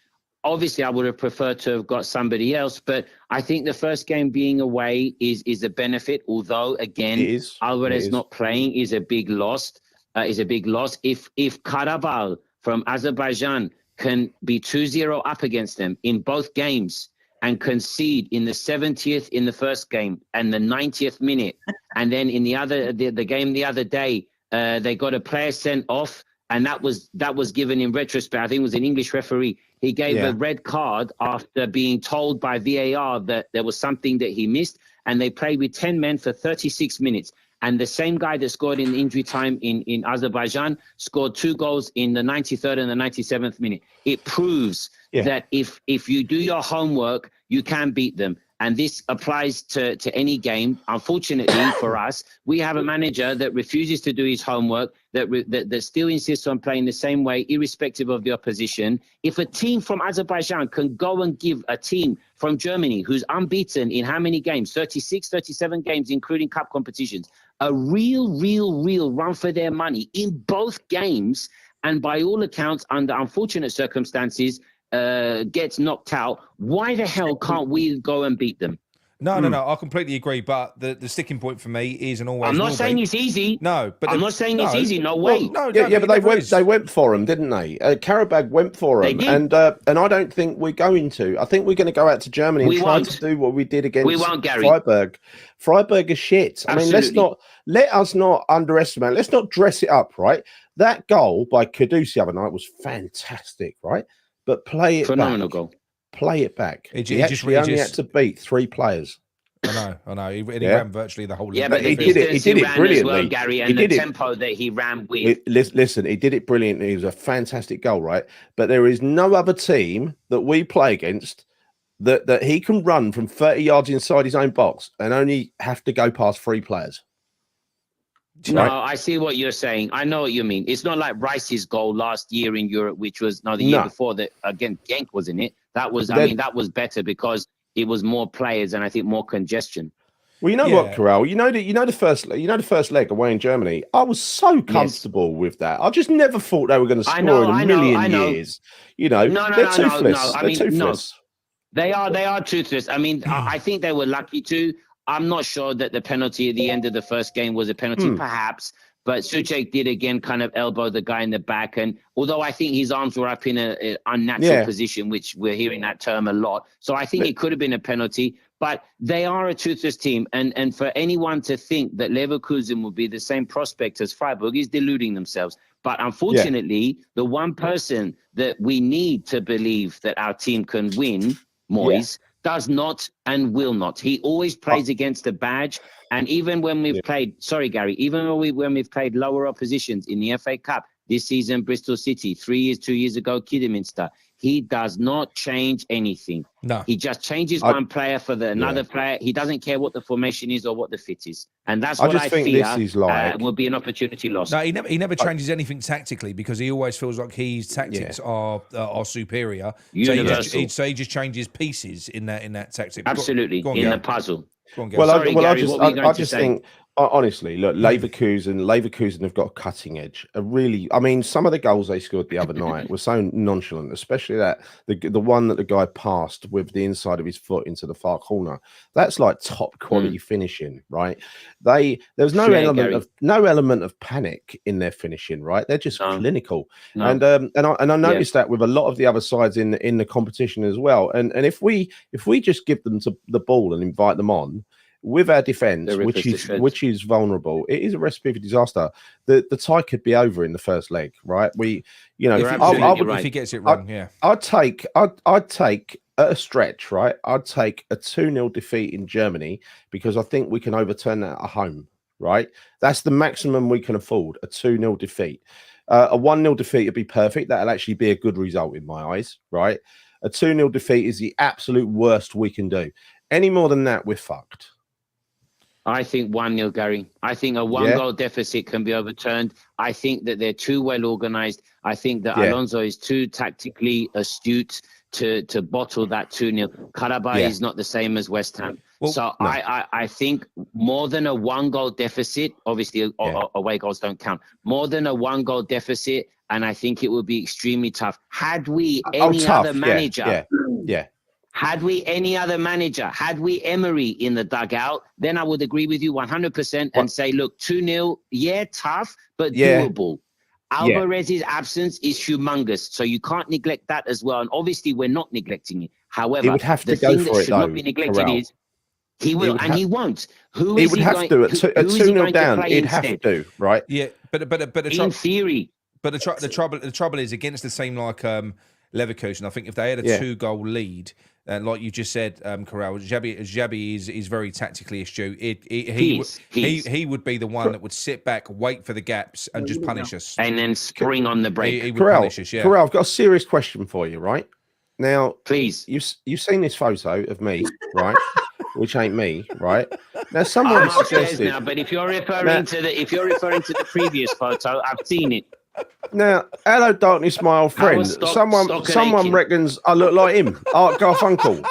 Obviously, I would have preferred to have got somebody else, but I think the first game being away is a benefit. Although, again, Alvarez not playing is a big loss. If Karabal from Azerbaijan can be 2-0 up against them in both games and concede in the 70th in the first game and the 90th minute, and then in the game the other day, they got a player sent off. And that was given in retrospect. I think it was an English referee. He gave a red card after being told by VAR that there was something that he missed. And they played with 10 men for 36 minutes. And the same guy that scored in injury time in Azerbaijan scored 2 goals in the 93rd and the 97th minute. It proves that if you do your homework, you can beat them. And this applies to any game. Unfortunately for us, we have a manager that refuses to do his homework, that still insists on playing the same way, irrespective of the opposition. If a team from Azerbaijan can go and give a team from Germany, who's unbeaten in how many games? 36, 37 games, including cup competitions, a real run for their money in both games, and by all accounts, under unfortunate circumstances, gets knocked out, why the hell can't we go and beat them? No, I completely agree. But the sticking point for me is and always. I'm not saying it's easy. No, but I'm not saying it's easy. No way. But they went for him, didn't they? Karabag went for him, and I don't think we're going to. I think we're going to go out to Germany and try to do what we did against Freiburg. Freiburg is shit. Absolutely. I mean, let us not underestimate. Let's not dress it up, right? That goal by Kudus the other night was fantastic, right? But phenomenal goal. Play it back. He only had to beat 3 players. I know. He ran virtually the whole. Yeah, but he did it brilliantly, well, Gary, and the tempo that he ran with. Listen, he did it brilliantly. It was a fantastic goal, right? But there is no other team that we play against that he can run from 30 yards inside his own box and only have to go past 3 players. No, I see what you're saying. I know what you mean. It's not like Rice's goal last year in Europe, which was the year before that. Again, Genk was in it. That was, that was better because it was more players and I think more congestion. Well, you know what, Corral? You know the first leg away in Germany. I was so comfortable with that. I just never thought they were going to score in a million years. You know, they're toothless. They're toothless. They are toothless. I mean, I think they were lucky too. I'm not sure that the penalty at the end of the first game was a penalty, perhaps, but Souček did again kind of elbow the guy in the back. And although I think his arms were up in an unnatural position, which we're hearing that term a lot. So I think it could have been a penalty, but they are a toothless team. And for anyone to think that Leverkusen will be the same prospect as Freiburg is deluding themselves. But unfortunately, the one person that we need to believe that our team can win, Moyes, does not and will not. He always plays against a badge. And even when we've played, even when we've played lower oppositions in the FA Cup this season, Bristol City, 2 years ago, Kidderminster, he does not change anything. No. He just changes one player for another player. He doesn't care what the formation is or what the fit is. And that's what I think fear this is like. Will be an opportunity lost. No, he never changes anything tactically because he always feels like his tactics are superior. Universal. So he just changes pieces in that tactic. Absolutely, in the puzzle. I just think, honestly, look, Leverkusen have got a cutting edge. I mean, some of the goals they scored the other night were so nonchalant, especially the one that the guy passed with the inside of his foot into the far corner. That's like top quality finishing, right? There's no element of panic in their finishing, right? They're just clinical, and I noticed that with a lot of the other sides in the competition as well. And if we just give them the ball and invite them on. With our defense, which is vulnerable, it is a recipe for disaster. The tie could be over in the first leg, right? If he gets it wrong, I'd take at a stretch, right? I'd take a 2-0 defeat in Germany because I think we can overturn that at home, right? That's the maximum we can afford, a 2-0 defeat. A 1-0 defeat would be perfect. That'll actually be a good result in my eyes, right? A 2-0 defeat is the absolute worst we can do. Any more than that, we're fucked. I think 1-0, Gary. I think a 1-goal deficit can be overturned. I think that they're too well organized. I think that Alonso is too tactically astute to bottle that 2-0. Karabakh is not the same as West Ham. I think more than a 1-goal deficit, obviously away goals don't count, more than a 1-goal deficit, and I think it would be extremely tough. Had we any other manager... Had we any other manager, had we Emery in the dugout, then I would agree with you 100% and say, look, 2-0, tough, but doable. Alvarez's absence is humongous, so you can't neglect that as well. And obviously, we're not neglecting it. However, he would have to go for it, though. Not be neglected is he will, and he won't. Who he is would he have going, to at 2-0 down? He'd have to, right? Yeah, but in theory. But the trouble is against a team like Leverkusen. I think if they had a 2-goal lead. And like you just said, Corral, Xabi is very tactically astute. He would be the one that would sit back, wait for the gaps, and just punish us. And then spring on the break. He would punish us, Corral, I've got a serious question for you, right? Now, please. You've seen this photo of me, right? which ain't me, right? Now, someone suggested. Now, but if you're referring to the previous photo, I've seen it. Now, hello, darkness, my old friend. Someone reckons I look like him, Art Garfunkel.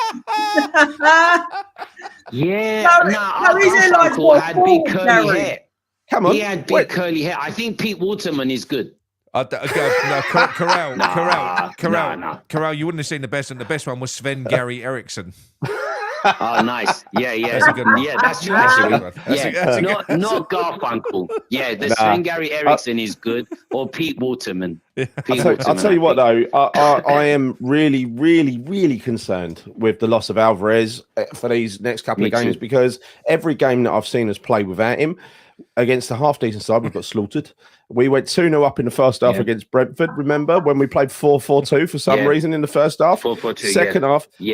Yeah, Art Garfunkel had big curly hair. Come on, he had big curly hair. I think Pete Waterman is good. Corral, you wouldn't have seen the best one. The best one was Sven Gary Eriksson. Oh, nice. Yeah. That's a good one. Yeah, that's true, actually. Not Garfunkel. Yeah, the Sven Gary Eriksson is good, or Pete Waterman. I'll tell you what, though. I am really, really, really concerned with the loss of Alvarez for these next couple of games, because every game that I've seen us play without him, against a half-decent side, we got slaughtered. We went 2-0 up in the first half against Brentford, remember, when we played 4-4-2 for some reason in the first half. 4-4-2,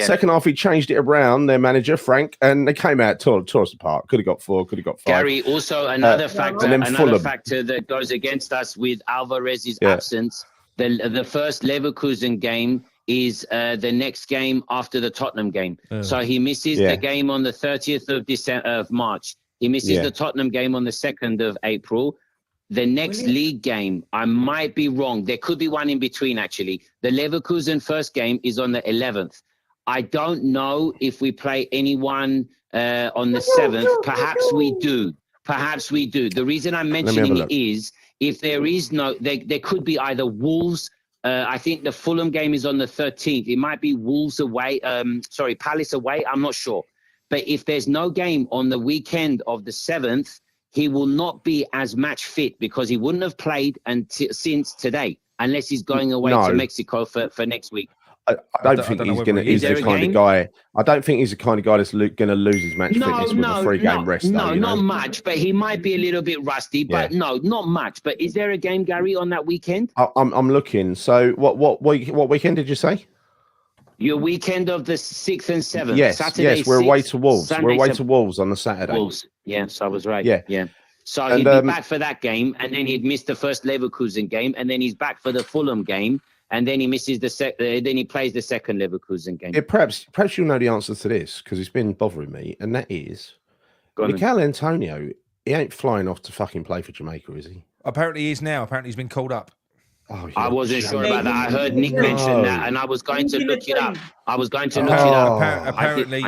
Second half, he changed it around, their manager, Frank, and they came out, tore us apart. Could have got 4, could have got 5. Gary, also another factor that goes against us with Alvarez's absence, the first Leverkusen game is the next game after the Tottenham game. So he misses the game on the 30th of March. He misses the Tottenham game on the 2nd of April. The next league game, I might be wrong. There could be one in between, actually. The Leverkusen first game is on the 11th. I don't know if we play anyone on the 7th. Perhaps we do. The reason I'm mentioning it is, if there is there could be either Wolves. I think the Fulham game is on the 13th. It might be Wolves away. Palace away. I'm not sure. But if there's no game on the weekend of the 7th, he will not be as match fit, because he wouldn't have played since today, unless he's going away to Mexico for next week. I don't think he's the kind of guy. I don't think he's the kind of guy that's going to lose his match fitness with a 3-game rest. Not much, but he might be a little bit rusty. But no, not much. But is there a game, Gary, on that weekend? I'm looking. So what weekend did you say? Your weekend of the 6th and 7th. Yes, Saturday, we're 6th, away to Wolves. Sunday, we're away to Wolves on the Saturday. Wolves. Yes, I was right. Yeah. So he'd be back for that game, and then he'd miss the first Leverkusen game, and then he's back for the Fulham game, and then he misses then he plays the second Leverkusen game. Yeah, perhaps you'll know the answer to this, because it's been bothering me, and that is Mikel Antonio. He ain't flying off to fucking play for Jamaica, is he? Apparently he is now. Apparently he's been called up. Oh, I wasn't sure about that. I heard Nick mention that, and I was going to look it up. Apparently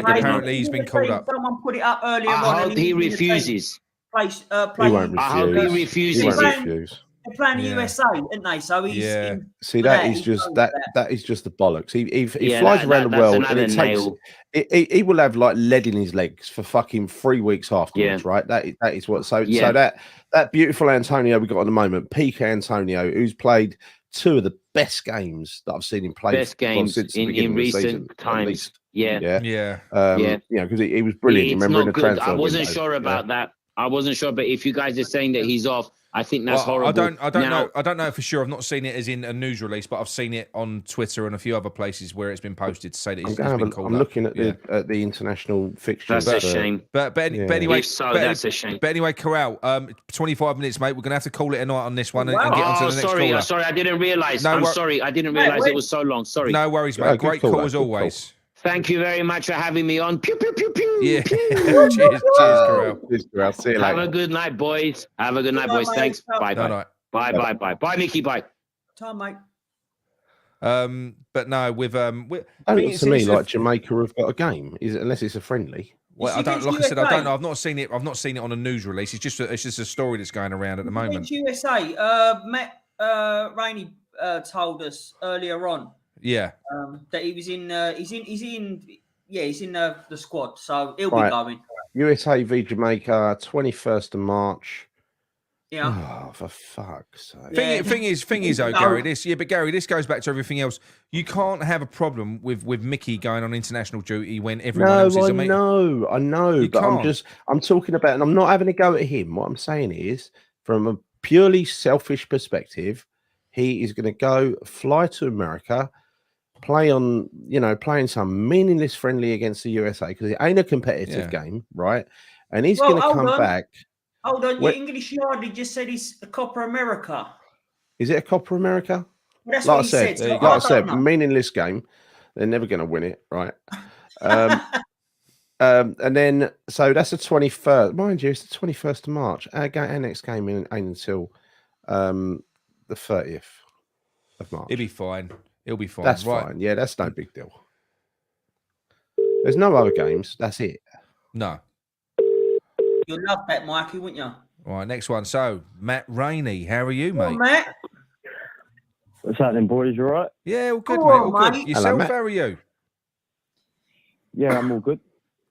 he's been called up. Someone put it up earlier on. I hope he refuses. He won't refuse. I hope he refuses. He won't refuse. They're playing the USA, aren't they? So he's See, that is just the bollocks. He flies around the world, and he will have like lead in his legs for fucking 3 weeks afterwards, right? That is what. So that beautiful Antonio we got at the moment, peak Antonio, who's played 2 of the best games that I've seen him play. Best games in recent times. Because he was brilliant. Remember in the transfer I wasn't sure about that. I wasn't sure, but if you guys are saying that he's off, I think that's horrible. I don't know for sure. I've not seen it as in a news release, but I've seen it on Twitter and a few other places where it's been posted to say that he's been called up. I'm looking at the international fixtures. That's a shame. But anyway, that's a shame. But anyway, Corral, 25 minutes, mate. We're gonna have to call it a night on this one and get on to the next caller. Sorry, I didn't realise. I didn't realise it was so long. Sorry. No worries, mate. Great call as always. Thank you very much for having me on. Pew, pew, pew, pew. Yeah. Cheers, Corral. See you later. Have a good night, boys. Thanks. Bye. Bye, Micky. Bye. Time, mate. But no, with to me, like Jamaica have got a game, unless it's a friendly. Well, I don't. Like I said, I don't know. I've not seen it. I've not seen it on a news release. It's just a story that's going around at the moment. USA. Rainey told us earlier on. Yeah. That he was in. He's in the squad, so he'll be going. USA v Jamaica, 21st of March. Yeah. Oh, for fuck's sake. Thing is, though, Gary. Gary, this goes back to everything else. You can't have a problem with Micky going on international duty when everyone else is. I know, but I'm talking about, and I'm not having a go at him. What I'm saying is, from a purely selfish perspective, he is going to fly to America, playing some meaningless friendly against the USA, because it ain't a competitive game, right? And he's going to come back. Hold on, your English yardie just said it's a Copa America. Is it a Copa America? Well, that's what he said. Like I said, meaningless game. They're never going to win it, right? And then, so that's the 21st. Mind you, it's the 21st of March. Our next game ain't until the 30th of March. He'll be fine. He'll be fine. That's fine. Yeah, that's no big deal. There's no other games. That's it. No. You'd love that, Mikey, wouldn't you? All right, next one. So, Matt Rainey, how are you, mate? Matt. What's happening, boys? You all right? Yeah, all good, Go mate. on, All good. mate. Yourself, Hello, Matt. how are you? Yeah, I'm all good.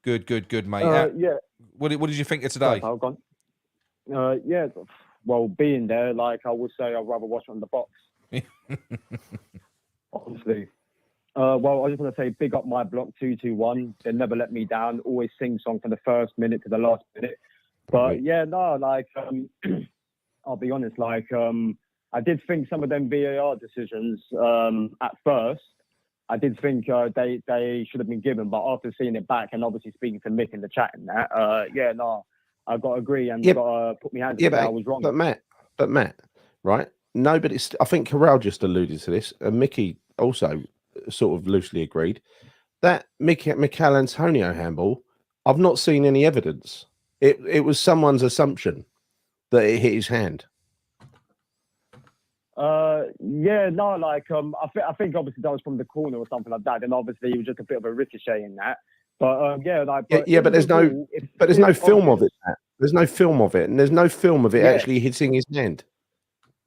Good, mate. Yeah. What did you think of today? I've gone. Yeah. Well, being there, like I would say, I'd rather watch it on the box. Honestly. Well, I just want to say, big up my block 221. They never let me down. Always sing song from the first minute to the last minute. But yeah, no, like I'll be honest, like I did think some of them VAR decisions at first. I did think they should have been given, but after seeing it back and obviously speaking to Mick in the chat and that, yeah, no, I got to agree and got to put my hands up. I was wrong. But Matt, right? Nobody's. I think Corral just alluded to this, and Micky also sort of loosely agreed that Mikel Antonio handball. I've not seen any evidence. It was someone's assumption that it hit his hand. Yeah, no, like I think obviously that was from the corner or something like that, and obviously it was just a bit of a ricochet in that. But yeah, like but there's no film of it. Matt. There's no film of it, and there's no film of it actually hitting his hand.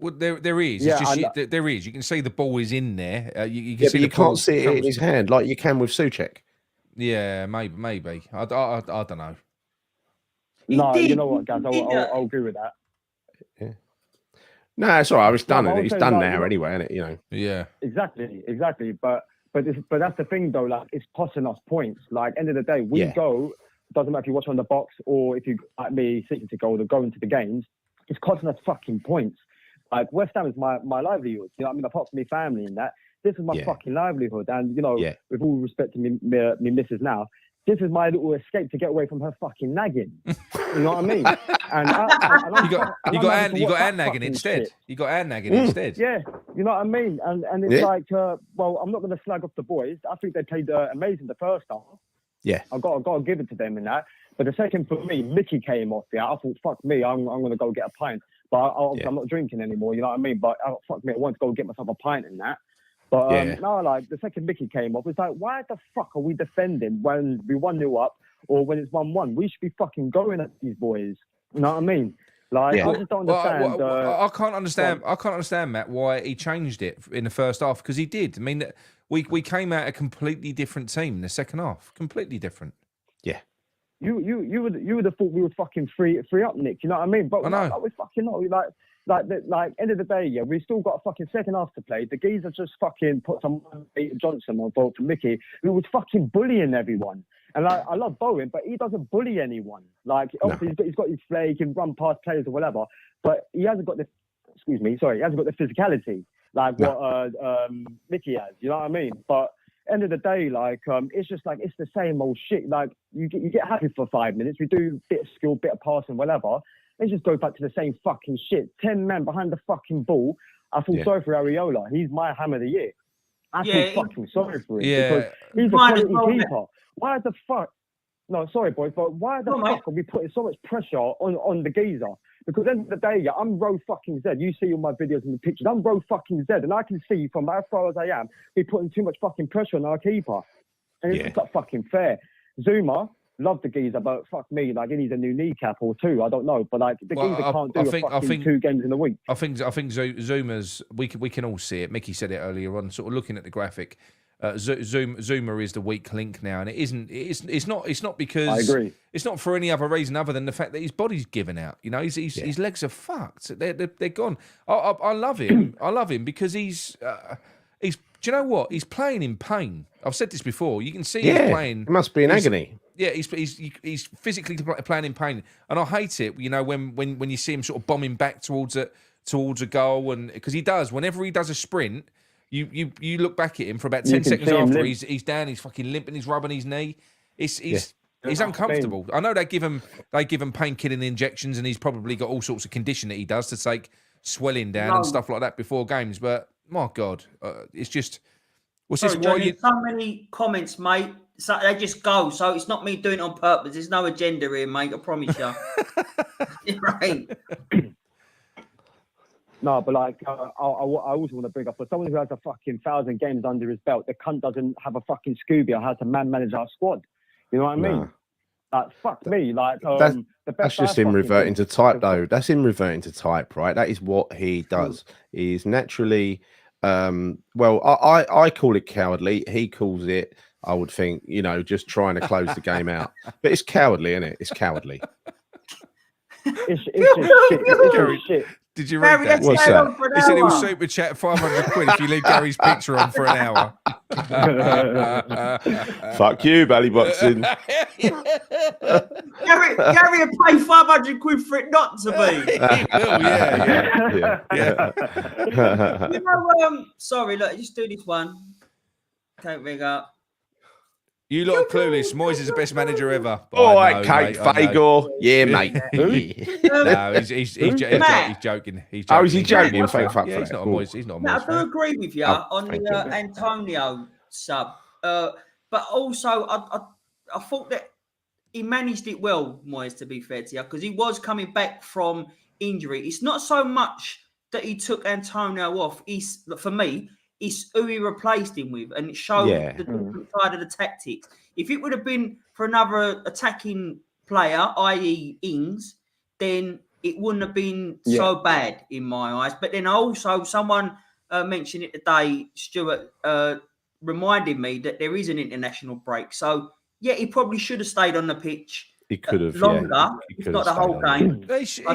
Well, there is. Yeah, it's just, there is. You can see the ball is in there. You can see but you can't see it in his hand like you can with Souček. Yeah, maybe. I don't know. No, you know what, guys? I'll agree with that. Yeah. No, it's all right. It's done. It's done like, now anyway, isn't it? You know. Yeah. Exactly. But that's the thing though. Like it's costing us points. Like end of the day, we go. Doesn't matter if you watch on the box or if you like me sitting to go or go into the games. It's costing us fucking points. Like West Ham is my livelihood. You know what I mean? Apart from my family and that, this is my fucking livelihood. And you know, with all respect to me missus now, this is my little escape to get away from her fucking nagging. You know what I mean? And you got our nagging instead. Shit. You got our nagging instead. Yeah, you know what I mean? And it's like, well, I'm not going to slag off the boys. I think they played amazing the first half. Yeah, I've got to give it to them in that. But the second for me, Micky came off. Yeah, I thought, fuck me, I'm going to go get a pint. But I'm not drinking anymore. You know what I mean? But fuck me, I want to go get myself a pint in that. But no, like the second Micky came off, it's like, why the fuck are we defending when we 1-0 up or when it's 1-1? We should be fucking going at these boys. You know what I mean? Like I just don't understand. I can't understand. I can't understand, Matt, why he changed it in the first half because he did. I mean, we came out a completely different team in the second half. Completely different. Yeah. You would have thought we were fucking free up, Nick. You know what I mean? But I know. Like, we fucking not. Like end of the day, yeah, we still got a fucking second half to play. The geezer just fucking put some Johnson on board for Micky, who was fucking bullying everyone. And like, I love Bowen, but he doesn't bully anyone. Like obviously he's got his play, he can run past players or whatever, but he hasn't got the he hasn't got the physicality like what Micky has. You know what I mean? But end of the day, like it's just like it's the same old shit. Like you get happy for 5 minutes, we do a bit of skill, bit of passing, whatever. Let's just go back to the same fucking shit. 10 men behind the fucking ball. I feel sorry for Areola. He's my ham of the year. I feel fucking sorry for him because he's a quality keeper. Why the fuck? No, sorry, boys, but why the fuck are we putting so much pressure on the geezer? Because at the end of the day, I'm row fucking Z. You see all my videos and the pictures. I'm row fucking Z, and I can see from as far as I am, we're putting too much fucking pressure on our keeper. And it's not fucking fair. Zuma, love the geezer, but fuck me, like he needs a new kneecap or two. I don't know, but like the geezer can't do 2 games in a week. I think Zuma's. We can all see it. Micky said it earlier on. Sort of looking at the graphic, Zuma is the weak link now, and it isn't. It's not because I agree. It's not for any other reason other than the fact that his body's given out. You know, his legs are fucked. They're gone. I love him. I love him because he's. Do you know what? He's playing in pain. I've said this before. You can see he's playing. It must be in agony. Yeah, he's physically playing in pain, and I hate it. You know, when you see him sort of bombing back towards a goal, and because he does whenever he does a sprint, you look back at him for about 10 seconds after he's down, he's fucking limping, he's rubbing his knee. He's uncomfortable. I know they give him pain-killing injections, and he's probably got all sorts of condition that he does to take swelling down and stuff like that before games. But my God, it's just. So many comments, mate. they just go. So it's not me doing it on purpose. There's no agenda here, mate. I promise you. Right. No, but like, I also want to bring up for someone who has a fucking 1,000 games under his belt, the cunt doesn't have a fucking Scooby or how to manage our squad. You know what I mean? Like, fuck me. Like, that's just him reverting to type, though. That's him reverting to type, right? That is what he does. He's naturally, well, I call it cowardly. He calls it, I would think, you know, just trying to close the game out. But it's cowardly, isn't it? It's cowardly. It's just shit. It's just shit. Did you read that? What's that? He said he will super chat 500 quid if you leave Gary's picture on for an hour. Fuck you, Ballyboxing. Gary would pay 500 quid for it not to be. Yeah. You know, sorry, look, just do this one. Can't ring up. You lot are clueless. Moyes is the best manager ever. All right, Kate Fagor. Yeah, mate. No, he's joking. Oh, is he joking? He's not a Moyes. He's not a Moyes. I do agree with you on the Antonio sub. But also, I thought that he managed it well, Moyes, to be fair to you, because he was coming back from injury. It's not so much that he took Antonio off. For me, it's who he replaced him with, and it showed the different side of the tactics. If it would have been for another attacking player, i.e. Ings, then it wouldn't have been so bad in my eyes. But then also, someone mentioned it today, Stuart, reminded me that there is an international break. So, yeah, he probably should have stayed on the pitch. He could have longer, if not the whole game. He should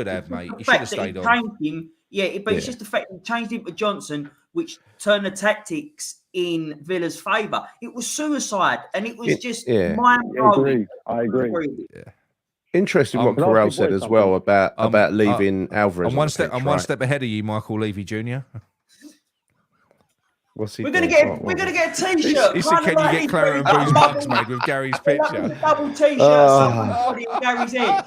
have, mate. He should have stayed on. But it's just the fact that he changed him to Johnson, which turned the tactics in Villa's favour. It was suicide, and it was just mind-blowing. I agree. Yeah. Interesting what Corral said as well about leaving Alvarez. I'm one step ahead of you, Michael Levy Jr. What's he we're gonna get a T-shirt. He said, "Can you get Claret and Boo's mugs made with Gary's picture?" Double T-shirt, Gary's head.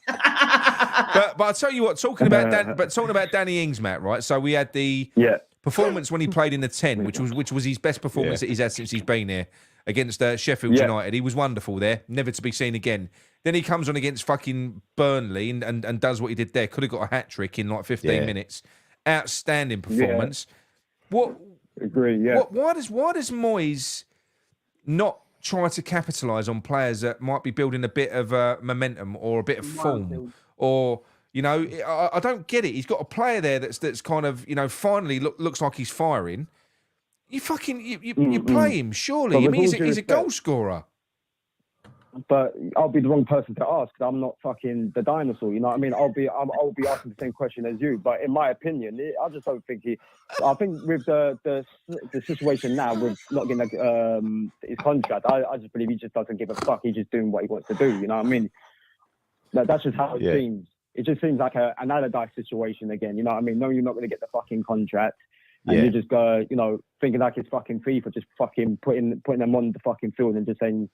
But I'll tell you what, talking about Danny Ings, Matt, right? So we had the performance when he played in the 10, which was his best performance that he's had since he's been here against Sheffield United. He was wonderful there, never to be seen again. Then he comes on against fucking Burnley and does what he did there. Could have got a hat trick in like 15 minutes. Outstanding performance. Why does Moyes not try to capitalise on players that might be building a bit of momentum or a bit of form? Or, you know, I don't get it. He's got a player there that's kind of, you know, finally looks like he's firing. You play him, surely. I mean, he's a goal scorer. But I'll be the wrong person to ask because I'm not fucking the dinosaur. You know what I mean? I'll be asking the same question as you. But in my opinion, I just don't think I think with the situation now with not getting his contract, I just believe he just doesn't give a fuck. He's just doing what he wants to do. You know what I mean? That's just how it seems. It just seems like an Allardyce situation again. You know what I mean? No, you're not going to get the fucking contract. And you just go, you know, thinking like it's fucking FIFA, just fucking putting them on the fucking field and just saying,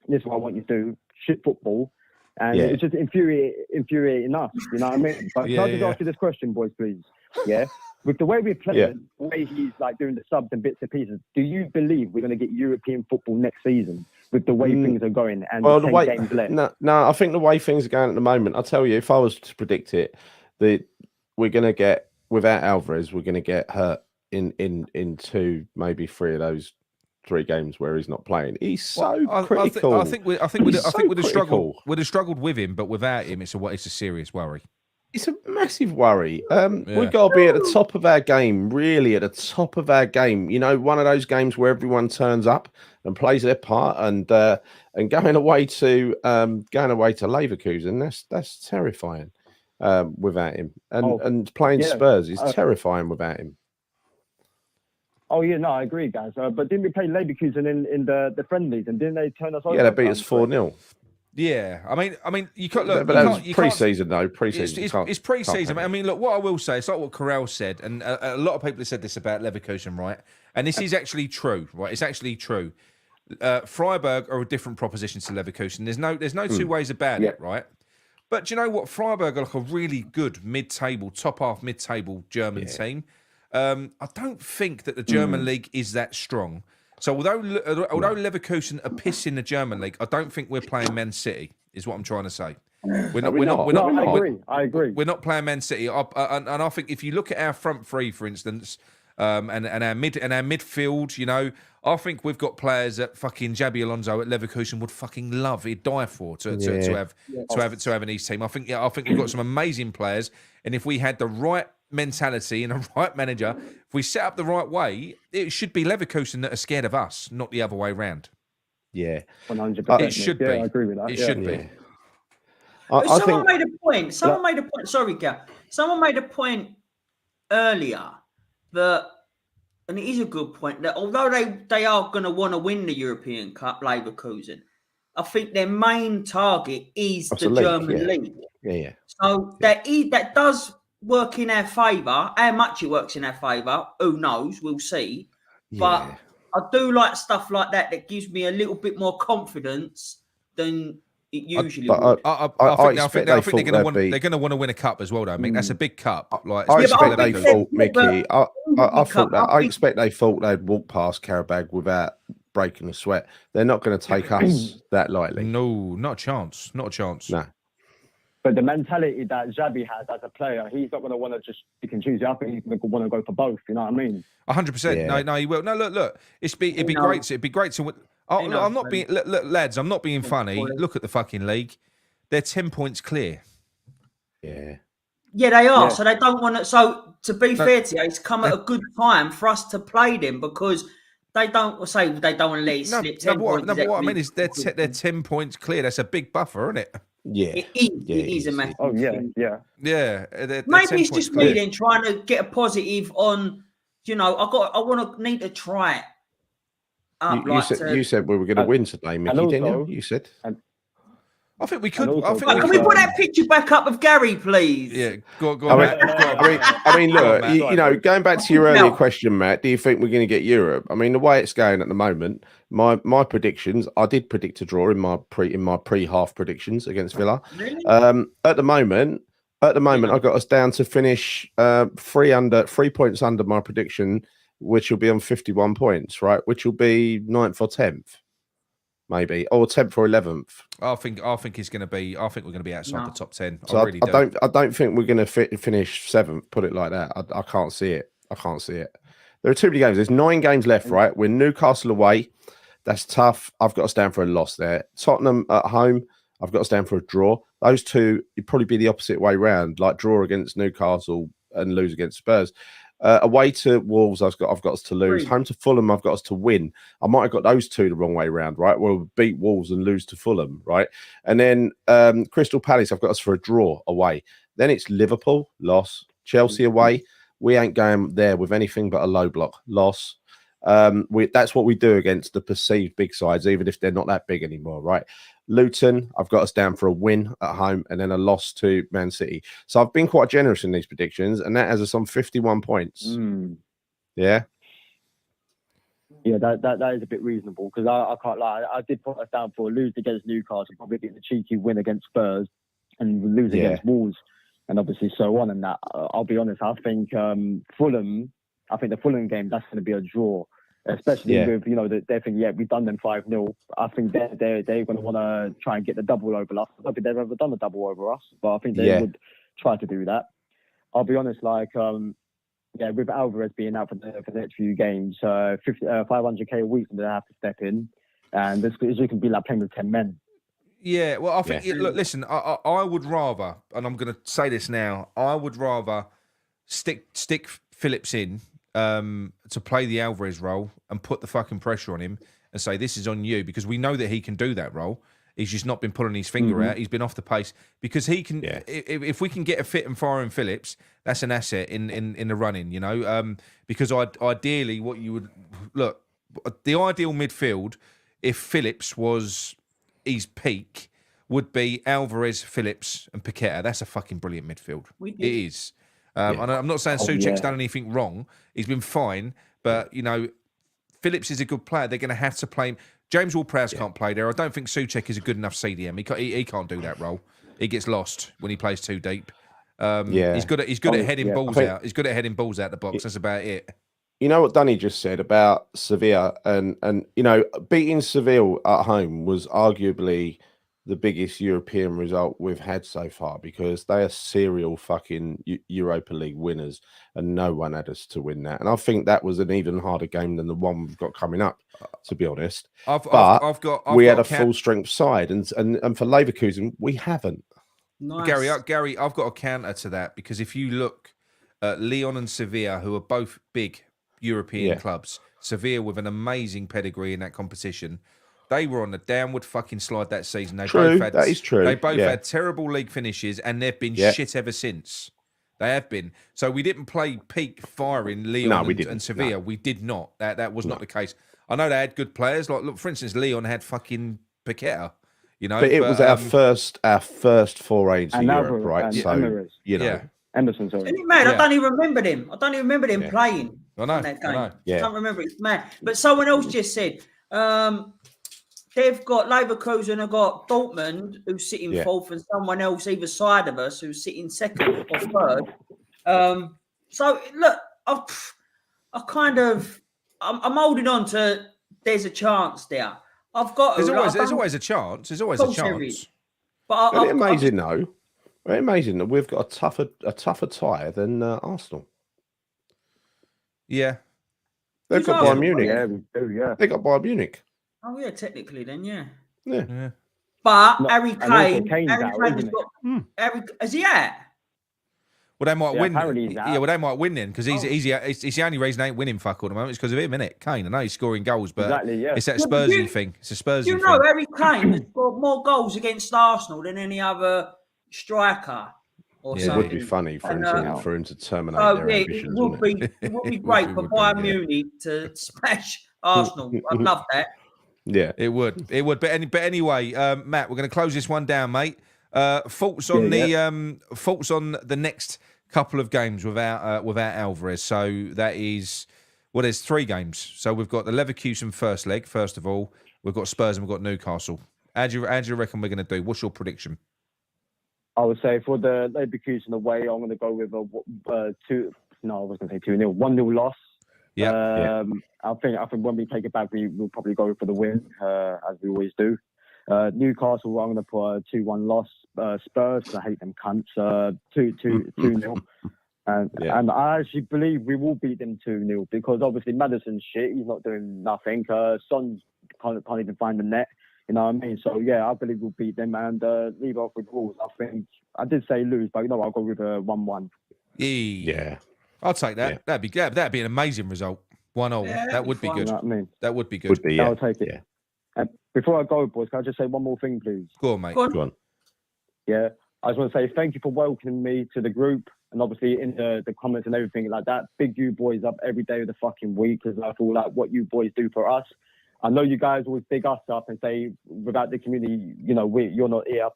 this is what I want you to do, shit football. And it's just infuriating us, you know what I mean? But can I just ask you this question, boys, please? Yeah? With the way we're playing, the way he's like doing the subs and bits and pieces, do you believe we're going to get European football next season with the way things are going and the 10 games left? No, I think the way things are going at the moment, I'll tell you, if I was to predict it, that we're going to get, without Alvarez, we're going to get hurt in 2, maybe 3 of those 3 games where he's not playing. He's so critical. I think we'd have struggled with him, but without him, it's a serious worry. It's a massive worry. We've got to be at the top of our game, really at the top of our game. You know, one of those games where everyone turns up and plays their part, and going away to Leverkusen, that's terrifying without him. And playing Spurs is terrifying without him. Oh yeah, no, I agree, guys. But didn't we play Leverkusen in the friendlies, and didn't they turn us over? Yeah, they beat us 4-0. Yeah, I mean, you can't look. But that was pre-season, though. Pre-season, it's pre-season. I mean, look, what I will say, it's like what Corral said, and a lot of people have said this about Leverkusen, right? And this is actually true, right? It's actually true. Freiburg are a different proposition to Leverkusen. There's no two ways about it, right? But do you know what? Freiburg are like a really good mid-table, top half mid-table German team. I don't think that the German league is that strong. So although Leverkusen are pissing the German league, I don't think we're playing Man City. Is what I'm trying to say. We're not. I agree. We're not playing Man City, and I think if you look at our front three, for instance, and our midfield, you know, I think we've got players that fucking Xabi Alonso at Leverkusen would fucking love. He'd die for to have an East team. I think we've got some amazing players, and if we had the right mentality and a right manager, if we set up the right way, it should be Leverkusen that are scared of us, not the other way round. Yeah, 100%. It should be. I agree with that. It should be. Someone made a point. Sorry, Gav. Someone made a point earlier that, and it is a good point, that although they are going to want to win the European Cup, Leverkusen, I think their main target is the German league. Yeah. So that does work in our favour. How much it works in our favour, who knows? We'll see. Yeah. But I do like stuff like that gives me a little bit more confidence than it usually would. I think they're going to want to win a cup as well, though. I mean, that's a big cup. I expect they thought, Mickey. I expect they thought they'd walk past Karabag without breaking a sweat. They're not going to take us that lightly. No, not a chance. Not a chance. No. But the mentality that Xabi has as a player, he's not going to want to just pick and choose. I think he's going to want to go for both. You know what I mean? 100%. No, he will. No, look. It'd be great. It'd be great to win. I'm not being lads. I'm not being funny. Look at the fucking league. They're 10 points clear. Yeah. Yeah, they are. Yeah. So they don't want to. So to be fair to you, it's come at a good time for us to play them because they don't want to let it slip. What I mean is they're 10 points clear. That's a big buffer, isn't it? Yeah, it is a massive. Oh yeah. Maybe it's just me then trying to get a positive on. You know, I need to try it. You said we were going to win today, Mickey, didn't you? You said. I think we could. Can we put that picture back up of Gary, please? Yeah, go on. I mean, look, you know, going back to your earlier question, Matt, do you think we're going to get Europe? I mean, the way it's going at the moment, my predictions, I did predict a draw in my pre-half predictions against Villa. Really? At the moment, I got us down to finish 3 points under my prediction, which will be on 51 points, right? Which will be 9th or 10th. Maybe, or 10th or 11th. I think it's going to be. I think we're going to be outside the top 10. So I don't think we're going to finish 7th. Put it like that. I can't see it. There are too many games. There's 9 games left, right? We're Newcastle away. That's tough. I've got us down for a loss there. Tottenham at home. I've got us down for a draw. Those two, it'd probably be the opposite way round. Like draw against Newcastle and lose against Spurs. Away to Wolves, I've got us to lose. Home to Fulham, I've got us to win. I might have got those two the wrong way round, right? We'll beat Wolves and lose to Fulham, right? And then Crystal Palace, I've got us for a draw away. Then it's Liverpool, loss. Chelsea away. We ain't going there with anything but a low block, loss. That's what we do against the perceived big sides, even if they're not that big anymore, right? Luton, I've got us down for a win at home and then a loss to Man City. So I've been quite generous in these predictions, and that has us on 51 points. Yeah. Yeah, that is a bit reasonable because I can't lie. I did put us down for a lose against Newcastle, probably get the cheeky win against Spurs, and lose against Wolves, and obviously so on. And that, I'll be honest, I think Fulham. I think the Fulham game, that's going to be a draw, especially with, you know, they think, we've done them 5-0. I think they're going to want to try and get the double over us. I don't think they've ever done a double over us, but I think they would try to do that. I'll be honest, like, with Alvarez being out for the next few games, 500k a week, they have to step in, and this can be like playing with 10 men. Yeah, well, I think, look, listen, I would rather, and I'm going to say this now, I would rather stick Phillips in, to play the Alvarez role and put the fucking pressure on him and say, this is on you, because we know that he can do that role. He's just not been pulling his finger out. He's been off the pace because he can. Yeah. If we can get a fit and firing Phillips, that's an asset in the running, you know. Because ideally, what you would look, the ideal midfield, if Phillips was his peak, would be Alvarez, Phillips, and Paqueta. That's a fucking brilliant midfield. It is. And I'm not saying Souček's done anything wrong. He's been fine. But, you know, Phillips is a good player. They're going to have to play him. James Ward-Prowse can't play there. I don't think Souček is a good enough CDM. He can't do that role. He gets lost when he plays too deep. He's good at heading balls out. He's good at heading balls out the box. That's about it. You know what Dunny just said about Sevilla, and beating Seville at home was arguably the biggest European result we've had so far, because they are serial fucking Europa League winners, and no one had us to win that. And I think that was an even harder game than the one we've got coming up, to be honest. We had a full strength side, and for Leverkusen we haven't. Nice. Gary, I've got a counter to that, because if you look at Lyon and Sevilla, who are both big European clubs, Sevilla with an amazing pedigree in that competition, they were on the downward fucking slide that season. That is true. They both had terrible league finishes, and they've been shit ever since. They have been. So we didn't play peak fire in Lyon and Sevilla. No. We did not. That was not the case. I know they had good players. Like, look, for instance, Lyon had fucking Paqueta. But it was our first foray into Europe, right? So Alvarez. Emerson, sorry. Isn't it mad? I don't even remember them. I don't even remember them playing. I know. That game. I know. I can't remember. It's mad. But someone else just said they've got Leverkusen have got Dortmund, who's sitting fourth, and someone else either side of us who's sitting second or third. So look, I'm holding on to. There's a chance there. There's always a chance. There's always a chance. But it's amazing though. Very amazing that we've got a tougher tie than Arsenal. Yeah, they've got Bayern Munich. Yeah, we do. Yeah, they got Bayern Munich. Oh yeah, technically then, yeah. No, But Harry Kane, is he at? Well, they might win. Well, they might win then, because he's the only reason they ain't winning fuck all the moment. It's because of him, innit? Kane. I know he's scoring goals, but it's that Spursy thing. It's a Spursy thing. You know, Harry Kane has scored more goals against Arsenal than any other striker. It would be funny for him to terminate their ambitions. It would be great for Bayern Munich to smash Arsenal. I'd love that. Yeah, it would. But anyway, Matt, we're going to close this one down, mate. Thoughts on the next couple of games without Alvarez. So that is there's 3 games. So we've got the Leverkusen first leg. First of all, we've got Spurs and we've got Newcastle. How do you reckon we're going to do? What's your prediction? I would say for the Leverkusen away, I'm going to go with a 1-0 loss. Yeah. I think when we take it back, we'll probably go for the win, as we always do. Newcastle, I'm going to put a 2-1 loss. Spurs, I hate them cunts. 2-0. And I actually believe we will beat them 2-0, because obviously Maddison's shit. He's not doing nothing. Son can't even find the net. You know what I mean? So, yeah, I believe we'll beat them and leave off with Wolves. I think I did say lose, but, I'll go with a 1-1. Yeah. I'll take that. Yeah. That'd be an amazing result. 1-0. That would be good. You know what I mean? That would be good. Would be, I'll take it. Yeah. Before I go, boys, can I just say one more thing, please? Go on, mate. Go on. Yeah. I just want to say thank you for welcoming me to the group, and obviously in the comments and everything like that. Big you boys up every day of the fucking week, because I feel like what you boys do for us. I know you guys always big us up and say without the community, you're not here.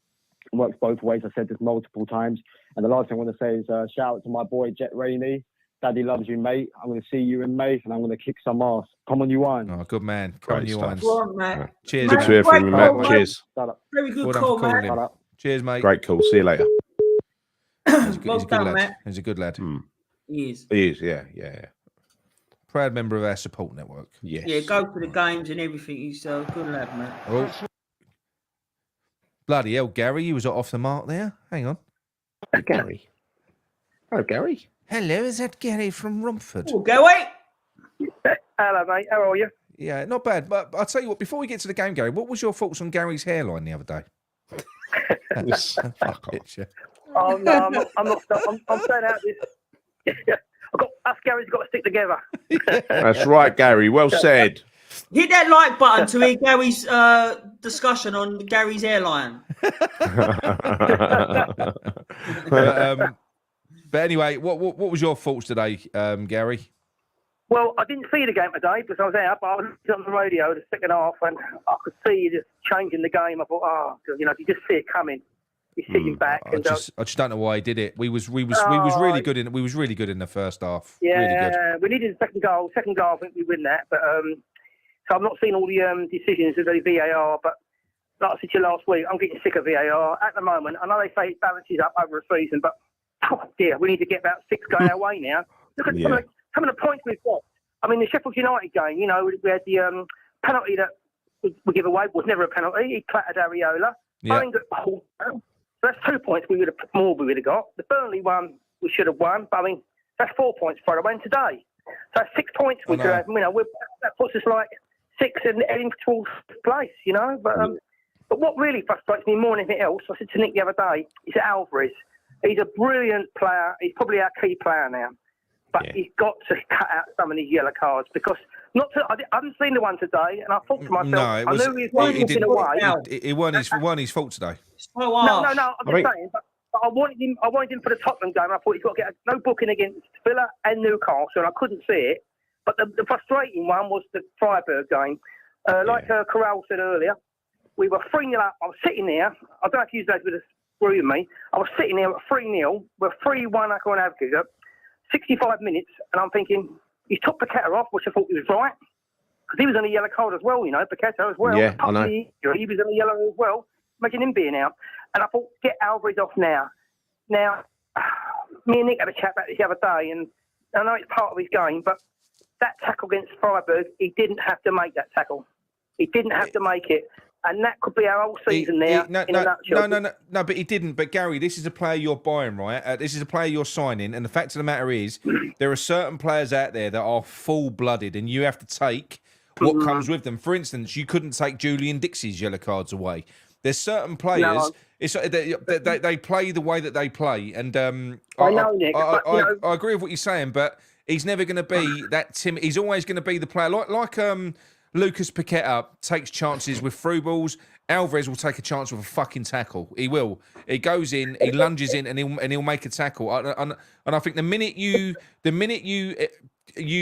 It works both ways. I said this multiple times. And the last thing I want to say is shout out to my boy Jet Rainey. Daddy loves you, mate. I'm going to see you in May, and I'm going to kick some ass. Come on, you on. Oh, good man. Come on, you on. Matt. Cheers. Good to hear from you, Matt. Cheers. Very good call, Matt. Cheers, mate. Great call. See you later. He's a good lad. He's a good lad. He is. He is, yeah. Proud member of our support network. Yes. Yeah, go to the games and everything. He's a good lad, mate. Oh. Bloody hell, Gary, you was off the mark there. Hang on. Gary. Hello, Gary. Hello, is that Gary from Romford? Oh, Gary. Hello, mate. How are you? Yeah, not bad. But I'll tell you what, before we get to the game, Gary, what was your thoughts on Gary's hairline the other day? Fuck off. Oh, no, I'm not. I'm saying out this. Us Gary's got to stick together. That's right, Gary. Well said. Hit that like button to hear Gary's discussion on Gary's hairline. But anyway, what was your thoughts today, Gary? Well, I didn't see the game today because I was out, but I was on the radio the second half, and I could see you just changing the game. I thought, you just see it coming. He's sitting back. I just don't know why he did it. We was really good in. We was really good in the first half. Yeah, really good. We needed the second goal. Second goal, I think we win that. But so I've not seen all the decisions of the VAR. But like I said to you last week, I'm getting sick of VAR at the moment. I know they say it balances up over a season, but oh dear, we need to get about 6 going our way now. Look at some of the points we've got. I mean, the Sheffield United game, you know, we had the penalty that we give away was never a penalty. He clattered Areola. Yeah. Bowen got pulled down. So that's 2 points we would have got. The Burnley one we should have won, but I mean, that's 4 points for the win today. So that's 6 points we could have. You know, that puts us like 6 and heading towards place, you know. But what really frustrates me more than anything else, I said to Nick the other day, is Alvarez. He's a brilliant player. He's probably our key player now. But he's got to cut out some of these yellow cards because I haven't seen the one today, and I thought to myself, I knew he was walking away. It weren't his fault today. No, I'm just saying. But I wanted him for the Tottenham game. I thought he's got to get no booking against Villa and Newcastle, and I couldn't see it. But the frustrating one was the Freiburg game. Like Corral said earlier, we were 3-0 up. I was sitting there. I don't know if you guys would agree with me. I was sitting there at 3-0. We're 3-1 on aggregate. 65 minutes, and I'm thinking, he's took Paqueta off, which I thought he was right. Because he was on a yellow card as well, you know, Paqueta as well. Yeah, I know. He was on a yellow as well. Imagine him being out. And I thought, get Alvarez off now. Now, me and Nick had a chat about this the other day, and I know it's part of his game, but that tackle against Freiburg, he didn't have to make that tackle. He didn't have to make it. And that could be our whole season in a nutshell. No, but he didn't. But Gary, this is a player you're buying, right? This is a player you're signing. And the fact of the matter is, there are certain players out there that are full-blooded, and you have to take what comes with them. For instance, you couldn't take Julian Dixie's yellow cards away. There's certain players, they play the way that they play. And I know, Nick. I agree with what you're saying, but he's never going to be that timid. He's always going to be the player like Lucas Paqueta takes chances with through balls. Alvarez will take a chance with a fucking tackle. He will. He goes in, he lunges in, and he'll make a tackle. And I think the minute you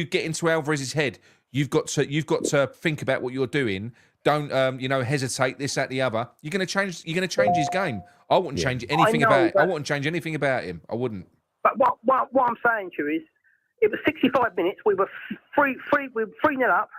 get into Alvarez's head, you've got to think about what you're doing. Don't hesitate. This, that, the other. You're going to change his game. I wouldn't change anything about it. I wouldn't change anything about him. I wouldn't. But what I'm saying to you is, it was 65 minutes. We were 3-0 up.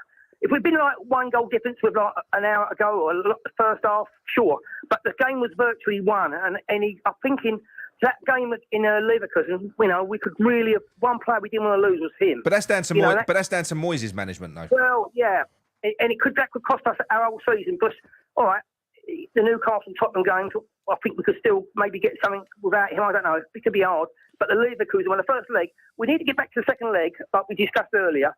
If we'd been like 1 goal difference with like an hour ago or the first half, sure. But the game was virtually won. And I'm thinking that game in Leverkusen, you know, we could really have, one player we didn't want to lose was him. But that's down to Moyes. But that's down to Moyes' management, though. Well, yeah, and that could cost us our whole season. Because all right, the Newcastle Tottenham games, I think we could still maybe get something without him. I don't know. It could be hard. But the Leverkusen, the first leg, we need to get back to the second leg, like we discussed earlier.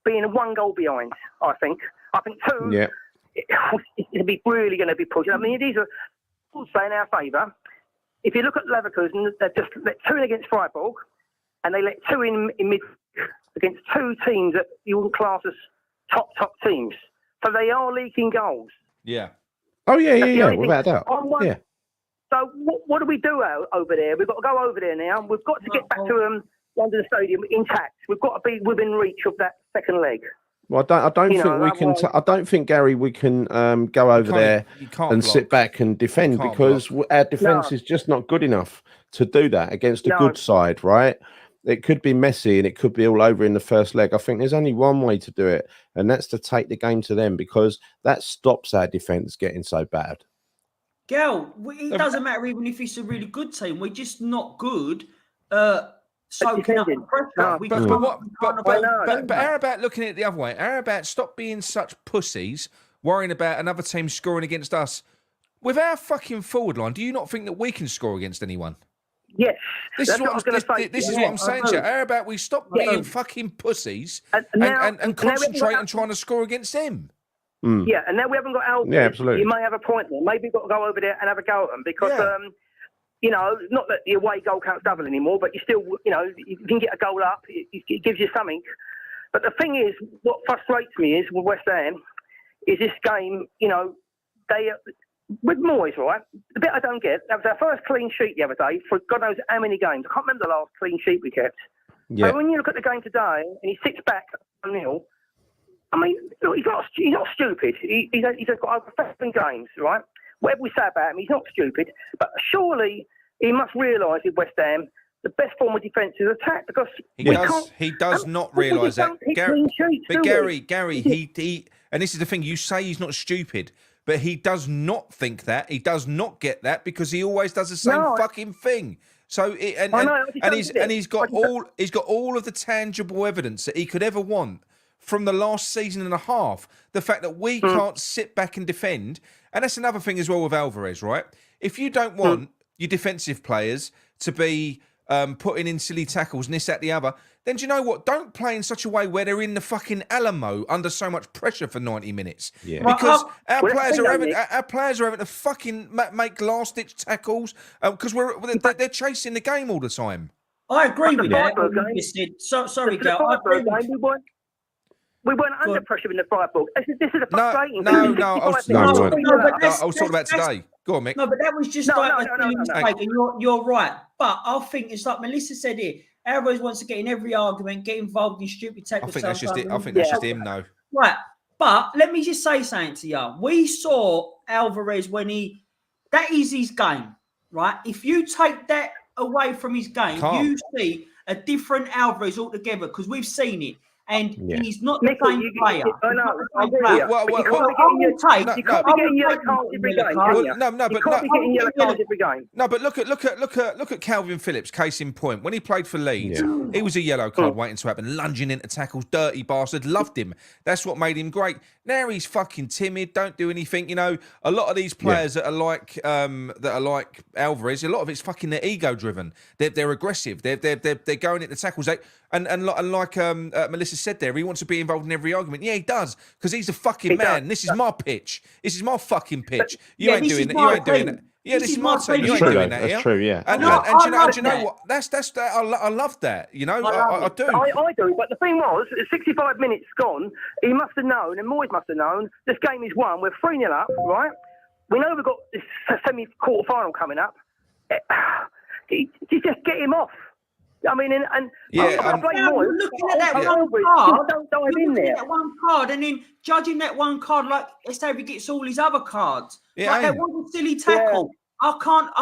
Being 1 goal behind, I think 2. Yeah. It'll be really going to be pushing. I mean, these are all say in our favour. If you look at Leverkusen, they just let 2 in against Freiburg, and they let 2 in mid against 2 teams that you wouldn't class as top teams. So they are leaking goals. Yeah. Oh yeah, without a doubt. Yeah. So what do we do over there? We've got to go over there now. We've got to get back to London Stadium intact. We've got to be within reach of that second leg. Well, I don't think we can. I don't think, Gary, we can go over there and sit back and defend because our defence is just not good enough to do that against a good side, right? It could be messy and it could be all over in the first leg. I think there's only one way to do it, and that's to take the game to them because that stops our defence getting so bad. Gal, it doesn't matter even if it's a really good team. We're just not good. Soaking up the pressure. But how about looking at it the other way? How about stop being such pussies, worrying about another team scoring against us? With our fucking forward line, do you not think that we can score against anyone? Yes. This is what I'm saying to you. How about we stop being fucking pussies and concentrate on trying to score against them? Yeah, and now we haven't got Alvarez. Yeah, absolutely. You may have a point there. Maybe we've got to go over there and have a go at them because... you know, not that the away goal counts double anymore, but you still, you know, you can get a goal up. It gives you something. But the thing is, what frustrates me is with West Ham is this game, you know, with Moyes, right? The bit I don't get, that was our first clean sheet the other day for God knows how many games. I can't remember the last clean sheet we kept. Yeah. So when you look at the game today and he sits back 1-0, I mean, look, he's not stupid. He's got over 15 games, right? Whatever we say about him, he's not stupid. But surely he must realise with West Ham, the best form of defence is attack because he does not realise that. Gary, he and this is the thing. You say he's not stupid, but he does not think that. He does not get that because he always does the same fucking thing. So he's got all of the tangible evidence that he could ever want from the last season and a half. The fact that we can't sit back and defend. And that's another thing as well with Alvarez, right? If you don't want your defensive players to be putting in silly tackles and this, that, the other, then do you know what? Don't play in such a way where they're in the fucking Alamo under so much pressure for 90 minutes. Yeah. Because our players are having to fucking make last-ditch tackles because they're chasing the game all the time. I agree with that. Sorry, Gal. I agree with we weren't under pressure in the Freiburg. This is a frustrating thing. I was talking about today. Go on, Mick. No, but that was just a silly mistake, and you're right. But I think it's like Melissa said here, Alvarez wants to get in every argument, get involved in stupid tackles. I think that's just it. I think that's just him, though. Right. But let me just say something to you. We saw Alvarez that is his game, right? If you take that away from his game, you see a different Alvarez altogether because we've seen it. And he's not the same player. I know. You can't be getting yellow cards every game. You can't be getting yellow cards every game. No, but look at Calvin Phillips. Case in point, when he played for Leeds, he was a yellow card waiting to happen, lunging into tackles, dirty bastard. Loved him. That's what made him great. Now he's fucking timid. Don't do anything. You know, a lot of these players that are like Alvarez, a lot of it's fucking they're ego driven. They're aggressive. They're going into tackles. And like Melissa said there, he wants to be involved in every argument. Yeah, he does, because he's a fucking man. This is my pitch. This is my fucking pitch. You ain't doing that. You ain't doing that. Yeah, this is my team. You ain't doing that. That's true. Yeah. And you know what? That's I love that. You know, I do. I do. But the thing was, 65 minutes gone. He must have known, and Moyes must have known. This game is won. We're 3-0 up, right? We know we've got this semi-quarter final coming up. Just get him off. I mean, I blame Moyes. Looking at that one card, don't dive in there. That one card, and then judging that one card like let's say he gets all his other cards. Yeah, like that was a silly tackle. I can't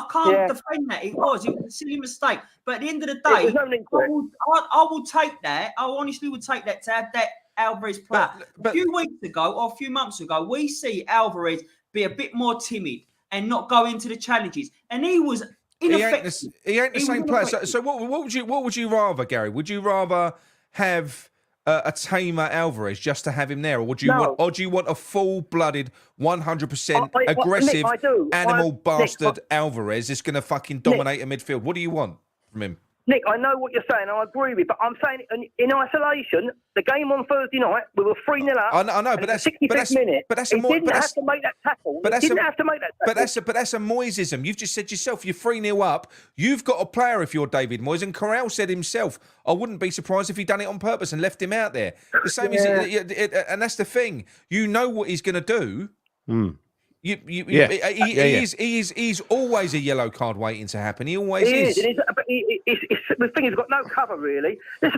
defend that. It was a silly mistake. But at the end of the day, I will take that. I honestly would take that to have that Alvarez player. But a few weeks ago or a few months ago, we see Alvarez be a bit more timid and not go into the challenges, and he was. He ain't the same player. So what would you rather, Gary? Would you rather have a tamer Alvarez just to have him there, or would you want a full-blooded, 100% aggressive animal bastard Alvarez that's going to fucking dominate a midfield? What do you want from him? Nick, I know what you're saying. I agree with, but I'm saying in isolation, the game on Thursday night, we were 3-0 up. I know, but that's 65th minute. But that's he didn't have to make that tackle. But that's a Moyesism. You've just said yourself, you're 3-0 up. You've got a player if you're David Moyes, and Corral said himself, I wouldn't be surprised if he'd done it on purpose and left him out there. The same as, and that's the thing. You know what he's going to do. He's always a yellow card waiting to happen. He always is. The thing is, got no cover really. That's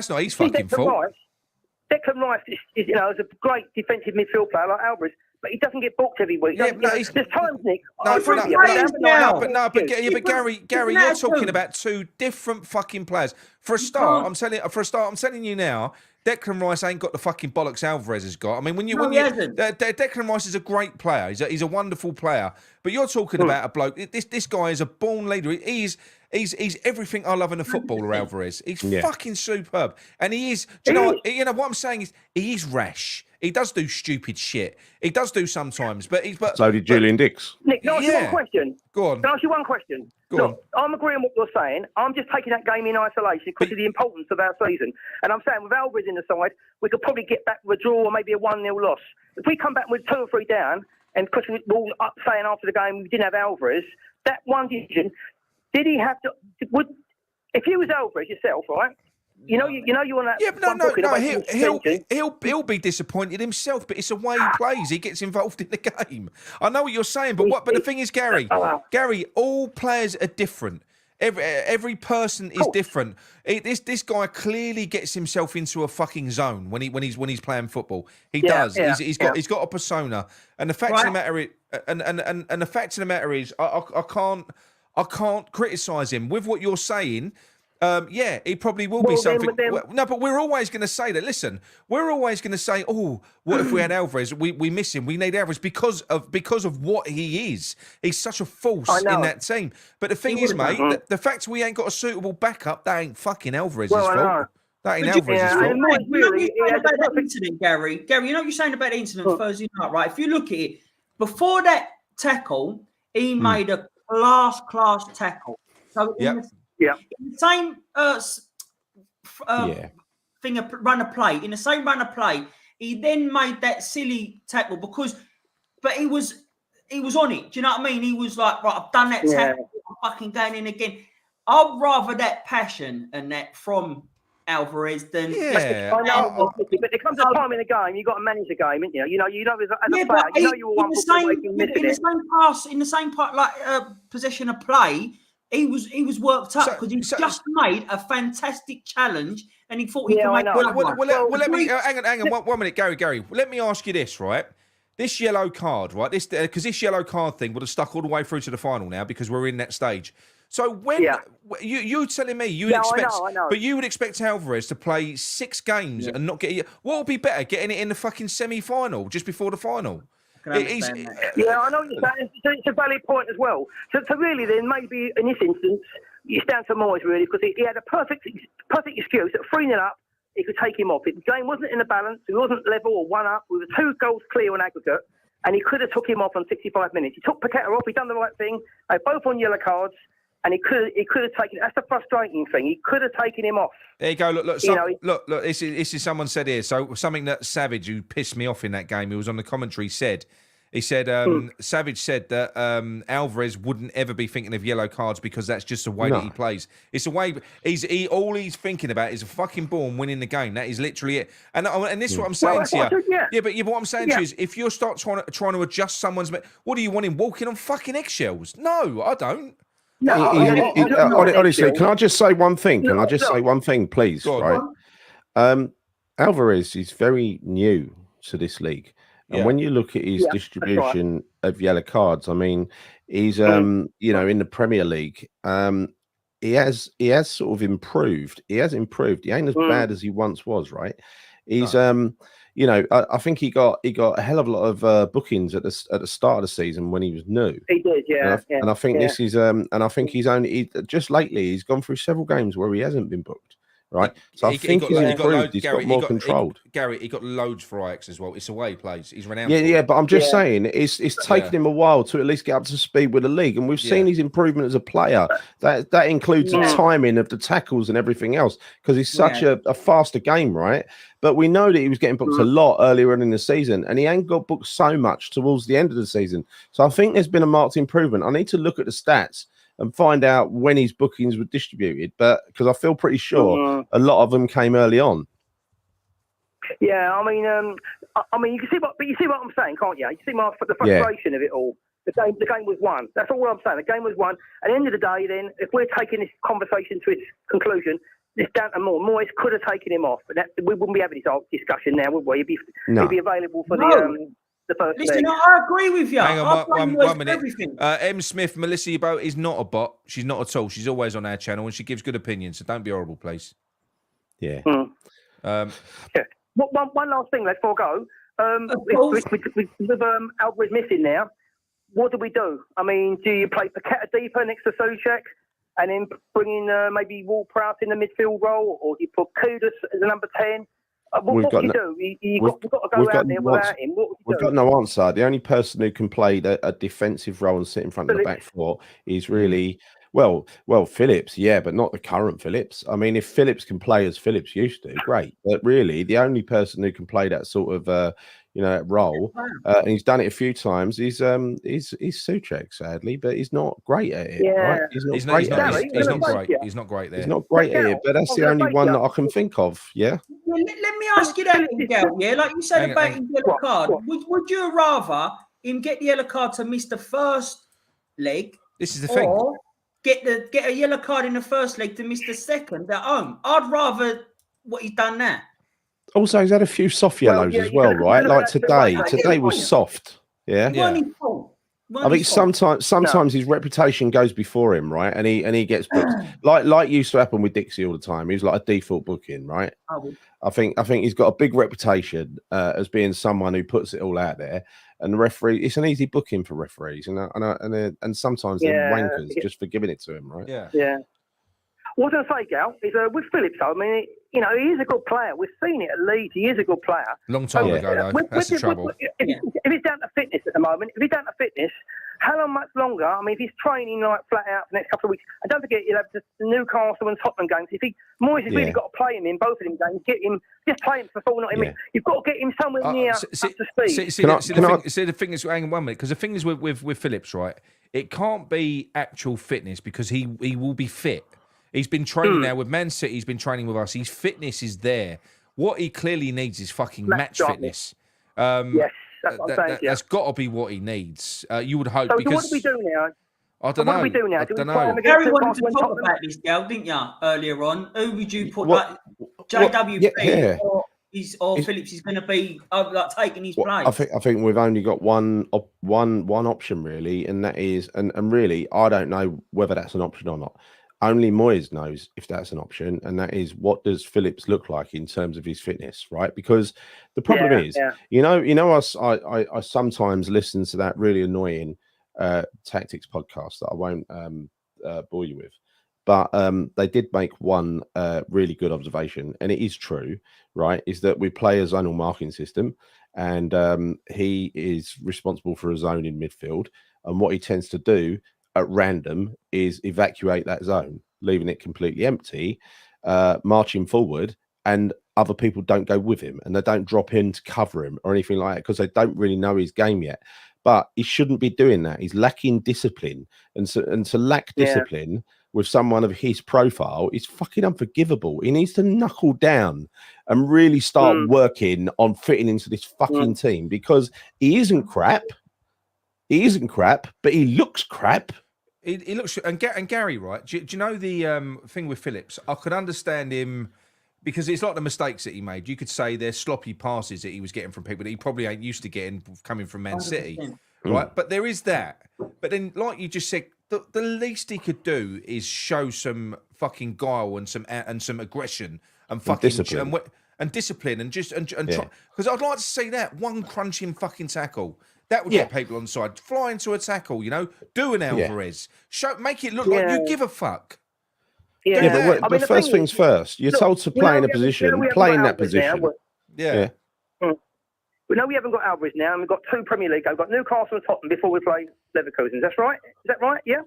not his fucking fault. Declan Rice is a great defensive midfield player like Alvarez, but he doesn't get booked every week. There's times, Nick. Gary, you're talking about two different fucking players. For a start, I'm telling you now. Declan Rice ain't got the fucking bollocks Alvarez has got. I mean, Declan Rice is a great player. He's a wonderful player. But you're talking about a bloke. This guy is a born leader. He's everything I love in a footballer. Alvarez. He's fucking superb, and he is. Do you know what I'm saying is he is rash. He does do stupid shit. He does do sometimes, but so did Julian Dix. Nick, can I ask you one question? Go on. Can I ask you one question? Look, I'm agreeing with what you're saying. I'm just taking that game in isolation because of the importance of our season. And I'm saying with Alvarez in the side, we could probably get back with a draw or maybe a 1-0 loss. If we come back with 2 or 3 down, and because we were all up saying after the game we didn't have Alvarez, that one decision, did he have to? If you was Alvarez yourself, right? You know you want that. Yeah, he'll be disappointed himself, but it's the way he plays. He gets involved in the game. I know what you're saying, but the thing is, Gary, all players are different. Every person is different. This guy clearly gets himself into a fucking zone when he's playing football. He does. He's got a persona, and the fact of the matter is, and the fact of the matter is, I can't criticise him with what you're saying. He probably will be something. No, but we're always going to say that. Listen, we're always going to say, "Oh, what if we had Alvarez? We miss him. We need Alvarez because of what he is. He's such a force in that team." But the thing is, mate, the fact we ain't got a suitable backup, that ain't fucking Alvarez's fault. That ain't Alvarez's fault. Really, about that incident, Gary. Gary, you know what you're saying about the incident Thursday night, right? If you look at it, before that tackle, he made a class tackle. So in the same run of play, in the same run of play, he then made that silly tackle but he was on it. Do you know what I mean? He was like, right, I've done that tackle, I'm fucking going in again. I'd rather that passion and that from Alvarez than I know, but there comes a time in a game you've got to manage the game, ain't you? You know, as a player, you were one in the same part, like possession of play. He was worked up because he just made a fantastic challenge, and he thought he could make. Well, let me hang on 1 minute, Gary. Let me ask you this, right? This yellow card, right? Because this yellow card thing would have stuck all the way through to the final now because we're in that stage. So when you telling me you would expect, I know. But you would expect Alvarez to play 6 games and not get. What would be better, getting it in the fucking semi-final just before the final? I know what you're saying. It's a valid point as well. So really, then maybe in this instance, it's down to Moyes really because he had a perfect excuse at 3-0 up. He could take him off. The game wasn't in the balance. He wasn't level or 1 up. We were 2 goals clear on aggregate, and he could have took him off on 65 minutes. He took Paqueta off. He done the right thing. They both on yellow cards. And he could have taken. That's the frustrating thing. He could have taken him off. There you go. Look. This is someone said here. So something that Savage, who pissed me off in that game, who was on the commentary, said. He said Savage said that Alvarez wouldn't ever be thinking of yellow cards because that's just the way that he plays. It's the way all he's thinking about is a fucking ball and winning the game. That is literally it. And this is what I'm saying to you. But what I'm saying to you is, if you start trying to adjust someone's, what do you want him walking on fucking eggshells? No, I don't. Honestly, can I just say one thing? Can I just say one thing, please? Right. Alvarez is very new to this league. And when you look at his distribution of yellow cards, I mean, he's in the Premier League, he has sort of improved. He has improved. He ain't as bad as he once was, right? He's I think he got a hell of a lot of bookings at the start of the season when he was new. He did, and I think this is and I think just lately he's gone through several games where he hasn't been booked. Right, so I think he's improved. He's got more controlled. Gary, he got loads for Ajax as well. It's the way he plays. He's renowned. Yeah, but I'm just saying, it's taken him a while to at least get up to speed with the league, and we've seen his improvement as a player. That includes the timing of the tackles and everything else, because he's such a faster game, right? But we know that he was getting booked a lot earlier on in the season, and he ain't got booked so much towards the end of the season. So I think there's been a marked improvement. I need to look at the stats and find out when his bookings were distributed, but because I feel pretty sure a lot of them came early on. Yeah, I mean, you can see what I'm saying, can't you? You see the frustration of it all. The game was won. That's all I'm saying. The game was won. At the end of the day, then, if we're taking this conversation to its conclusion, it's down to Moyes could have taken him off, but we wouldn't be having this discussion now, would we? He'd be available for the first Listen, leg. I agree with you. Hang on, one minute. M. Smith, Melissa Yabo is not a bot. She's not at all. She's always on our channel and she gives good opinions. So don't be horrible, please. Yeah. One last thing before I go. With Alvarez missing now, what do we do? I mean, do you play Paqueta deeper next to Souček and then bring in maybe Ward-Prowse in the midfield role, or do you put Kudus as a number 10? What would you do? You've got to go out there without him. We've got no answer. The only person who can play a defensive role and sit in front of the back four is really, well, Phillips, but not the current Phillips. I mean, if Phillips can play as Phillips used to, great. But really, the only person who can play that sort of role, and he's done it a few times, is Souček, sadly, but he's not great at it. Right? He's not great. He's not great. He's not great there. He's not great at it, but that's the only one that I can think of. Yeah. Let me ask you that, Miguel. Yeah, like you said about his yellow card. Would you rather him get the yellow card to miss the first leg? This is the thing. Or get a yellow card in the first leg to miss the second at home? I'd rather what he's done now. Also, he's had a few soft yellows as well, right? Like today. Today was soft. Yeah. I think sometimes his reputation goes before him, right? And he gets booked. like used to happen with Dixie all the time. He's like a default booking, right? I think he's got a big reputation as being someone who puts it all out there. And the referee, it's an easy booking for referees, and sometimes they're wankers just for giving it to him, right? Yeah. What I was going to say, Gal, is with Phillips, though, I mean, he is a good player. We've seen it at Leeds. He is a good player. Long time ago, though. That's the trouble. If it's down to fitness at the moment, how long much longer? I mean, if he's training like flat out for the next couple of weeks, and don't forget, you'll have the Newcastle and Tottenham games. Moyes has really got to play him in both of them games. Just play him for 49 minutes. You've got to get him somewhere near up to speed. See, the thing is, hang on 1 minute, because the thing is with Phillips, right? It can't be actual fitness because he will be fit. He's been training now with Man City. He's been training with us. His fitness is there. What he clearly needs is fucking match fitness. Yes, that's what I'm saying. That's got to be what he needs. You would hope. So because, what do we do now? I don't know. What do we do now? I don't know. Gary wanted to talk about this, Gal, didn't you, earlier on? Who would you put, JWP or Phillips is going to be taking his place? I think we've only got one option, really, and that is, and really, I don't know whether that's an option or not. Only Moyes knows if that's an option, and that is, what does Phillips look like in terms of his fitness, right? Because the problem is, I sometimes listen to that really annoying tactics podcast that I won't bore you with, but they did make one really good observation, and it is true, right? Is that we play a zonal marking system, and he is responsible for a zone in midfield, and what he tends to do at random is evacuate that zone, leaving it completely empty, marching forward, and other people don't go with him, and they don't drop in to cover him or anything like that because they don't really know his game yet. But he shouldn't be doing that. He's lacking discipline, and to lack discipline with someone of his profile is fucking unforgivable. He needs to knuckle down and really start working on fitting into this fucking team, because he isn't crap. He isn't crap, but he looks crap. He looks, and Gary, right? Do you know the thing with Phillips? I could understand him because it's like the mistakes that he made. You could say they're sloppy passes that he was getting from people that he probably ain't used to getting coming from Man City, right? But there is that. But then, like you just said, the least he could do is show some fucking guile and some aggression and fucking discipline and try, because I'd like to see that one crunching fucking tackle. That would get people on side. Fly into a tackle, do an Alvarez. Make it look like you give a fuck. But first things first. You're told to play in a position. Play in that position. We know we haven't got Alvarez now, and we've got two Premier League. We've got Newcastle and Tottenham before we play Leverkusen. That's right? Is that right? Yeah?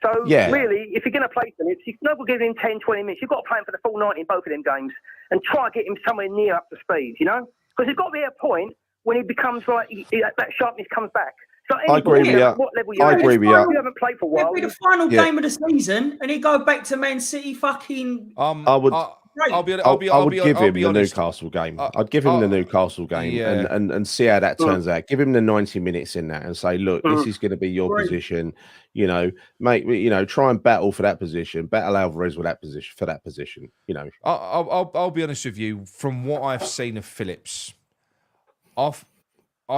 So, really, if you're going to play Phillips, you're not going to give him 10, 20 minutes. You've got to play him for the full 90 in both of them games and try to get him somewhere near up to speed, Because there's got to be a point when he becomes like that sharpness comes back. So I agree with you. What level you're I agree with you. You haven't played for a while. It'll be the final game of the season, and he go back to Man City. Fucking. I would give him the Newcastle game. I'd give him the Newcastle game and see how that turns out. Give him the 90 minutes in that and say, look, this is going to be your position. Try and battle for that position. Battle Alvarez with that position for that position. I'll be honest with you. From what I've seen of Phillips, I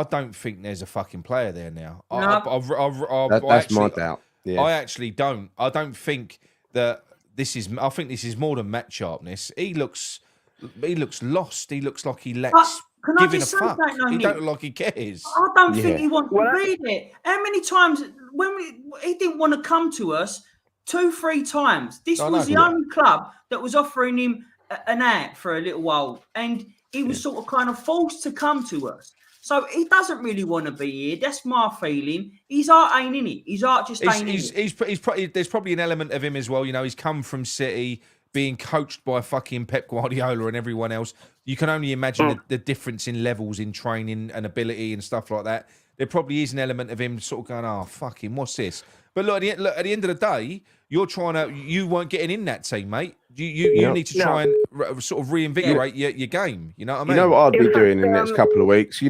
don't think there's a fucking player there now. That's my doubt. Yeah. I actually don't. I don't think that this is. I think this is more than match sharpness. He looks lost. He looks like he lacks giving a fuck. He don't look like he cares. I don't think he wants to read it. How many times he didn't want to come to us 2-3 times. This was the only club that was offering him an out for a little while, and he was sort of kind of forced to come to us. So he doesn't really want to be here. That's my feeling. His heart ain't in it. His heart just ain't in it. There's probably an element of him as well. He's come from City, being coached by fucking Pep Guardiola and everyone else. You can only imagine the difference in levels in training and ability and stuff like that. There probably is an element of him sort of going, oh, fucking, what's this? But look, at the end of the day, you weren't getting in that team, mate. You need to try and sort of reinvigorate your game. You know what I mean? You know what I'd be doing in the next couple of weeks?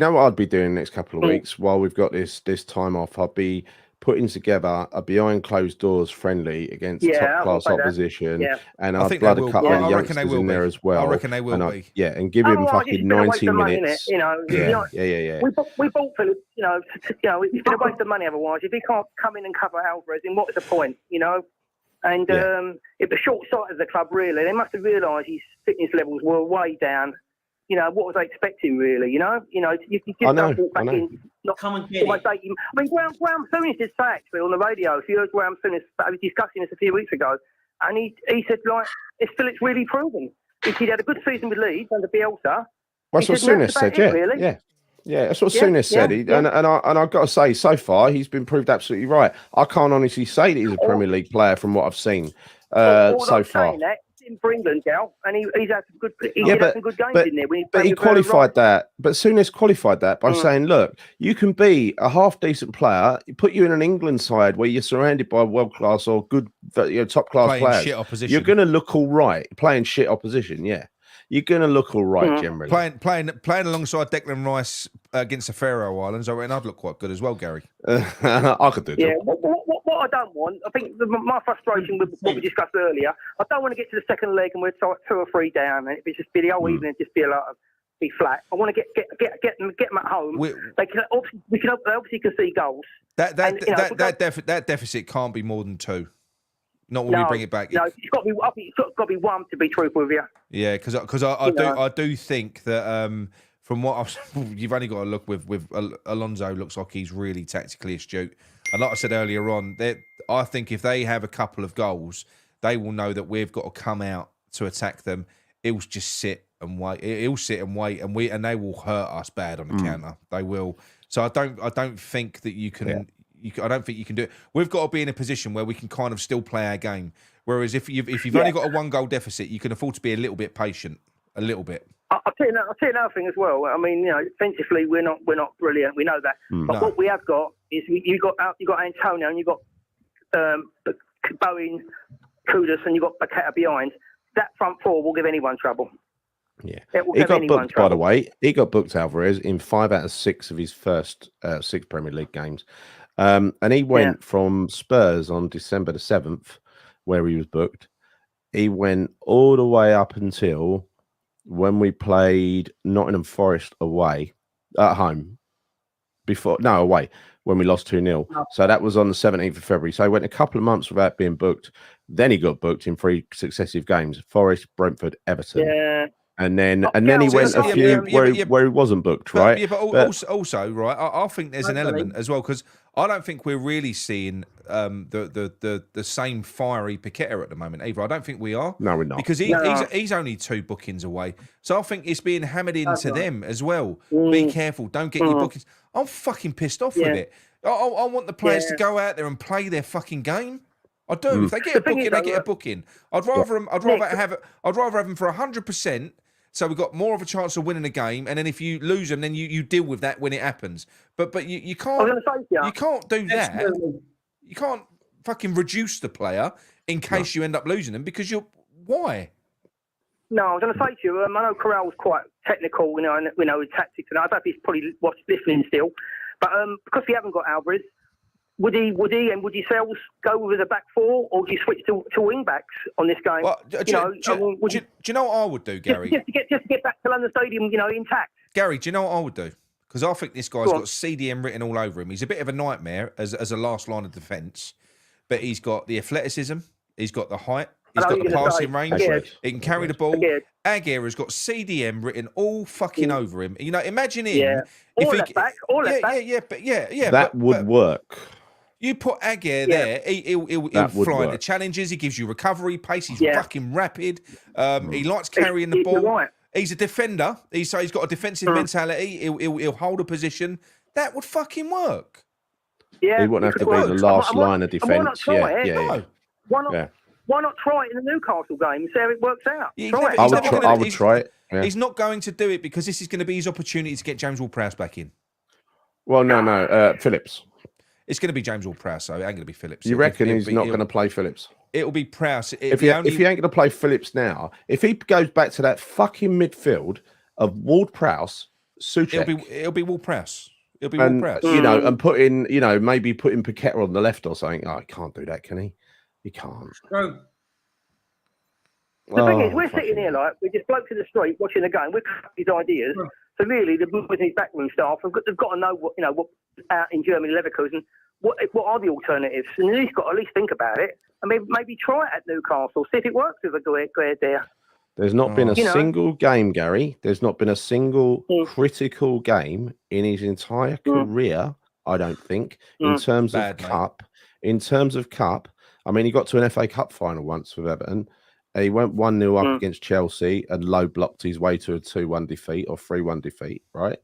While we've got this time off? I'd be putting together a behind closed doors friendly against top class opposition, and I'd blood a couple of youngsters in there as well. I reckon they will be. And give him fucking 90 minutes. We bought Phillips. He's been a waste of money otherwise. If he can't come in and cover Alvarez, then what is the point? And it was short sight of the club, really. They must have realised his fitness levels were way down. What was they expecting, really? You just don't walk back in. Not come and get it. I mean, Graham Souness did say, actually, on the radio, if you heard Graham Souness, I was discussing this a few weeks ago, And he said, like, is Phillips really proven? If he'd had a good season with Leeds under Bielsa. That's what Souness said, yeah. That's what Souness said. And I've got to say, so far, he's been proved absolutely right. I can't honestly say that he's a Premier League player from what I've seen so far. In for England, Gal, and he's had some good. Had some good games in there. But he qualified that. But Souness qualified that by saying, "Look, you can be a half decent player. Put you in an England side where you're surrounded by world class or good, top class players. Shit opposition. You're going to look all right playing shit opposition. Yeah, you're going to look all right generally. Playing alongside Declan Rice against the Faroe Islands, I reckon I'd look quite good as well, Gary. I could do it. Yeah. What I don't want, I think my frustration with what we discussed earlier, I don't want to get to the second leg and we're 2 or 3 down and it's just be the whole evening, just be be flat. I want to get them at home. We can obviously concede goals. That deficit can't be more than 2. Not when we bring it back. No, it's got to be 1 to be truthful with you. Yeah, because I do think that from what you've only got to look with Alonso looks like he's really tactically astute. And like I said earlier on, I think if they have a couple of goals, they will know that we've got to come out to attack them. He'll just sit and wait. He'll sit and wait, and they will hurt us bad on the counter. They will. So I don't think that you can. Yeah. I don't think you can do it. We've got to be in a position where we can kind of still play our game. Whereas if you've only got a 1-goal deficit, you can afford to be a little bit patient, a little bit. I'll tell you another thing as well. I mean, defensively we're not brilliant. We know that. But what we have got is you got Antonio and you got Bowen, Kudus, and you got Paqueta behind. That front 4 will give anyone trouble. Yeah, he got booked. By the way, he got booked, Alvarez, in 5 out of 6 of his first 6 Premier League games, and he went from Spurs on December the 7th, where he was booked. He went all the way up until when we played Nottingham Forest away at home. Away when we lost 2-0. So that was on the 17th of February. So he went a couple of months without being booked. Then he got booked in 3 successive games: Forest, Brentford, Everton. Yeah. And then he went a few where he wasn't booked, right? Yeah, but also, right, I think there's an element as well, because I don't think we're really seeing the same fiery Paqueta at the moment either. I don't think we are. No, we're not. Because he's only 2 bookings away. So I think it's being hammered into them as well. Be careful. Don't get your bookings. I'm fucking pissed off with it. I want the players to go out there and play their fucking game. I do. If they get a booking, they get a booking. I'd rather have them for 100%. So we've got more of a chance of winning a game, and then if you lose them, then you deal with that when it happens. But you can't you can't do that. You can't fucking reduce the player in case you end up losing them because why? No, I was going to say to you, I know Corral was quite technical, with tactics, and I don't know if he's probably listening still. But because we haven't got Alvarez, would he and would yourselves go with a back 4, or do you switch to wing backs on this game? Well, do you know what I would do, Gary? Just to get back to London Stadium, intact. Gary, do you know what I would do? Because I think this guy's got CDM written all over him. He's a bit of a nightmare as a last line of defence, but he's got the athleticism, he's got the height, he's got the passing range, he can carry the ball. Aguirre's got CDM written all fucking over him. Imagine him. Yeah. That would work. You put Aguirre there, he'll fly into challenges. He gives you recovery pace. He's fucking rapid. He likes carrying the ball. Right. He's a defender. He's got a defensive mentality. He'll hold a position. That would fucking work. Yeah, he wouldn't have to be the last line of defence. Why not try it in the Newcastle game and see how it works out? I would try it. Yeah. He's not going to do it because this is going to be his opportunity to get James Ward-Prowse back in. Well, no, Phillips. It's going to be James Ward-Prowse, so it ain't going to be Phillips. You reckon he's not going to play Phillips? It'll be Prowse. If he ain't going to play Phillips now, if he goes back to that fucking midfield of Ward-Prowse, Souček... It'll be Ward-Prowse. It'll be Ward-Prowse. And put in, maybe putting Paqueta on the left or something. Oh, he can't do that, can he? He can't. No. The thing is, we're sitting here we're just blokes in the street watching the game. We're his ideas. So really, the boys in his backroom staff have got to know what out in Germany, Leverkusen, what are the alternatives, and he's got to at least think about it, and maybe try it at Newcastle, see if it works with a guy there. There's not been a single game, Gary. There's not been a single critical game in his entire career. I don't think in terms of cup. In terms of cup. I mean, he got to an FA Cup final once with Everton. He went 1-0 up against Chelsea and low blocked his way to a 2-1 defeat or 3-1 defeat, right?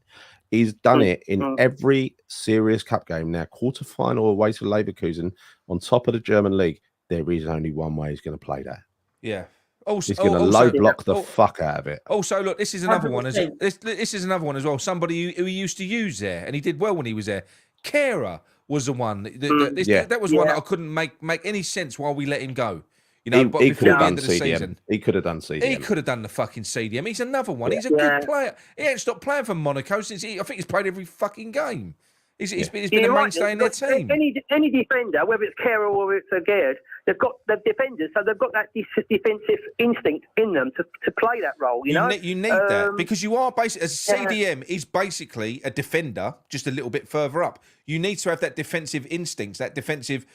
He's done it in every serious cup game now. Quarter-final away to Leverkusen on top of the German league. There is only one way he's going to play that. Yeah. Also, he's going to low block the fuck out of it. Also, look, this is another one. This is another one as well. Somebody who he used to use there, and he did well when he was there. Kehrer was the one. That was one that I couldn't make any sense why we let him go. You know, but before the end of the season, he could have done CDM. He could have done the fucking CDM. He's another one. He's a good player. He ain't stopped playing for Monaco since I think he's played every fucking game. He's been a mainstay in their team. Any defender, whether it's Kehrer or it's Gerd, they've got the defenders, so they've got that defensive instinct in them to play that role. You know, you need that because you are basically as CDM is basically a defender, just a little bit further up. You need to have that defensive instincts, that defensive.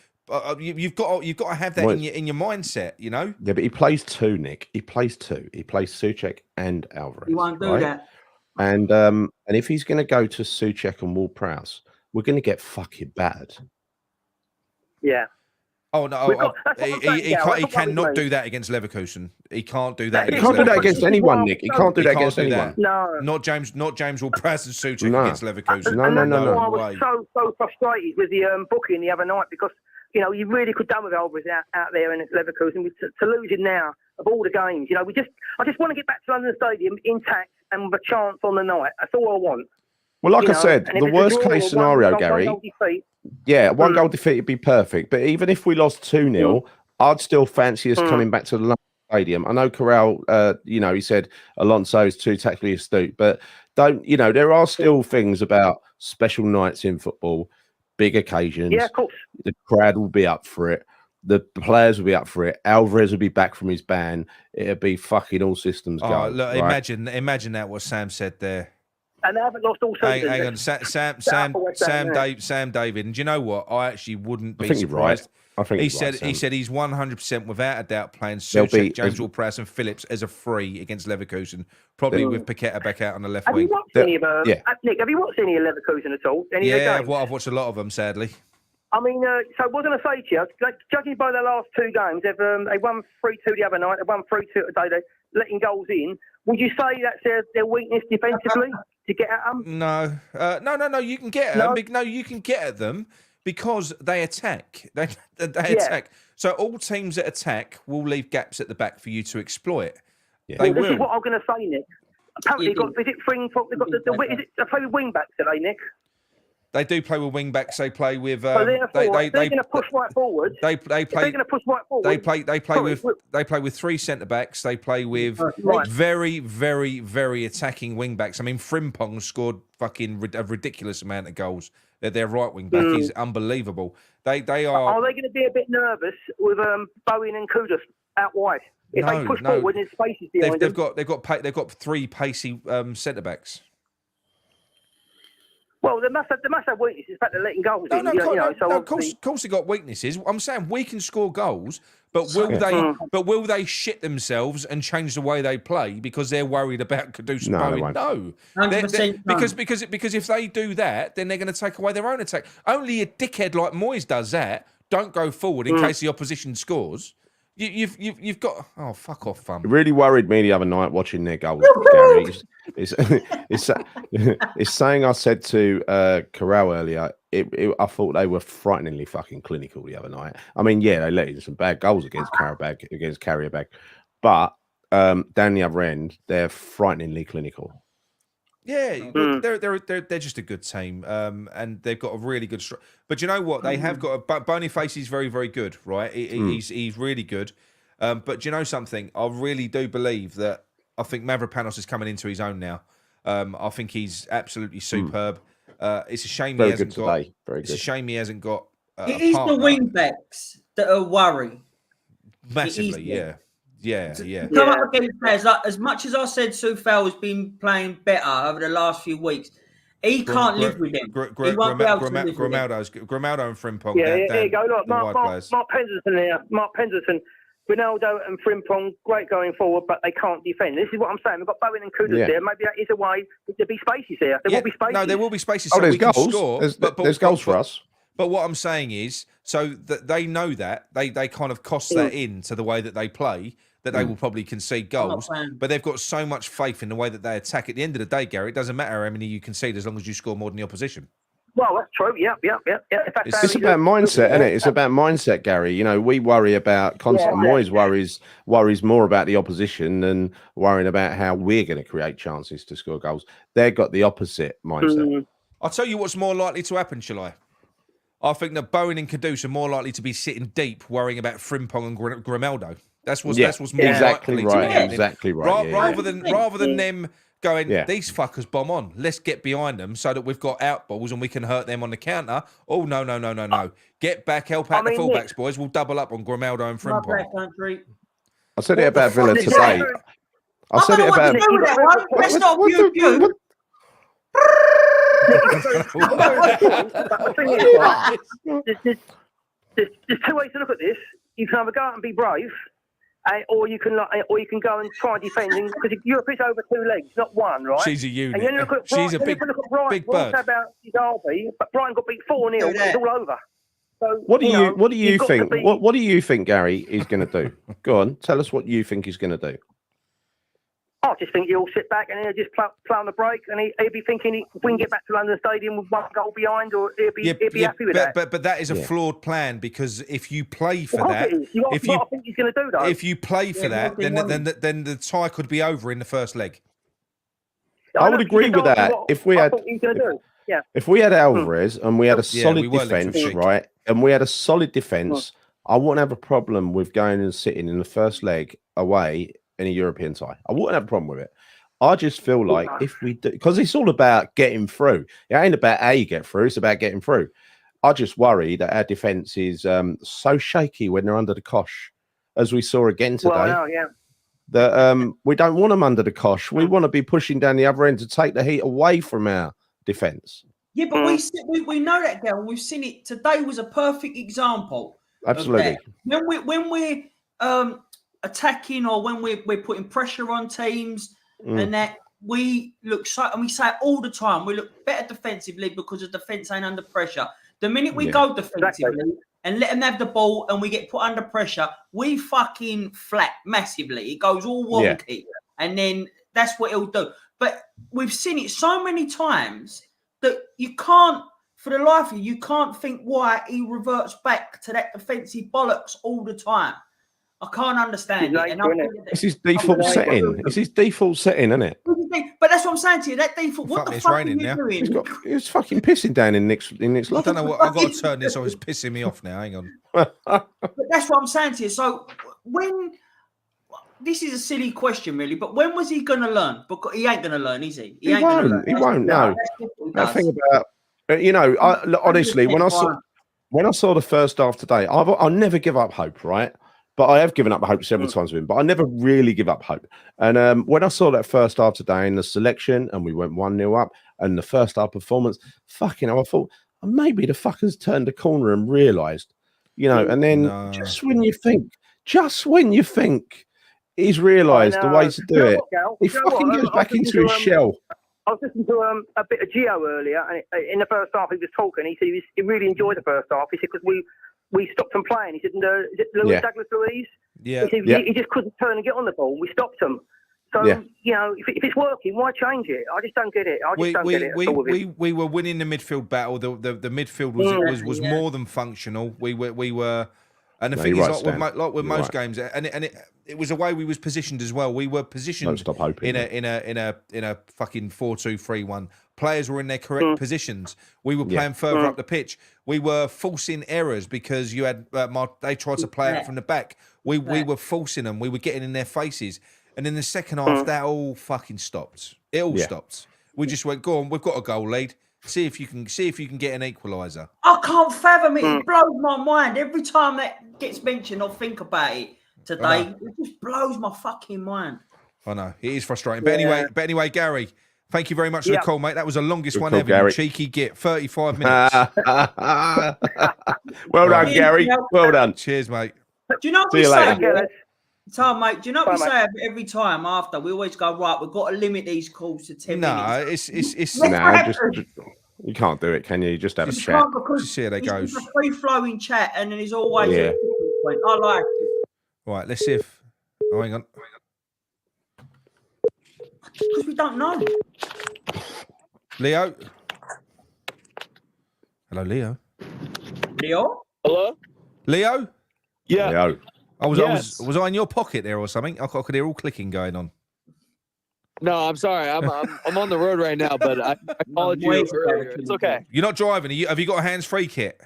You've got to have that in your mindset, you know. Yeah, but he plays two, Nick. He plays two. He plays Souček and Alvarez. He won't do that. And if he's going to go to Souček and Ward-Prowse, we're going to get fucking bad. Yeah. Oh no! He cannot do that against Leverkusen. He can't do that. He can't do that against anyone, Nick. He can't do that against anyone. No, not James Ward-Prowse and Souček against Leverkusen. No. I was so frustrated with the booking the other night because you know you really could done with Alvarez out there in Leverkusen to lose him now of all the games. You know, I just want to get back to London Stadium intact and with a chance on the night. That's all I want. Well, like I said, the worst case scenario, Gary. One goal defeat would be perfect. But even if we lost 2-0, I'd still fancy us coming back to the London Stadium. I know Corral, he said Alonso's too tactically astute, but there are still things about special nights in football, big occasions. Yeah, of course. The crowd will be up for it. The players will be up for it. Alvarez will be back from his ban. It'll be fucking all systems go. Oh, look, right? imagine that what Sam said there. And they haven't lost all season. Hang on, Sam David. And do you know what? I actually wouldn't be surprised. I think he said he's 100% without a doubt playing Souček, James Ward-Prowse and Phillips as a free against Leverkusen, probably with Paqueta back out on the left wing. Have you watched any of Nick, have you watched any of Leverkusen at all? I've watched a lot of them, sadly. I mean, so what was I going to say to you? Like, judging by the last two games, they won 3-2 the other night, they won 3-2 today, they're letting goals in. Would you say that's their weakness defensively to get at them? No. You can get at them. No, you can get at them because they attack. They attack. So all teams that attack will leave gaps at the back for you to exploit. Yeah. They will. This is what I'm going to say, Nick. Apparently, they've got they play with wing backs today, Nick. They do play with wing backs. They play with. So they're going to push right forward. They play. They're going to push right forward. They play with three centre backs. They play with very, very, very attacking wing backs. I mean, Frimpong scored fucking a ridiculous amount of goals. Their right wing back is unbelievable. They are. Are they going to be a bit nervous with Bowen and Kudus out wide? If they push forward and there's spaces behind them. They've got three pacey centre backs. Well, they must have weaknesses. In fact, they're letting goals in. Of course, they got weaknesses. I'm saying we can score goals, but will they shit themselves and change the way they play because they're worried about Kudus and Bowen? No, 100% because if they do that, then they're going to take away their own attack. Only a dickhead like Moyes does that. Don't go forward in case the opposition scores. You've got fuck off, fun. It really worried me the other night watching their goals, Gary. It's saying I said to Corral earlier. I thought they were frighteningly fucking clinical the other night. I mean, they let in some bad goals against Carrierbag, but down the other end, they're frighteningly clinical. Yeah, they're just a good team, and they've got a really good. But you know what? They have got Boniface is very, very good, right? He's really good. But do you know something? I really do believe that. I think Mavropanos is coming into his own now. I think he's absolutely superb. It's a shame he hasn't got. It's a shame he hasn't got. It is the wing backs that are worrying. Massively, yeah. Come up against players like as much as I said Soufal has been playing better over the last few weeks. He can't live with them. He won't be able to live with them. Grimaldo and Frimpong. There you go. Look, Mark Penderson there. Mark Penderson, Ronaldo and Frimpong, great going forward, but they can't defend. This is what I'm saying. We've got Bowen and Kudus there. Maybe that is a way. There'll be spaces there. There will be spaces. No, there will be spaces. There's goals. There's goals for us. But what I'm saying is, so that they know that they kind of cost that into the way that they play, that they will probably concede goals. But they've got so much faith in the way that they attack. At the end of the day, Gary, it doesn't matter how many you concede as long as you score more than the opposition. Well, that's true. Yeah. It's about mindset, isn't it? It's about mindset, Gary. You know, we worry about constant. Moyes worries more about the opposition than worrying about how we're going to create chances to score goals. They've got the opposite mindset. I'll tell you what's more likely to happen, shall I? I think that Bowen and Kudus are more likely to be sitting deep, worrying about Frimpong and Grimaldo. That's what's more exactly likely right. to happen. Exactly right. Rather than them going, these fuckers bomb on. Let's get behind them so that we've got out balls and we can hurt them on the counter. Oh, no. Get back, help out the fullbacks, boys. We'll double up on Grimaldo and Frimpong. I said it about Villa today. I said it about... Let's not view. There's two ways to look at this. You can either go out and be brave, or you can go and try and defend. Because Europe is over two legs, not one, right? She's a unit. And then look at She's a big bird. About Derby, but Brighton got beat 4-0. It's all over. So, what do you think? What do you think Gary is going to do? Go on, tell us what you think he's going to do. I just think he'll sit back and he'll just play on the break, and he'll be thinking if we can get back to London Stadium with one goal behind, or he'll be happy with that. But that is a flawed plan, because if you play for that, I think he's going to do that. If you play for that, then the tie could be over in the first leg. I would agree with that. If we had Alvarez and we had a solid defence, right, and we had a solid defence, I wouldn't have a problem with going and sitting in the first leg away in a European tie. I wouldn't have a problem with it. I just feel like if we do, because it's all about getting through. It ain't about how you get through. It's about getting through. I just worry that our defence is so shaky when they're under the cosh, as we saw again today. That we don't want them under the cosh. We want to be pushing down the other end to take the heat away from our defence. Yeah, but we know that, Gary. We've seen it. Today was a perfect example. Absolutely. When we're attacking, or when we're putting pressure on teams, and that we look so, and we say it all the time, we look better defensively because the defence ain't under pressure. The minute we go defensively and let them have the ball and we get put under pressure, we fucking flat massively. It goes all wonky, and then that's what it'll do. But we've seen it so many times that you can't, for the life of you, can't think why he reverts back to that defensive bollocks all the time. I can't understand it. It's his default setting. It's his default setting, isn't it? But that's what I'm saying to you. That default. What the fuck are you doing? It's fucking pissing down in Nick's. I don't know what. I've got to turn this off. It's pissing me off now. Hang on. But that's what I'm saying to you. So when this is a silly question, really, but when was he going to learn? Because he ain't going to learn, is he? He won't. No. That thing about honestly, when I saw the first half today, I'll never give up hope, right? But I have given up hope several times with him, but I never really give up hope. And when I saw that first half today in the selection, and we went 1-0 up, and the first half performance, fucking hell, I thought maybe the fuckers turned the corner and realised, and then just when you think he's realised the way to do it, he fucking goes back into his shell. I was listening to a bit of Gio earlier, and in the first half he was talking. He said he really enjoyed the first half. He said because we stopped him playing. He said, is it Douglas Luiz? Yeah. He said, he just couldn't turn and get on the ball. We stopped him. So, if it's working, why change it? I just don't get it. We were winning the midfield battle. The midfield was more than functional. We were, and the thing is, like with most games, and it was the way we was positioned as well. We were positioned in a fucking 4-2-3-1. Players were in their correct positions. We were playing further up the pitch. We were forcing errors because you had they tried to play out from the back. We were forcing them. We were getting in their faces. And in the second half, that all fucking stopped. It all stopped. We just went, go on, we've got a goal lead. See if you can get an equaliser. I can't fathom it. It blows my mind every time that gets mentioned. I'll think about it today. It just blows my fucking mind. I know it is frustrating. But anyway, Gary, thank you very much for the call, mate. That was the longest one ever. Gary. Cheeky git, 35 minutes. Well done, Gary. Well done. Cheers, mate. Do you know what we say? Tom, mate, do you know what we say every time after? We always go, right, we've got to limit these calls to 10 minutes. Just You can't do it, can you? You just have a You chat. can't because Just see how they it's goes. a free-flowing chat, and then there's always Yeah. a sticking point. I like it. Right, let's see if. Oh, hang on. Because we don't know. Leo. Hello, Leo. Leo? Hello? Leo? Yeah. Leo. Was I in your pocket there or something? I could hear all clicking going on. No, I'm sorry. I'm on the road right now, but I called you earlier. It's okay. You're not driving. Have you got a hands-free kit?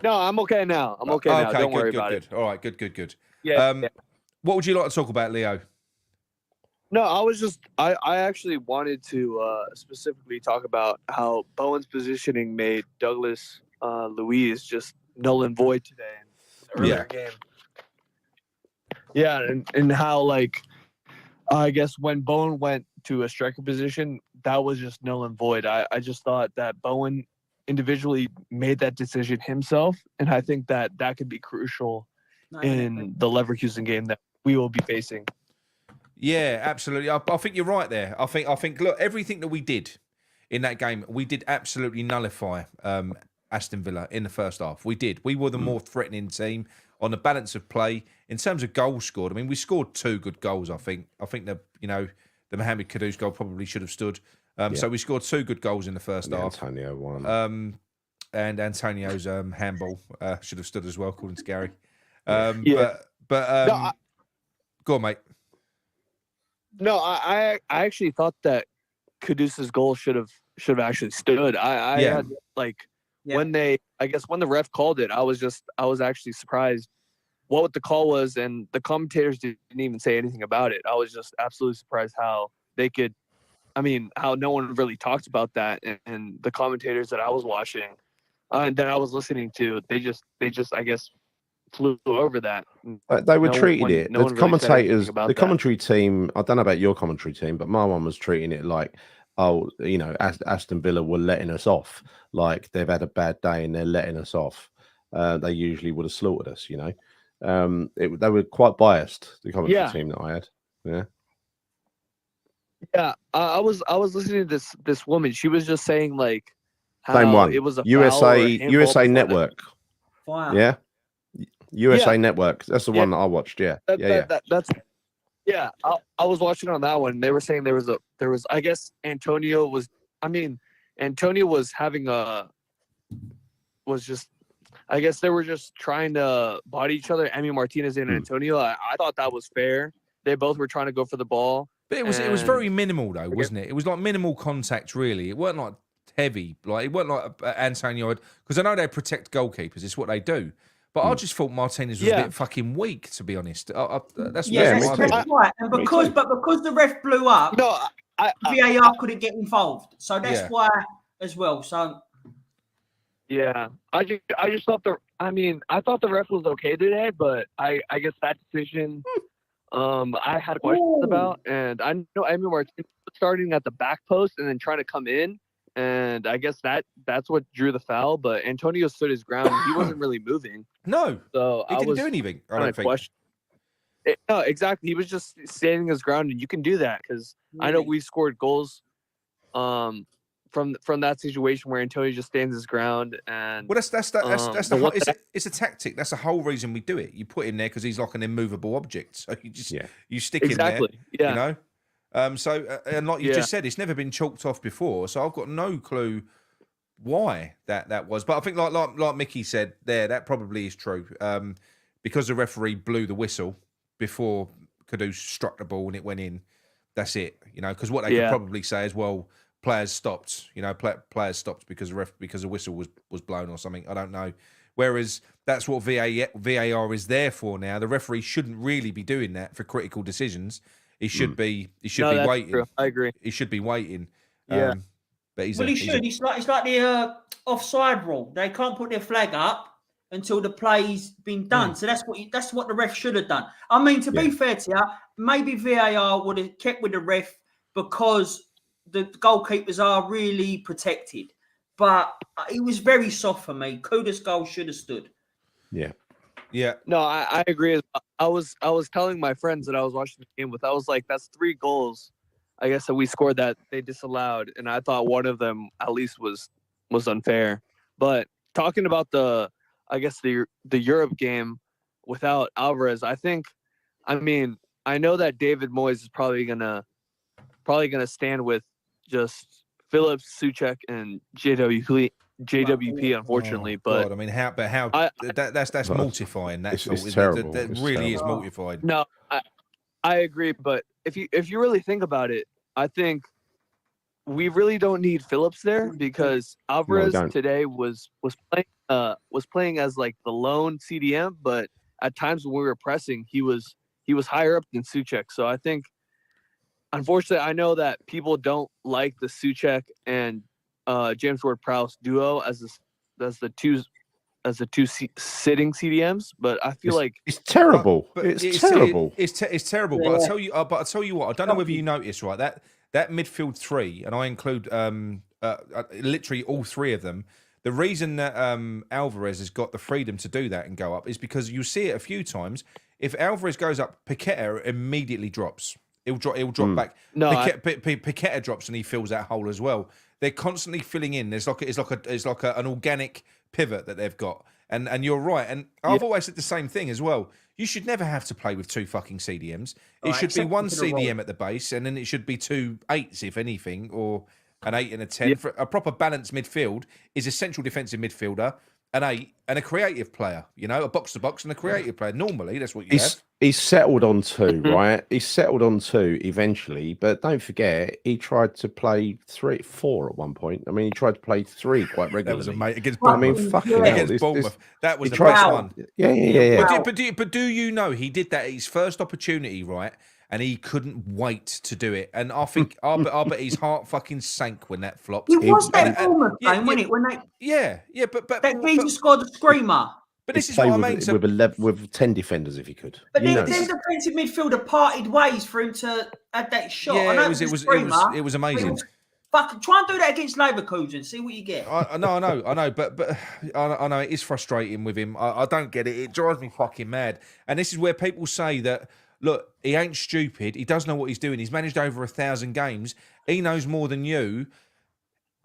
No, I'm okay now. I'm okay now. Don't worry about it. All right, good. Yeah, yeah. What would you like to talk about, Leo? No, I actually wanted to specifically talk about how Bowen's positioning made Douglas Luiz just null and void today in the earlier game. Yeah, and how, like, I guess when Bowen went to a striker position, that was just null and void. I just thought that Bowen individually made that decision himself, and I think that could be crucial in the Leverkusen game that we will be facing. Yeah, absolutely. I think you're right there. I think. Look, everything that we did in that game, we did absolutely nullify Aston Villa in the first half. We did. We were the more threatening team on the balance of play in terms of goals scored. I mean, we scored 2 good goals. I think the Mohamed Kudus goal probably should have stood. So we scored 2 good goals in the first half. Antonio won. And Antonio's handball should have stood as well, according to Gary. Yeah. But go on, mate. No, I actually thought that Kudus's goal should have actually stood. I had when the ref called it, I was actually surprised what the call was, and the commentators didn't even say anything about it. I was just absolutely surprised how they could. I mean, how no one really talked about that, and the commentators that I was watching and that I was listening to, they just I guess flew over that. They were treating it. No the commentators, the commentary team. I don't know about your commentary team, but my one was treating it like, oh, Aston Villa were letting us off. Like they've had a bad day and they're letting us off. They usually would have slaughtered us. They were quite biased. The commentary team that I had. Yeah. Yeah, I was listening to this woman. She was just saying like how Same one. It was a USA Network. Wow. Yeah. USA Network. That's the one that I watched. Yeah. I was watching on that one. They were saying there was I guess Antonio was having I guess they were just trying to body each other. Emi Martinez and Antonio. I thought that was fair. They both were trying to go for the ball. But it was very minimal though, wasn't it? It was like minimal contact, really. It weren't like heavy. Like it weren't like Antonio, because I know they protect goalkeepers. It's what they do. But I just thought Martinez was a bit fucking weak, to be honest. That's right. And because the ref blew up, VAR couldn't get involved. So that's why as well. So yeah, I just thought I thought the ref was okay today, but I guess that decision I had questions about, and I know Emi Martinez starting at the back post and then trying to come in. And I guess that's what drew the foul. But Antonio stood his ground. He wasn't really moving. No. So he didn't do anything. I don't think. No, exactly. He was just standing his ground, and you can do that because I know we scored goals from that situation where Antonio just stands his ground. And well, it's a tactic. That's the whole reason we do it. You put him there because he's like an immovable object. So you stick him there. Yeah. You know. And like you just said, it's never been chalked off before, so I've got no clue why that was. But I think like Micky said there, that probably is true. Because the referee blew the whistle before Kudus struck the ball and it went in. That's it. Because what they could probably say is, well, players stopped. Players stopped because the whistle was blown or something. I don't know. Whereas that's what VAR is there for now. The referee shouldn't really be doing that for critical decisions. He should be waiting. True. I agree. He should be waiting. Yeah. But he should. It's like the offside rule. They can't put their flag up until the play's been done. So that's what the ref should have done. I mean, to be fair to you, maybe VAR would have kept with the ref because the goalkeepers are really protected. But it was very soft for me. Kudus' goal should have stood. Yeah. Yeah. No, I agree. I was telling my friends that I was watching the game with, I was like, that's 3 goals I guess that we scored that they disallowed, and I thought one of them at least was unfair. But talking about the Europe game without Alvarez, I know that David Moyes is probably gonna stand with just Phillips, Souček, and JWP, unfortunately. But God, I mean, that's mortifying. That's terrible. That really is mortifying. No, I agree. But if you really think about it, I think we really don't need Phillips there because Alvarez today was playing as like the lone CDM, but at times when we were pressing, he was higher up than Souček. So I think, unfortunately, I know that people don't like the Souček and James Ward-Prowse duo as the two sitting CDMs, but I feel like it's terrible. It's terrible. It's terrible. Yeah. But I tell you what. I don't know whether you noticed, right? That midfield three, and I include literally all three of them. The reason that Alvarez has got the freedom to do that and go up is because you see it a few times. If Alvarez goes up, Paqueta immediately drops. He'll drop back. No, Paqueta drops and he fills that hole as well. They're constantly filling in. It's like an organic pivot that they've got. And you're right. And I've always said the same thing as well. You should never have to play with two fucking CDMs. It should be one CDM at the base, and then it should be two 8s, if anything, or an 8 and a 10. For a proper balanced midfield is a central defensive midfielder, an 8, and a creative player. You know, a box to box and a creative player. Normally, that's what you have. He's settled on 2, right? He's settled on 2 eventually, but don't forget he tried to play 3, 4 at one point. I mean, he tried to play 3 quite regularly. That was amazing against Bournemouth. I mean, fucking hell, against Bournemouth. That was the best one. Yeah. But do you know he did that at his first opportunity, right? And he couldn't wait to do it. And I think I bet his heart fucking sank when that flopped. It was that Bournemouth game, wasn't it? When they but that geezer scored a screamer. But this is what I mean. With 10 defenders, if he could. But then defensive midfielder parted ways for him to add that shot. Yeah, it was amazing. Fucking try and do that against Leverkusen. See what you get. I know, but I know it is frustrating with him. I don't get it. It drives me fucking mad. And this is where people say that, look, he ain't stupid. He does know what he's doing. He's managed over 1,000 games. He knows more than you.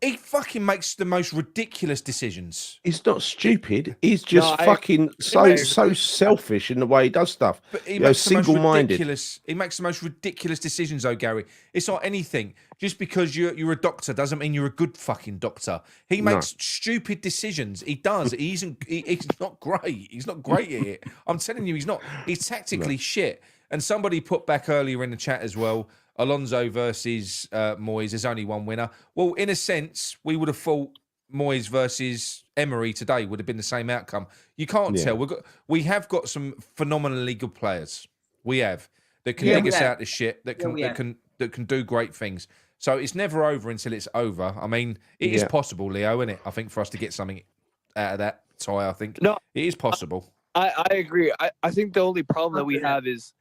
He fucking makes the most ridiculous decisions. He's not stupid. He's just so selfish in the way he does stuff. But he makes single-minded. He makes the most ridiculous decisions, though, Gary. It's not anything. Just because you're a doctor doesn't mean you're a good fucking doctor. He makes stupid decisions. He does. He's not great. He's not great at it. I'm telling you, he's not. He's tactically shit. And somebody put back earlier in the chat as well, Alonso versus Moyes, there's only one winner. Well, in a sense, we would have thought Moyes versus Emery today would have been the same outcome. You can't tell. We have got some phenomenally good players. We have that can dig us out of shit. That can do great things. So it's never over until it's over. I mean, it is possible, Leo, isn't it? I think for us to get something out of that tie, I think it is possible. I agree. I think the only problem that we have is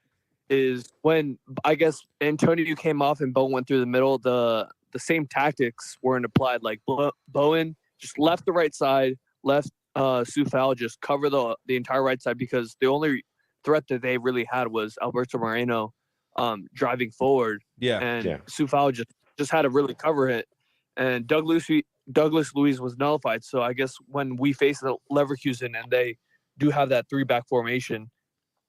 when, I guess, Antonio came off and Bowen went through the middle, the same tactics weren't applied. Like Bowen just left the right side, left Soufal just cover the entire right side, because the only threat that they really had was Alberto Moreno driving forward. Soufal just had to really cover it. And Douglas Luiz was nullified. So I guess when we face the Leverkusen and they do have that 3-back formation,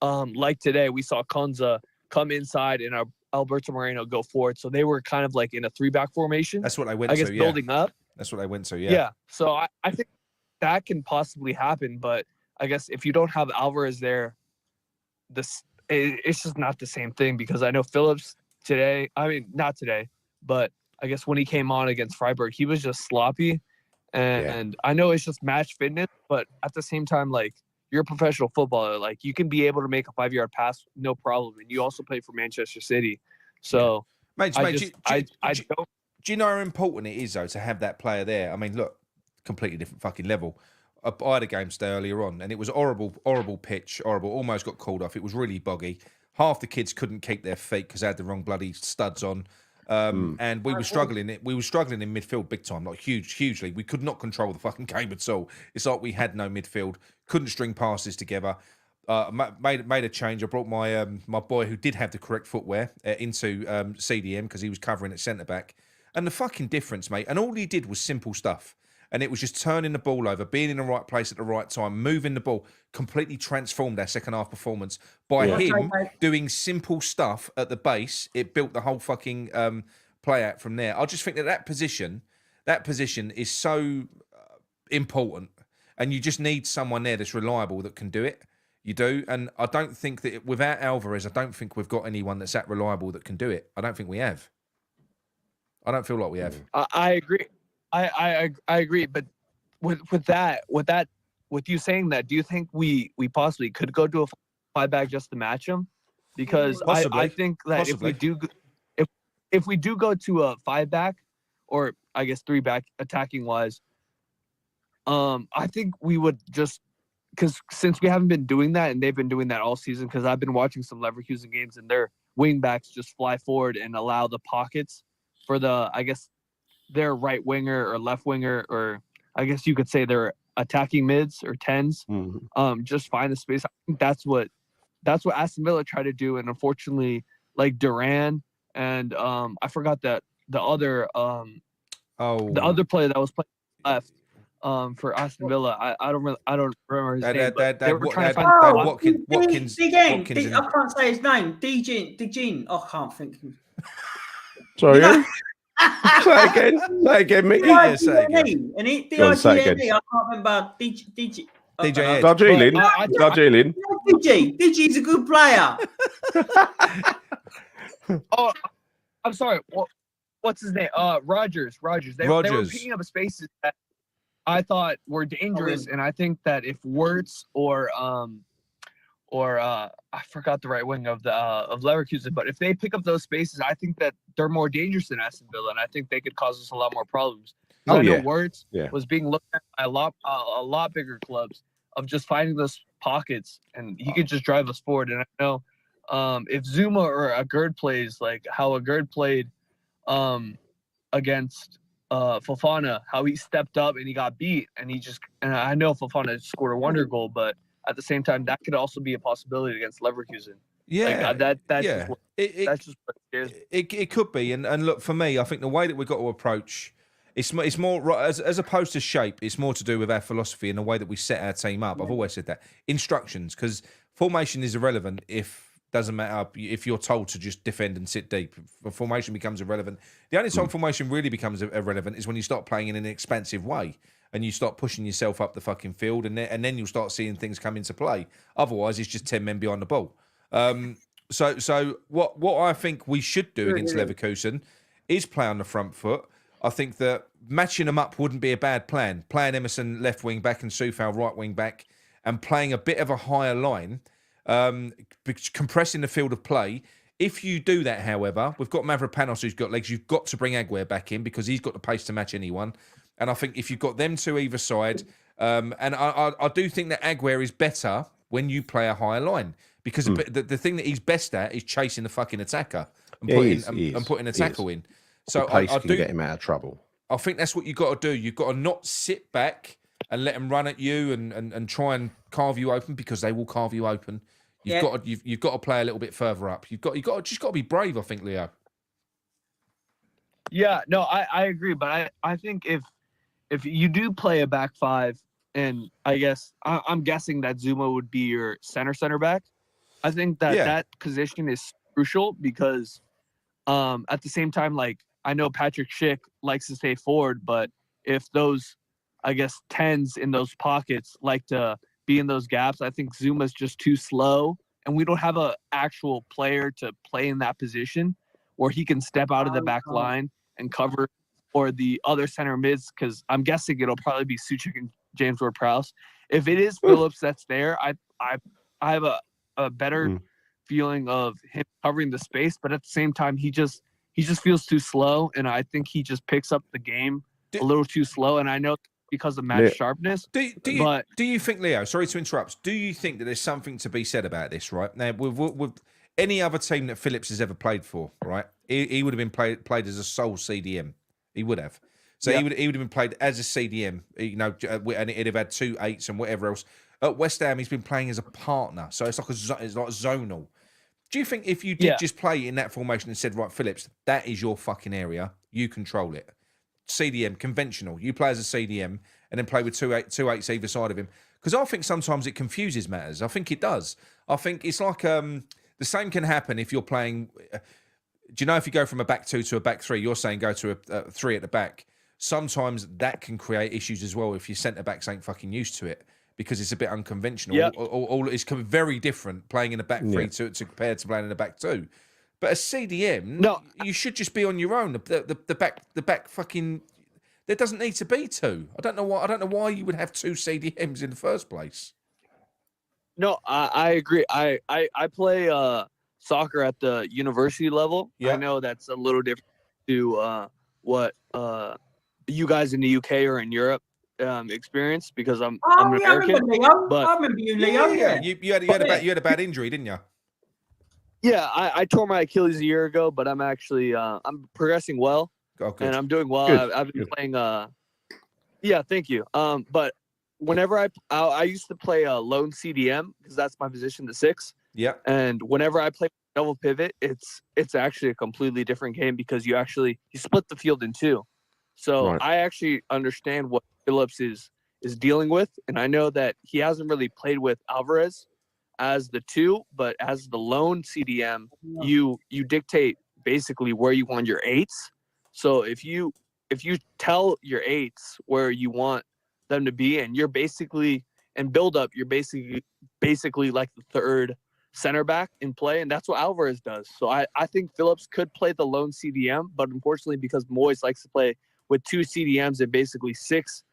like today, we saw Konza come inside and Alberto Moreno go forward. So they were kind of like in a 3-back formation. That's what I went to, building up. That's what I went to, Yeah. So I think that can possibly happen. But I guess if you don't have Alvarez there, it's just not the same thing, because I know Phillips today, I mean, not today, but I guess when he came on against Freiburg, he was just sloppy. And I know it's just match fitness, but at the same time, like, you're a professional footballer. Like, you can be able to make a 5-yard pass, no problem. And you also play for Manchester City. So, mate, do you know how important it is, though, to have that player there? I mean, look, completely different fucking level. I had a game stay earlier on, and it was a horrible pitch, almost got called off. It was really boggy. Half the kids couldn't keep their feet because they had the wrong bloody studs on. And we were struggling. We were struggling in midfield big time, like hugely. We could not control the fucking game at all. It's like we had no midfield, couldn't string passes together. made a change. I brought my my boy who did have the correct footwear into CDM because he was covering at centre back, and the fucking difference, mate. And all he did was simple stuff, and it was just turning the ball over, being in the right place at the right time, moving the ball. Completely transformed our second half performance by him doing simple stuff at the base. It built the whole fucking play out from there. I just think that position is so important, and you just need someone there that's reliable that can do it. You do, and I don't think that without Alvarez, I don't think we've got anyone that's that reliable that can do it. I don't think we have. I don't feel like we have. I agree. I agree, but with you saying that, do you think we possibly could go to a 5-back just to match them? Because I think that if we do go to a 5-back, or I guess 3-back attacking wise, I think we would just, because since we haven't been doing that and they've been doing that all season, because I've been watching some Leverkusen games and their wing backs just fly forward and allow the pockets for their right winger or left winger, or I guess you could say their attacking mids or 10s, just find the space. I think that's what Aston Villa tried to do, and unfortunately, like Duran and I forgot that the other player that was playing left for Aston Villa. I don't remember his name. They were trying to find Watkins. I can't say his name. Dijin. Oh, I can't think. Sorry. Say it again, Micky. Yeah, say it again. And I can't remember. DJ. Darjeeling. DJ's a good player. Oh, I'm sorry. What's his name? Rogers. They were picking up spaces that I thought were dangerous, and I think that if Wirtz or I forgot the right wing of Leverkusen, but if they pick up those spaces, I think that they're more dangerous than Aston Villa, and I think they could cause us a lot more problems. I know Wirtz was being looked at by a lot bigger clubs of just finding those pockets, and he could just drive us forward. And I know if Zuma or Agurd plays like how Agurd played against Fofana, how he stepped up and he got beat, and I know Fofana scored a wonder goal, but at the same time, that could also be a possibility against Leverkusen. Yeah, that's just what it is. It could be, and look, for me, I think the way that we've got to approach it's more as opposed to shape. It's more to do with our philosophy and the way that we set our team up. I've always said that instructions, because formation is irrelevant doesn't matter if you're told to just defend and sit deep. Formation becomes irrelevant. The only time formation really becomes irrelevant is when you start playing in an expansive way and you start pushing yourself up the fucking field, and then you'll start seeing things come into play. Otherwise, it's just 10 men behind the ball. So what I think we should do against Leverkusen is play on the front foot. I think that matching them up wouldn't be a bad plan. Playing Emerson left wing back and Soufal right wing back, and playing a bit of a higher line, compressing the field of play. If you do that, however, we've got Mavropanos who's got legs. You've got to bring Aguerd back in because he's got the pace to match anyone. And I think if you've got them two either side, and I do think that Aguerd is better when you play a higher line, because the thing that he's best at is chasing the fucking attacker and putting a tackle in. So I do get him out of trouble. I think that's what you've got to do. You've got to not sit back and let them run at you and try and carve you open, because they will carve you open. You've got to play a little bit further up. You've got to be brave, I think, Leo. Yeah, no, I agree, but I think if you do play a back five, and I guess I'm guessing that Zuma would be your center back, I think that position is crucial, because at the same time, like, I know Patrick Schick likes to stay forward, but if those, I guess, 10s in those pockets like to be in those gaps, I think Zuma's just too slow, and we don't have an actual player to play in that position where he can step out of the back line and cover, or the other center mids, because I'm guessing it'll probably be Suchek and James Ward-Prowse. If it is Phillips that's there, I have a better feeling of him covering the space, but at the same time, he just feels too slow, and I think he just picks up the game a little too slow. And I know because of match sharpness. Do you think, Leo? Sorry to interrupt. Do you think that there's something to be said about this? Right now, with any other team that Phillips has ever played for, right, he would have been played as a sole CDM. He would have. So he would have been played as a CDM, and it'd have had 2 8s and whatever else. At West Ham, he's been playing as a partner, so it's like zonal. Do you think if you did just play in that formation and said, right, Phillips, that is your fucking area, you control it. CDM, conventional. You play as a CDM and then play with two eights either side of him. Because I think sometimes it confuses matters. I think it does. I think it's like the same can happen if you're playing. Do you know if you go from a back 2 to a back 3, you're saying go to a 3 at the back. Sometimes that can create issues as well if your centre backs ain't fucking used to it. Because it's a bit unconventional. Yep. It's very different playing in a back 3 to compared to playing in a back 2. But a CDM, you should just be on your own. The back fucking there doesn't need to be 2. I don't know why you would have 2 CDMs in the first place. No, I agree. I play soccer at the university level. I know that's a little different to what you guys in the UK or in Europe experience because I'm American. I remember you, Leo. Yeah. You had a bad injury, didn't you? Yeah, I tore my Achilles a year ago, but I'm actually I'm progressing well, and I'm doing well. I've been playing. Yeah, thank you. But whenever I used to play lone CDM because that's my position, the 6. Yeah. And whenever I play double pivot, it's actually a completely different game because you split the field in 2. So I actually understand what Phillips is dealing with, and I know that he hasn't really played with Alvarez as the 2, but as the lone CDM, you dictate basically where you want your 8s. So if you tell your 8s where you want them to be, and you're basically build up, you're basically like the 3rd center back in play, and that's what Alvarez does. So I think Phillips could play the lone CDM, but unfortunately because Moyes likes to play with 2 CDMs and basically 6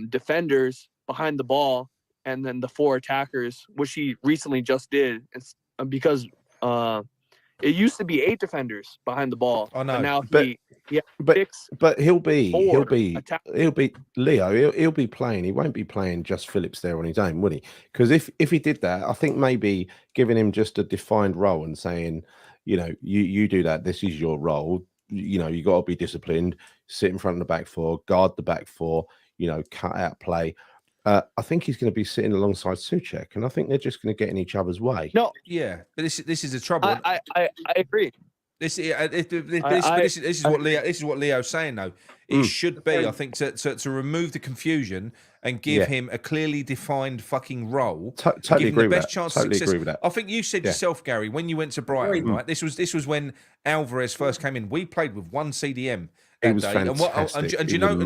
defenders behind the ball, and then the 4 attackers, which he recently just did. It's because it used to be 8 defenders behind the ball. I know. And now but he'll be Leo. He'll be playing. He won't be playing just Phillips there on his own, will he? Because if he did that, I think maybe giving him just a defined role and saying, you do that. This is your role. You got to be disciplined. Sit in front of the back 4, guard the back 4. Cut out play. I think he's going to be sitting alongside Souček, and I think they're just going to get in each other's way. No, yeah, but this is the trouble. I agree. This is what Leo's saying though. It should be, I think, to remove the confusion and give him a clearly defined fucking role. Totally agree with that. Totally agree with that. I think you said yourself, Gary, when you went to Brighton, right? This was when Alvarez first came in. We played with 1 CDM. It was fantastic. And do you know?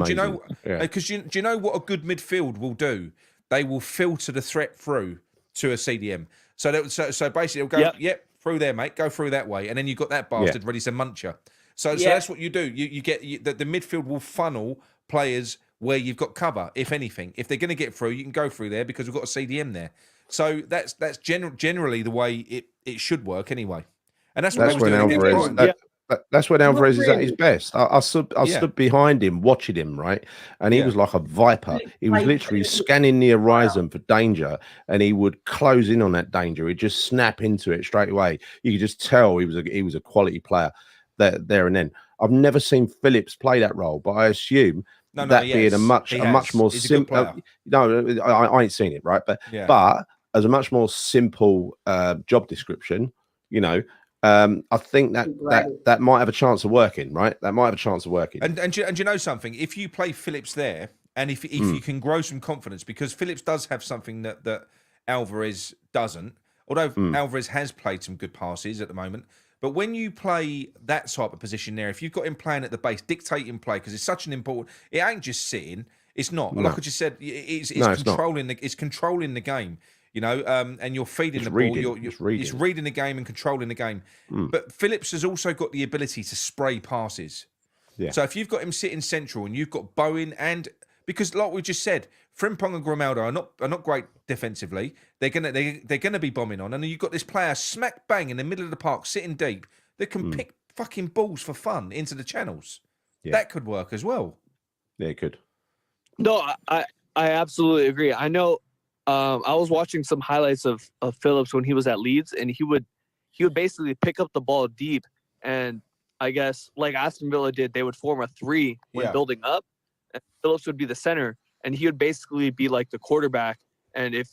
Because do you know what a good midfield will do? They will filter the threat through to a CDM. So basically, it'll go, through there, mate. Go through that way, and then you've got that bastard ready to munch you. So that's what you do. You get the midfield will funnel players where you've got cover. If anything, if they're going to get through, you can go through there because we've got a CDM there. So that's generally the way it should work anyway. And that's when Alvarez. That's when Alvarez is at his best. I stood behind him, watching him, right? And he was like a viper. He was literally scanning the horizon for danger, and he would close in on that danger. He'd just snap into it straight away. You could just tell he was a quality player there and then. I've never seen Phillips play that role, but I assume being a much more simple. No, I ain't seen it, right? But as a much more simple job description, I think that might have a chance of working, right? That might have a chance of working. And you know something? If you play Phillips there, and if you can grow some confidence, because Phillips does have something that Alvarez doesn't, although Alvarez has played some good passes at the moment. But when you play that type of position there, if you've got him playing at the base, dictating play, because it's such an important, it ain't just sitting. It's not. Like I just said, it's controlling the game. And you're feeding the ball. It's reading the game and controlling the game. But Phillips has also got the ability to spray passes. Yeah. So if you've got him sitting central and you've got Bowen because like we just said, Frimpong and Grimaldo are not great defensively. They're gonna be bombing on, and you've got this player smack bang in the middle of the park, sitting deep, that can pick fucking balls for fun into the channels. Yeah. That could work as well. Yeah, it could. No, I absolutely agree. I know. I was watching some highlights of Phillips when he was at Leeds, and he would basically pick up the ball deep, and I guess like Aston Villa did, they would form a 3 when building up, and Phillips would be the center, and he would basically be like the quarterback And if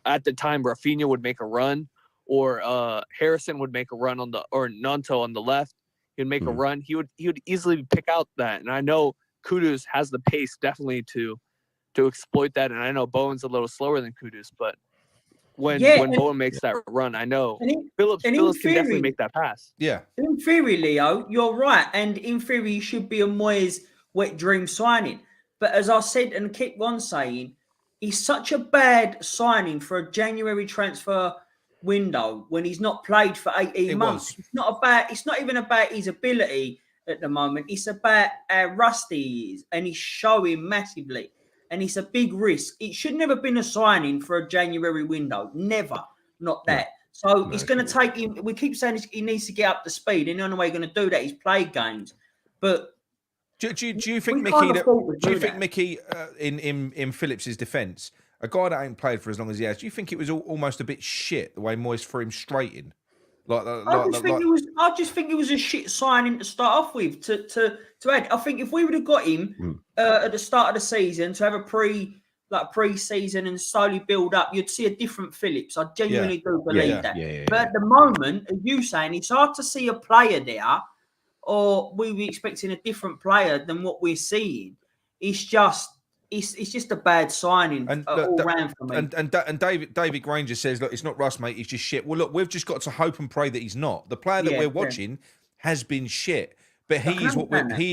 at the time Rafinha would make a run, or Harrison would make a run or Nanto on the left, he'd make a run. He would easily pick out that. And I know Kudus has the pace definitely to exploit that. And I know Bowen's a little slower than Kudus, but when Bowen makes that run, I know Phillips can definitely make that pass. Yeah. In theory, Leo, you're right. And in theory, he should be a Moyes wet dream signing. But as I said and keep on saying, he's such a bad signing for a January transfer window when he's not played for 18 months. It's not even about his ability at the moment. It's about how rusty he is, and he's showing massively. And it's a big risk. It should never have been a signing for a January window. Never. Not that. So it's going to take him. We keep saying he needs to get up to speed, and the only way he's going to do that is play games. But do you think Micky? Do you think Micky, in Phillips's defence, a guy that ain't played for as long as he has, do you think it was almost a bit shit the way Moyes threw him straight in? I just think it was a shit signing to start off with. To add, I think if we would have got him at the start of the season to have a pre-season and slowly build up, you'd see a different Phillips. I genuinely do believe that. But at the moment, as you saying, it's hard to see a player there, or we were expecting a different player than what we're seeing. It's just a bad signing all round for me. And David Granger says, look, it's not Russ, mate. He's just shit. Well, look, we've just got to hope and pray that he's not. The player that we're watching has been shit, but he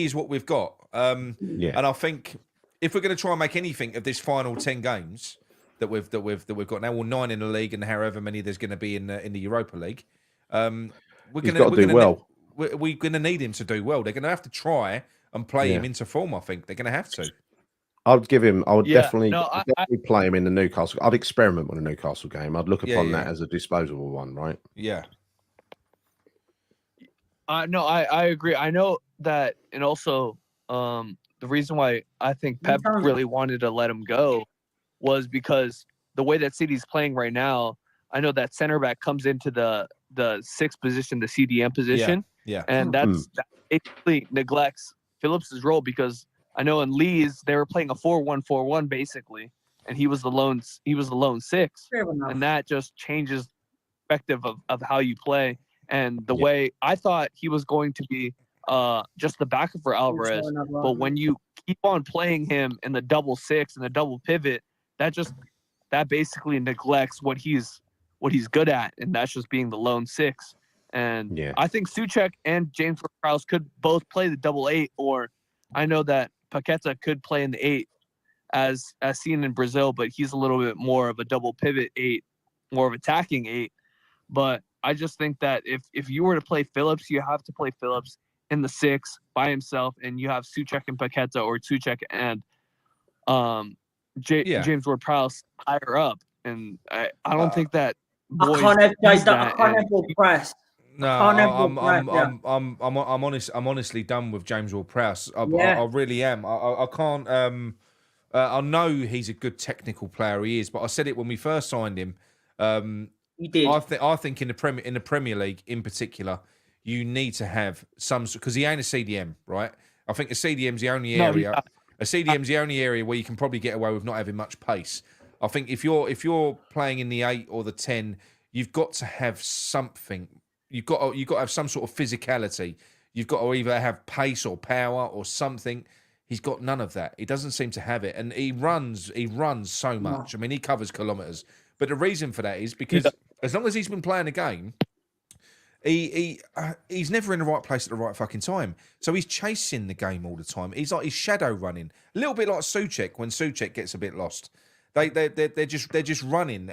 is what we've got. And I think if we're going to try and make anything of this final 10 games that we've got now, well, 9 in the league and however many there's going to be in the Europa League, we're going to need him to do well. They're going to have to try and play him into form. I think they're going to have to. I would definitely play him in the Newcastle. I'd experiment with a Newcastle game. I'd look upon that as a disposable one, right? Yeah. No, I agree. I know that, and also the reason why I think Pep really wanted to let him go was because the way that City's playing right now, I know that center back comes into the sixth position, the CDM position, and that basically neglects Phillips' role, because I know in Leeds they were playing a 4-1-4-1 basically, and he was the lone six, and that just changes the perspective of how you play. And the way I thought he was going to be just the backup for Alvarez, but when you keep on playing him in the double six and the double pivot, that basically neglects what he's good at, and that's just being the lone six. And I think Souček and James Ward-Prowse could both play the double 8, or I know that Paqueta could play in the 8 as seen in Brazil, but he's a little bit more of a double pivot 8, more of attacking 8. But I just think that if you were to play Phillips, you have to play Phillips in the 6 by himself, and you have Souček and Paqueta, or Souček and James Ward-Prowse higher up. And I don't think that Moyes I can't have Ward-Prowse. No, I'm honestly done with James Ward-Prowse. I really am. I can't. I know he's a good technical player. He is, but I said it when we first signed him. He did. I think in the Premier League in particular, you need to have some, because he ain't a CDM, right? I think a CDM's the only area. A CDM's the only area where you can probably get away with not having much pace. I think if you're playing in the 8 or the 10, you've got to have something. You've got to have some sort of physicality. You've got to either have pace or power or something. He's got none of that. He doesn't seem to have it, and he runs so much. I mean, he covers kilometres. But the reason for that is because as long as he's been playing the game, he's never in the right place at the right fucking time. So he's chasing the game all the time. He's shadow running, a little bit like Souček when Souček gets a bit lost. They're just running.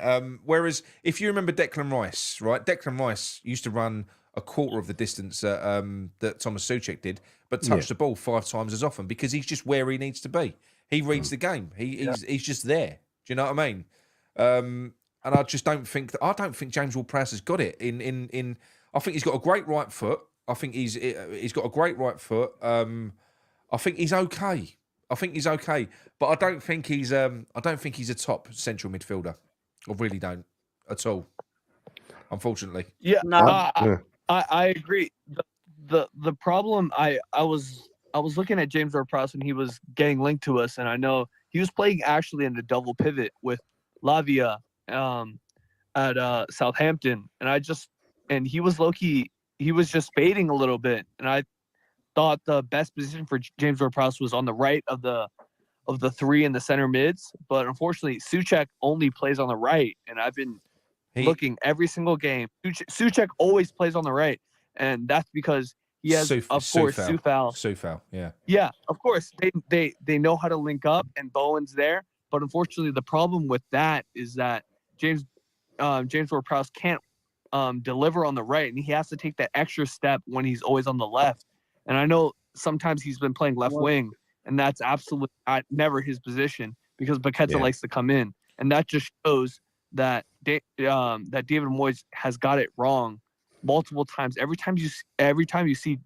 Whereas if you remember Declan Rice, right? Declan Rice used to run a quarter of the distance that Thomas Souček did, but touch the ball 5 times as often, because he's just where he needs to be. He reads the game. He's just there. Do you know what I mean? And I just don't think James Ward-Prowse has got it. I think he's got a great right foot. I think he's got a great right foot. I think he's okay. But I don't think he's a top central midfielder. I really don't at all. Unfortunately. Yeah, I agree. The problem, I was looking at James Ward-Prowse when he was getting linked to us, and I know he was playing actually in the double pivot with Lavia at Southampton, and he was low-key, he was just fading a little bit, and I thought the best position for James Ward-Prowse was on the right of the three in the center mids, but unfortunately Souček only plays on the right, and I've been looking every single game. Souček always plays on the right, and that's because he has, Soufal, yeah. Yeah, of course. They know how to link up, and Bowen's there. But unfortunately, the problem with that is that James Ward-Prowse can't deliver on the right, and he has to take that extra step when he's always on the left. And I know sometimes he's been playing left wing, and that's absolutely never his position because Paqueta likes to come in, and that just shows that David Moyes has got it wrong multiple times. Every time you see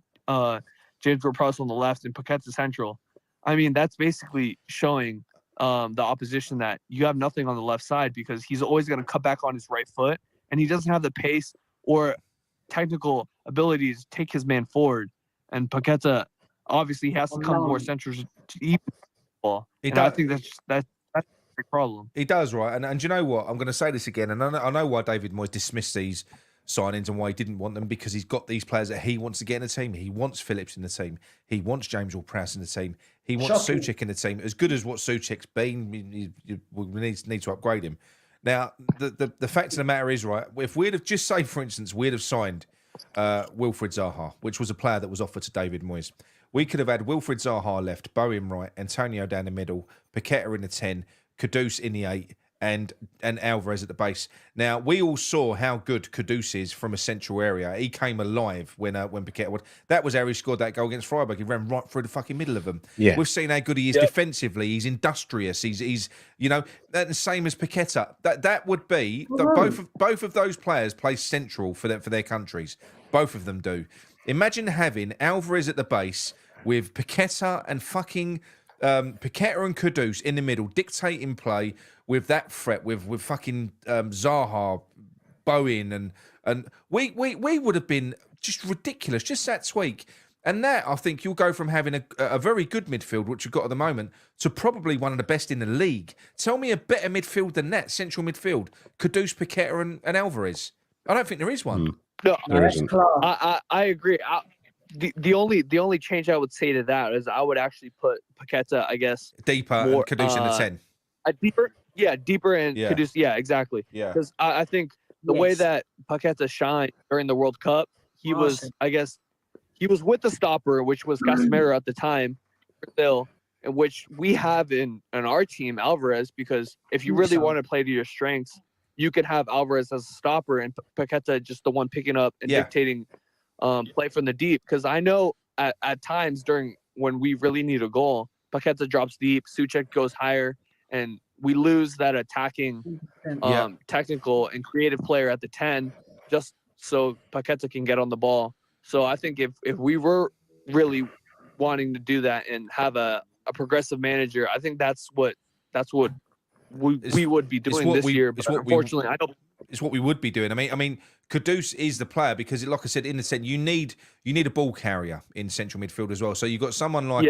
James Ward-Prowse on the left and Paqueta central, I mean, that's basically showing the opposition that you have nothing on the left side because he's always going to cut back on his right foot, and he doesn't have the pace or technical abilities to take his man forward. And Paqueta obviously has to come more central to eat the ball. I think that's a big problem. He does, right? And do you know what? I'm going to say this again, and I know why David Moyes dismissed these signings and why he didn't want them, because he's got these players that he wants to get in the team. He wants Phillips in the team. He wants James Ward-Prowse in the team. He wants Souček in the team. As good as what Souček's been, we need to upgrade him. Now, the fact of the matter is, right, if we'd have just say, for instance, we'd have signed Wilfried Zaha, which was a player that was offered to David Moyes, we could have had Wilfried Zaha left, Bowen right, Antonio down the middle, Paqueta in the 10, Kudus in the 8, and Alvarez at the base. Now, we all saw how good Kudus is from a central area. He came alive when Paqueta would. That was how he scored that goal against Freiburg. He ran right through the fucking middle of them. Yeah. We've seen how good he is defensively. He's industrious. He's the same as Paqueta. That would be both of those players play central for their countries. Both of them do. Imagine having Alvarez at the base with Paqueta and fucking Paqueta and Kudus in the middle, dictating play with that threat, with fucking Zaha, Bowen, and we would have been just ridiculous just that tweak. And that, I think, you'll go from having a very good midfield, which you've got at the moment, to probably one of the best in the league. Tell me a better midfield than that, central midfield. Kudus, Paqueta, and Alvarez. I don't think there is one. No, I agree. The only change I would say to that is I would actually put Paqueta, I guess, deeper and Kudus in the 10. Deeper and Kudus, exactly. Yeah, because I think the way that Paqueta shined during the World Cup, he was with the stopper, which was Casemiro at the time, still, and which we have in our team, Alvarez, because if you really want to play to your strengths, you could have Alvarez as a stopper and Paqueta just the one picking up and dictating play from the deep. Because I know at times when we really need a goal, Paqueta drops deep, Souček goes higher, and we lose that attacking, technical and creative player at the 10 just so Paqueta can get on the ball. So I think if we were really wanting to do that and have a progressive manager, I think that's what we would be doing this year. But unfortunately, I don't. It's what we would be doing. I mean, Kudus is the player because, like I said, in the sense you need a ball carrier in central midfield as well. So you've got someone like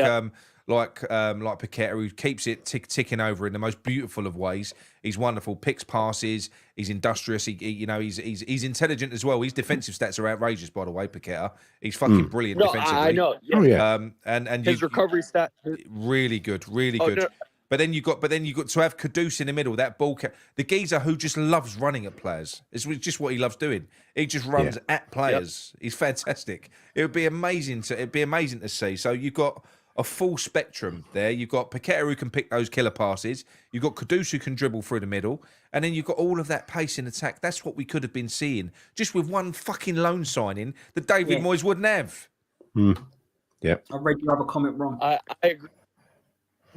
Paqueta who keeps it ticking over in the most beautiful of ways. He's wonderful, picks passes. He's industrious. He's intelligent as well. His defensive stats are outrageous, by the way. Paqueta, he's fucking brilliant defensively. I know. Yeah. Oh, yeah. And his recovery stat really good, really good. No. But then you got to have Kudus in the middle, that ball the geezer who just loves running at players. It's just what he loves doing. He just runs at players. Yep. He's fantastic. It'd be amazing to see. So you've got a full spectrum there. You've got Paqueta who can pick those killer passes. You've got Kudus who can dribble through the middle, and then you've got all of that pace in attack. That's what we could have been seeing just with one fucking loan signing that David Moyes wouldn't have. Yeah, I read your other comment wrong. I agree.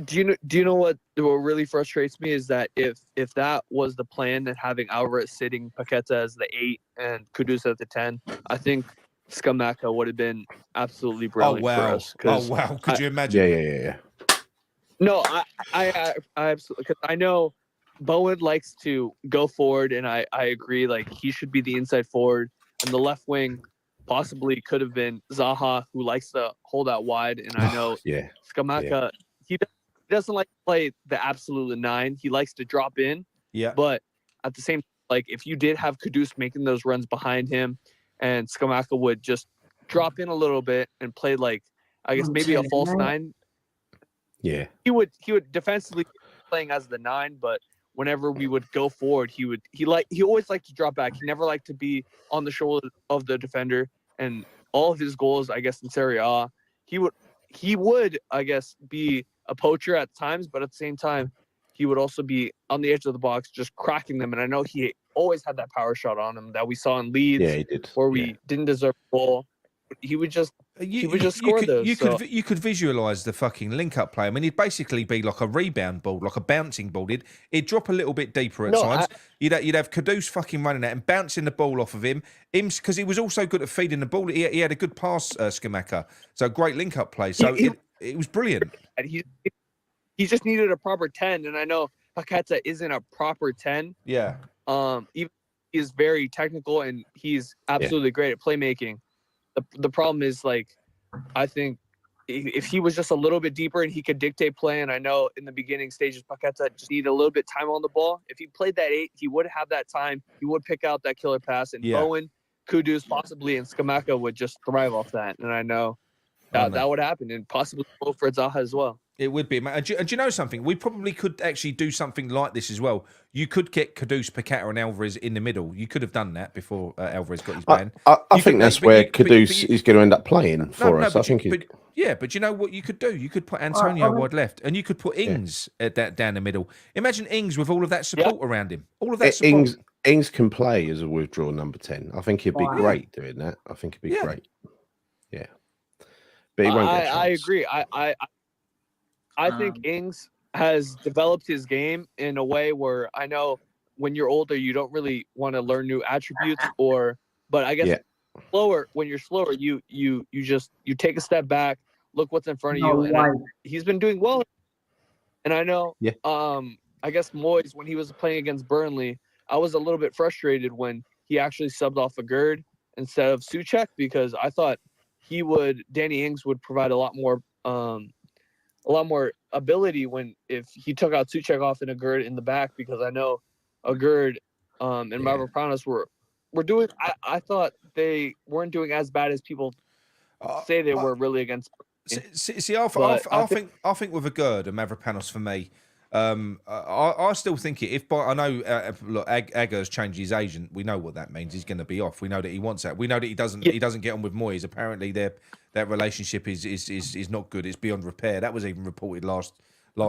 Do you know what really frustrates me is that if that was the plan and having Alvarez sitting Paqueta as the 8 and Kudus at the 10, I think Scamacca would have been absolutely brilliant for us. Oh wow! Could you imagine? Yeah. No, I absolutely, because I know Bowen likes to go forward, and I agree. Like he should be the inside forward, and the left wing possibly could have been Zaha, who likes to hold out wide. And I know Scamacca, he doesn't like to play the absolute 9. He likes to drop in Yeah. But at the same, like if you did have Kudus making those runs behind him, and Scamacca would just drop in a little bit and play like I guess maybe a false 9. Yeah. He would defensively playing as the 9, but whenever we would go forward, he always liked to drop back. He never liked to be on the shoulder of the defender. And all of his goals, I guess, in Serie A, he would, I guess, be a poacher at times, but at the same time, he would also be on the edge of the box, just cracking them. And I know he always had that power shot on him that we saw in Leeds, he did. where we didn't deserve a goal. He would just score those. You could visualize the fucking link-up play. I mean, he'd basically be like a rebound ball, like a bouncing ball. He'd drop a little bit deeper at times. You'd have Kudus fucking running out and bouncing the ball off of him because he was also good at feeding the ball. He had a good pass, Scamacca. So great link-up play. So it was brilliant. He just needed a proper 10, and I know Paqueta isn't a proper 10. Yeah. He is very technical and he's absolutely great at playmaking. The problem is, like, I think if he was just a little bit deeper and he could dictate play, and I know in the beginning stages, Paqueta just needed a little bit time on the ball. If he played that 8, he would have that time. He would pick out that killer pass, and Bowen, Kudus, possibly, and Scamacca would just thrive off that. And I know that would happen, and possibly for Zaha as well. It would be. And do you know something? We probably could actually do something like this as well. You could get Kudus, Paqueta and Alvarez in the middle. You could have done that before Alvarez got his ban. I think that's where Kudus is going to end up playing for us. But you know what you could do? You could put Antonio wide left, and you could put Ings at that down the middle. Imagine Ings with all of that support around him. All of that support. Ings can play as a withdrawn number 10. I think he'd be great doing that. I think he'd be great. Yeah. But he won't get a chance. I agree. I think Ings has developed his game in a way where I know when you're older, you don't really want to learn new attributes but I guess when you're slower, you take a step back, look what's in front of you. And he's been doing well. And I know, I guess Moyes, when he was playing against Burnley, I was a little bit frustrated when he actually subbed off a Gerd instead of Souček, because I thought Danny Ings would provide a lot more ability if he took out Souček off in a Gerd in the back, because I know a Gerd and Mavropanos were doing. I thought they weren't doing as bad as people say they were really against. See, I think with a Gerd and Mavropanos for me, I still think it. I know, look, Agger's changed his agent. We know what that means. He's going to be off. We know that he wants that. We know that he doesn't get on with Moyes. Apparently, that relationship is not good. It's beyond repair. That was even reported last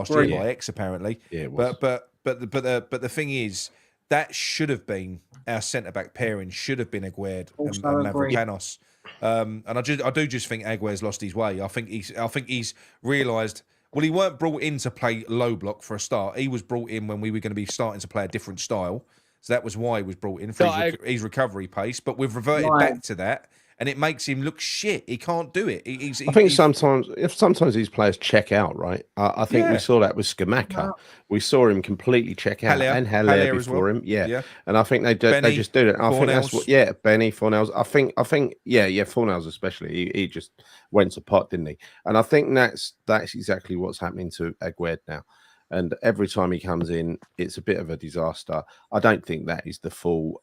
year by X, apparently. Yeah, it was. But the thing is, that should have been our centre back pairing. Should have been Aguerd and Mavropanos. And I do just think Aguerd's lost his way. I think he's realised. Well, he weren't brought in to play low block for a start. He was brought in when we were going to be starting to play a different style. So that was why he was brought in for his recovery pace. But we've reverted back to that, and it makes him look shit. He can't do it. I think sometimes these players check out, right? I think we saw that with Scamacca. We saw him completely check out, and Haller before him. Yeah. And I think they just do it. I think that's what. Yeah, Benny Fornells. I think. Fornells especially. He just went to pot, didn't he? And I think that's exactly what's happening to Aguerd now. And every time he comes in, it's a bit of a disaster. I don't think that is the full.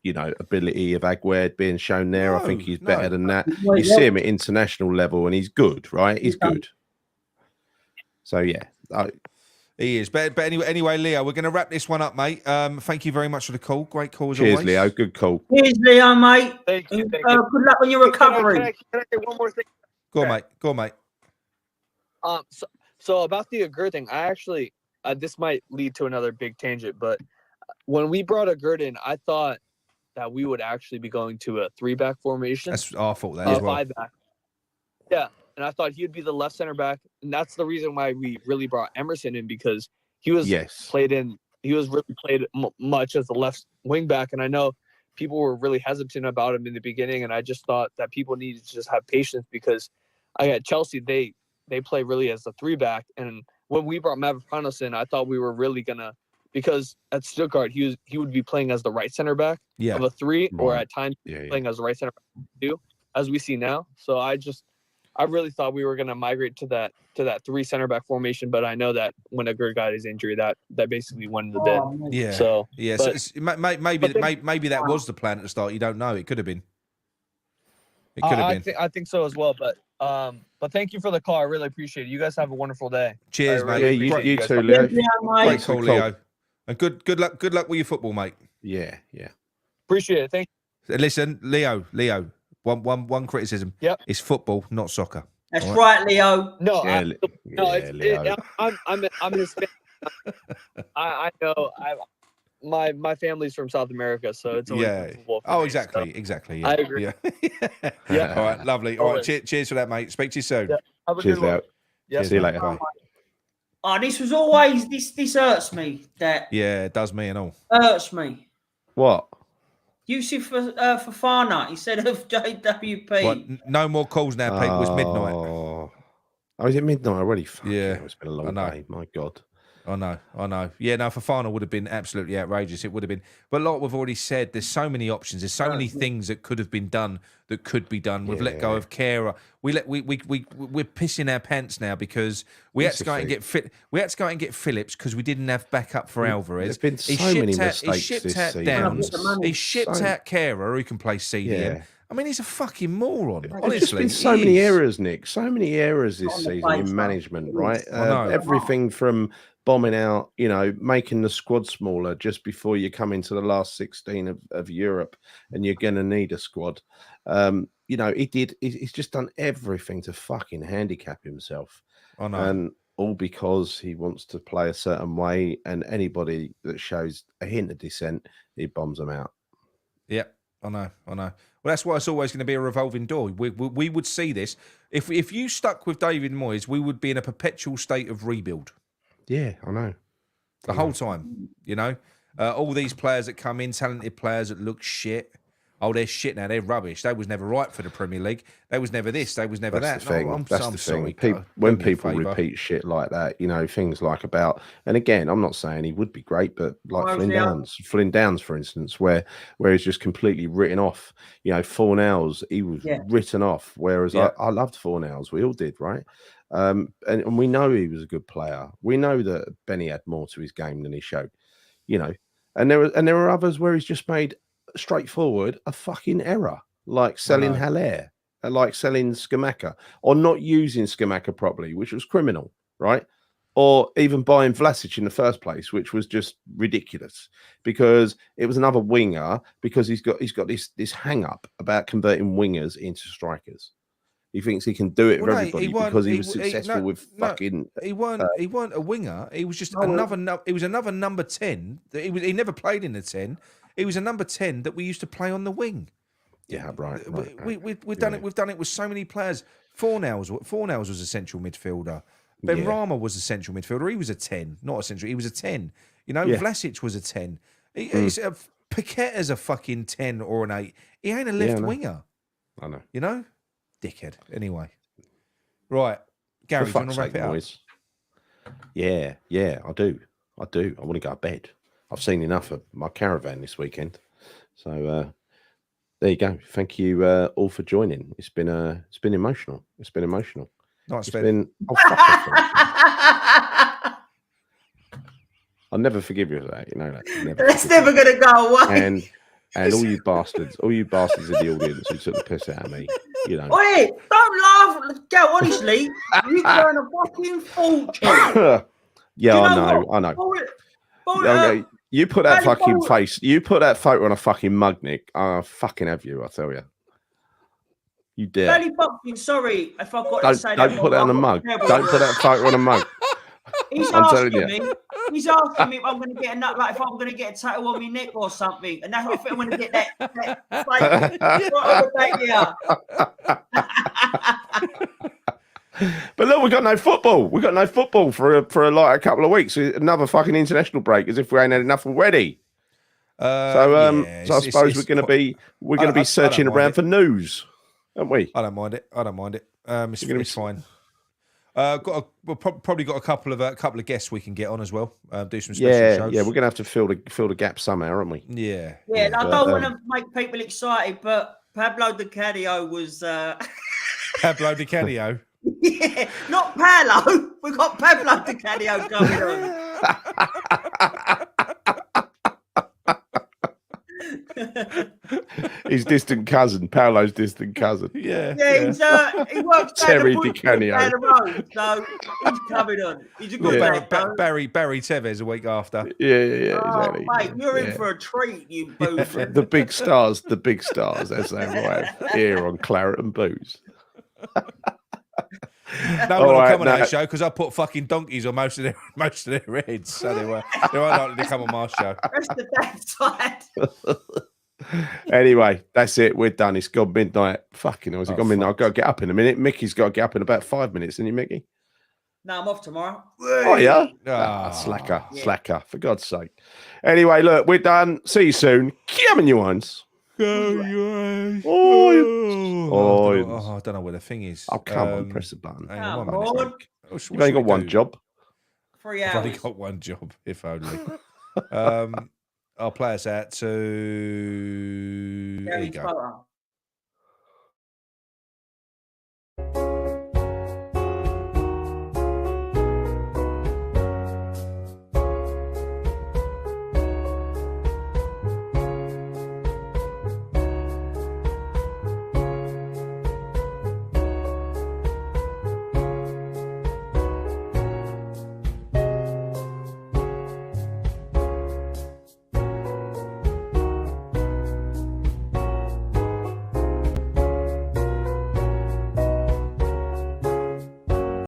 Ability of Aguerd being shown there. I think he's better than that. You see him at international level, and he's good, right? He's good. So yeah, he is. But anyway, Leo, we're going to wrap this one up, mate. Thank you very much for the call. Great call as always. Cheers, Leo. Good call. Cheers, Leo, mate. Thank you. Good luck on your recovery. Can I say one more thing? Go on, mate. So about the Aguerd thing, I actually this might lead to another big tangent, but when we brought Aguerd in, I thought that we would actually be going to a 3-back formation. That's our fault. That as well. 5-back. Yeah, and I thought he'd be the left center back, and that's the reason why we really brought Emerson in, because he was really played much as the left wing back, and I know people were really hesitant about him in the beginning, and I just thought that people needed to just have patience, because at Chelsea they play really as the 3-back, and when we brought Mavropanos in, I thought we were really gonna. Because at Stuttgart, he would be playing as the right center back of a 3, or at times playing as the right center back 2, as we see now. So I just I really thought we were going to migrate to that 3 center back formation, but I know that when Edgar got his injury, that basically won the bid. Yeah. So yeah. But, So maybe that was the plan at the start. You don't know. It could have been. It could have been. I think so as well. But thank you for the call. I really appreciate it. You guys have a wonderful day. Cheers, mate. Yeah, you too, Leo. Great call, Leo. And good luck with your football, mate. Yeah. Appreciate it. Thank you. Listen, Leo. One criticism. Yep. It's football, not soccer. That's right, Leo. No, Leo. I'm Hispanic. I know. My family's from South America, so it's always football. Oh, exactly. Yeah. I agree. Yeah. All right, lovely. All right, cheers for that, mate. Speak to you soon. Yeah. Have a Cheers, good one. Leo. Yeah. See you later. Bye. Oh, this was always this hurts me. That it does me and all. hurts me. What? Yusuf Fofana instead of JWP. What? No more calls now, Pete. It was midnight. Oh, is it midnight already? Yeah. It's been a long day. My God. I know. Yeah, no, Fofana would have been absolutely outrageous. It would have been. But like we've already said, there's so many options. There's so many things that could have been done that could be done. We've let go of Kehrer. We're pissing our pants now because we had to go out and get fit. We had to go out and get Phillips because we didn't have backup for Alvarez. There's been so many mistakes He shipped this out season. Downs. He shipped out Kehrer, who can play CDM. Yeah. I mean, he's a fucking moron. There's Honestly, just been so many errors, Nick. So many errors this season in management, right? I know. Everything from bombing out, making the squad smaller just before you come into the last 16 of Europe, and you're going to need a squad. He's just done everything to fucking handicap himself. I know. And all because he wants to play a certain way, and anybody that shows a hint of dissent, he bombs them out. Yeah, I know. Well, that's why it's always going to be a revolving door. We would see this. If you stuck with David Moyes, we would be in a perpetual state of rebuild. Yeah, I know. The whole time, all these players that come in, talented players that look shit. Oh, they're shit now. They're rubbish. They was never right for the Premier League. They was never this. They was never That's that. the thing. No, That's I'm the sorry. thing. When people repeat shit like that, things like about, and again, I'm not saying he would be great, but like Flynn Downs, for instance, where he's just completely written off. Fornals, he was written off. Whereas I loved Fornals. We all did, right? And we know he was a good player. We know that Benny had more to his game than he showed. And there are others where he's just made straightforward a fucking error, like selling Haller, like selling Scamacca, or not using Scamacca properly, which was criminal, right? Or even buying Vlasic in the first place, which was just ridiculous because it was another winger, because he's got this hang up about converting wingers into strikers. He thinks he can do it for everybody because he was successful with fucking. He weren't a winger. He was just another. He was another number 10. He never played in the 10. He was a number 10 that we used to play on the wing. Yeah, right. We've done it. We've done it with so many players. Fornals was a central midfielder. Ben Rama was a central midfielder. He was a 10, not a central. He was a 10. Vlasic was a 10. Paqueta's a fucking 10 or an 8. He ain't a left winger. I know. Dickhead. Anyway. Right. Gary, do you want to wrap it up? Yeah, I do. I want to go to bed. I've seen enough of my caravan this weekend. So there you go. Thank you all for joining. It's been emotional. Nice. I'll never forgive you for that. You know that. It's never going to go away. And all you bastards in the audience who took the piss out of me, Wait, don't laugh. Go, honestly, you're going a fucking fortune. Yeah, I know. Okay, you put that fucking face. You put that photo on a fucking mug, Nick. I'll fucking have you. I tell you. You dare. Belly boxing. Sorry if I got to say that. Don't put that on a mug. Don't put that photo on a mug. He's asking me if I'm going to get if I'm going to get a tattoo on my neck or something, and that's what I think I'm going to get that But look, we've got no football. We've got no football for a couple of weeks. Another fucking international break, as if we ain't had enough already. So I suppose we're going to be searching around for news, aren't we? I don't mind it. It's fine. We've probably got a couple of guests we can get on as well. Do some special shows. Yeah, we're gonna have to fill the gap somehow, aren't we? Yeah. I don't want to make people excited, but Pablo Di Cadio was Pablo Di Canio. Yeah, not Paolo. We've got Pablo Di Canio coming on. His distant cousin, Paolo's distant cousin. Yeah, He's, he works Terry down Di the Canio. down the road, so he's coming on. He's a good Barry lad, Tevez a week after. Yeah, Oh, exactly. mate, you're in for a treat, you boozer. The big stars, as they arrive here on Claret and Booze. No one will come on our show because I put fucking donkeys on most of their heads, so they weren't likely to come on my show. That's the downside. Anyway, that's it. We're done. It's gone midnight. Fucking hell, it's gone midnight. I've got to get up in a minute. Mickey's got to get up in about 5 minutes, isn't he, Mickey? No, I'm off tomorrow. Oh, yeah? Slacker, for God's sake. Anyway, look, we're done. See you soon. Come on, you ones. I don't know where the thing is. Oh, come on, press the button. Hang on 1 minute. You've only got one job. 3 hours. I've only got one job, if only. I'll play us out to... There you go.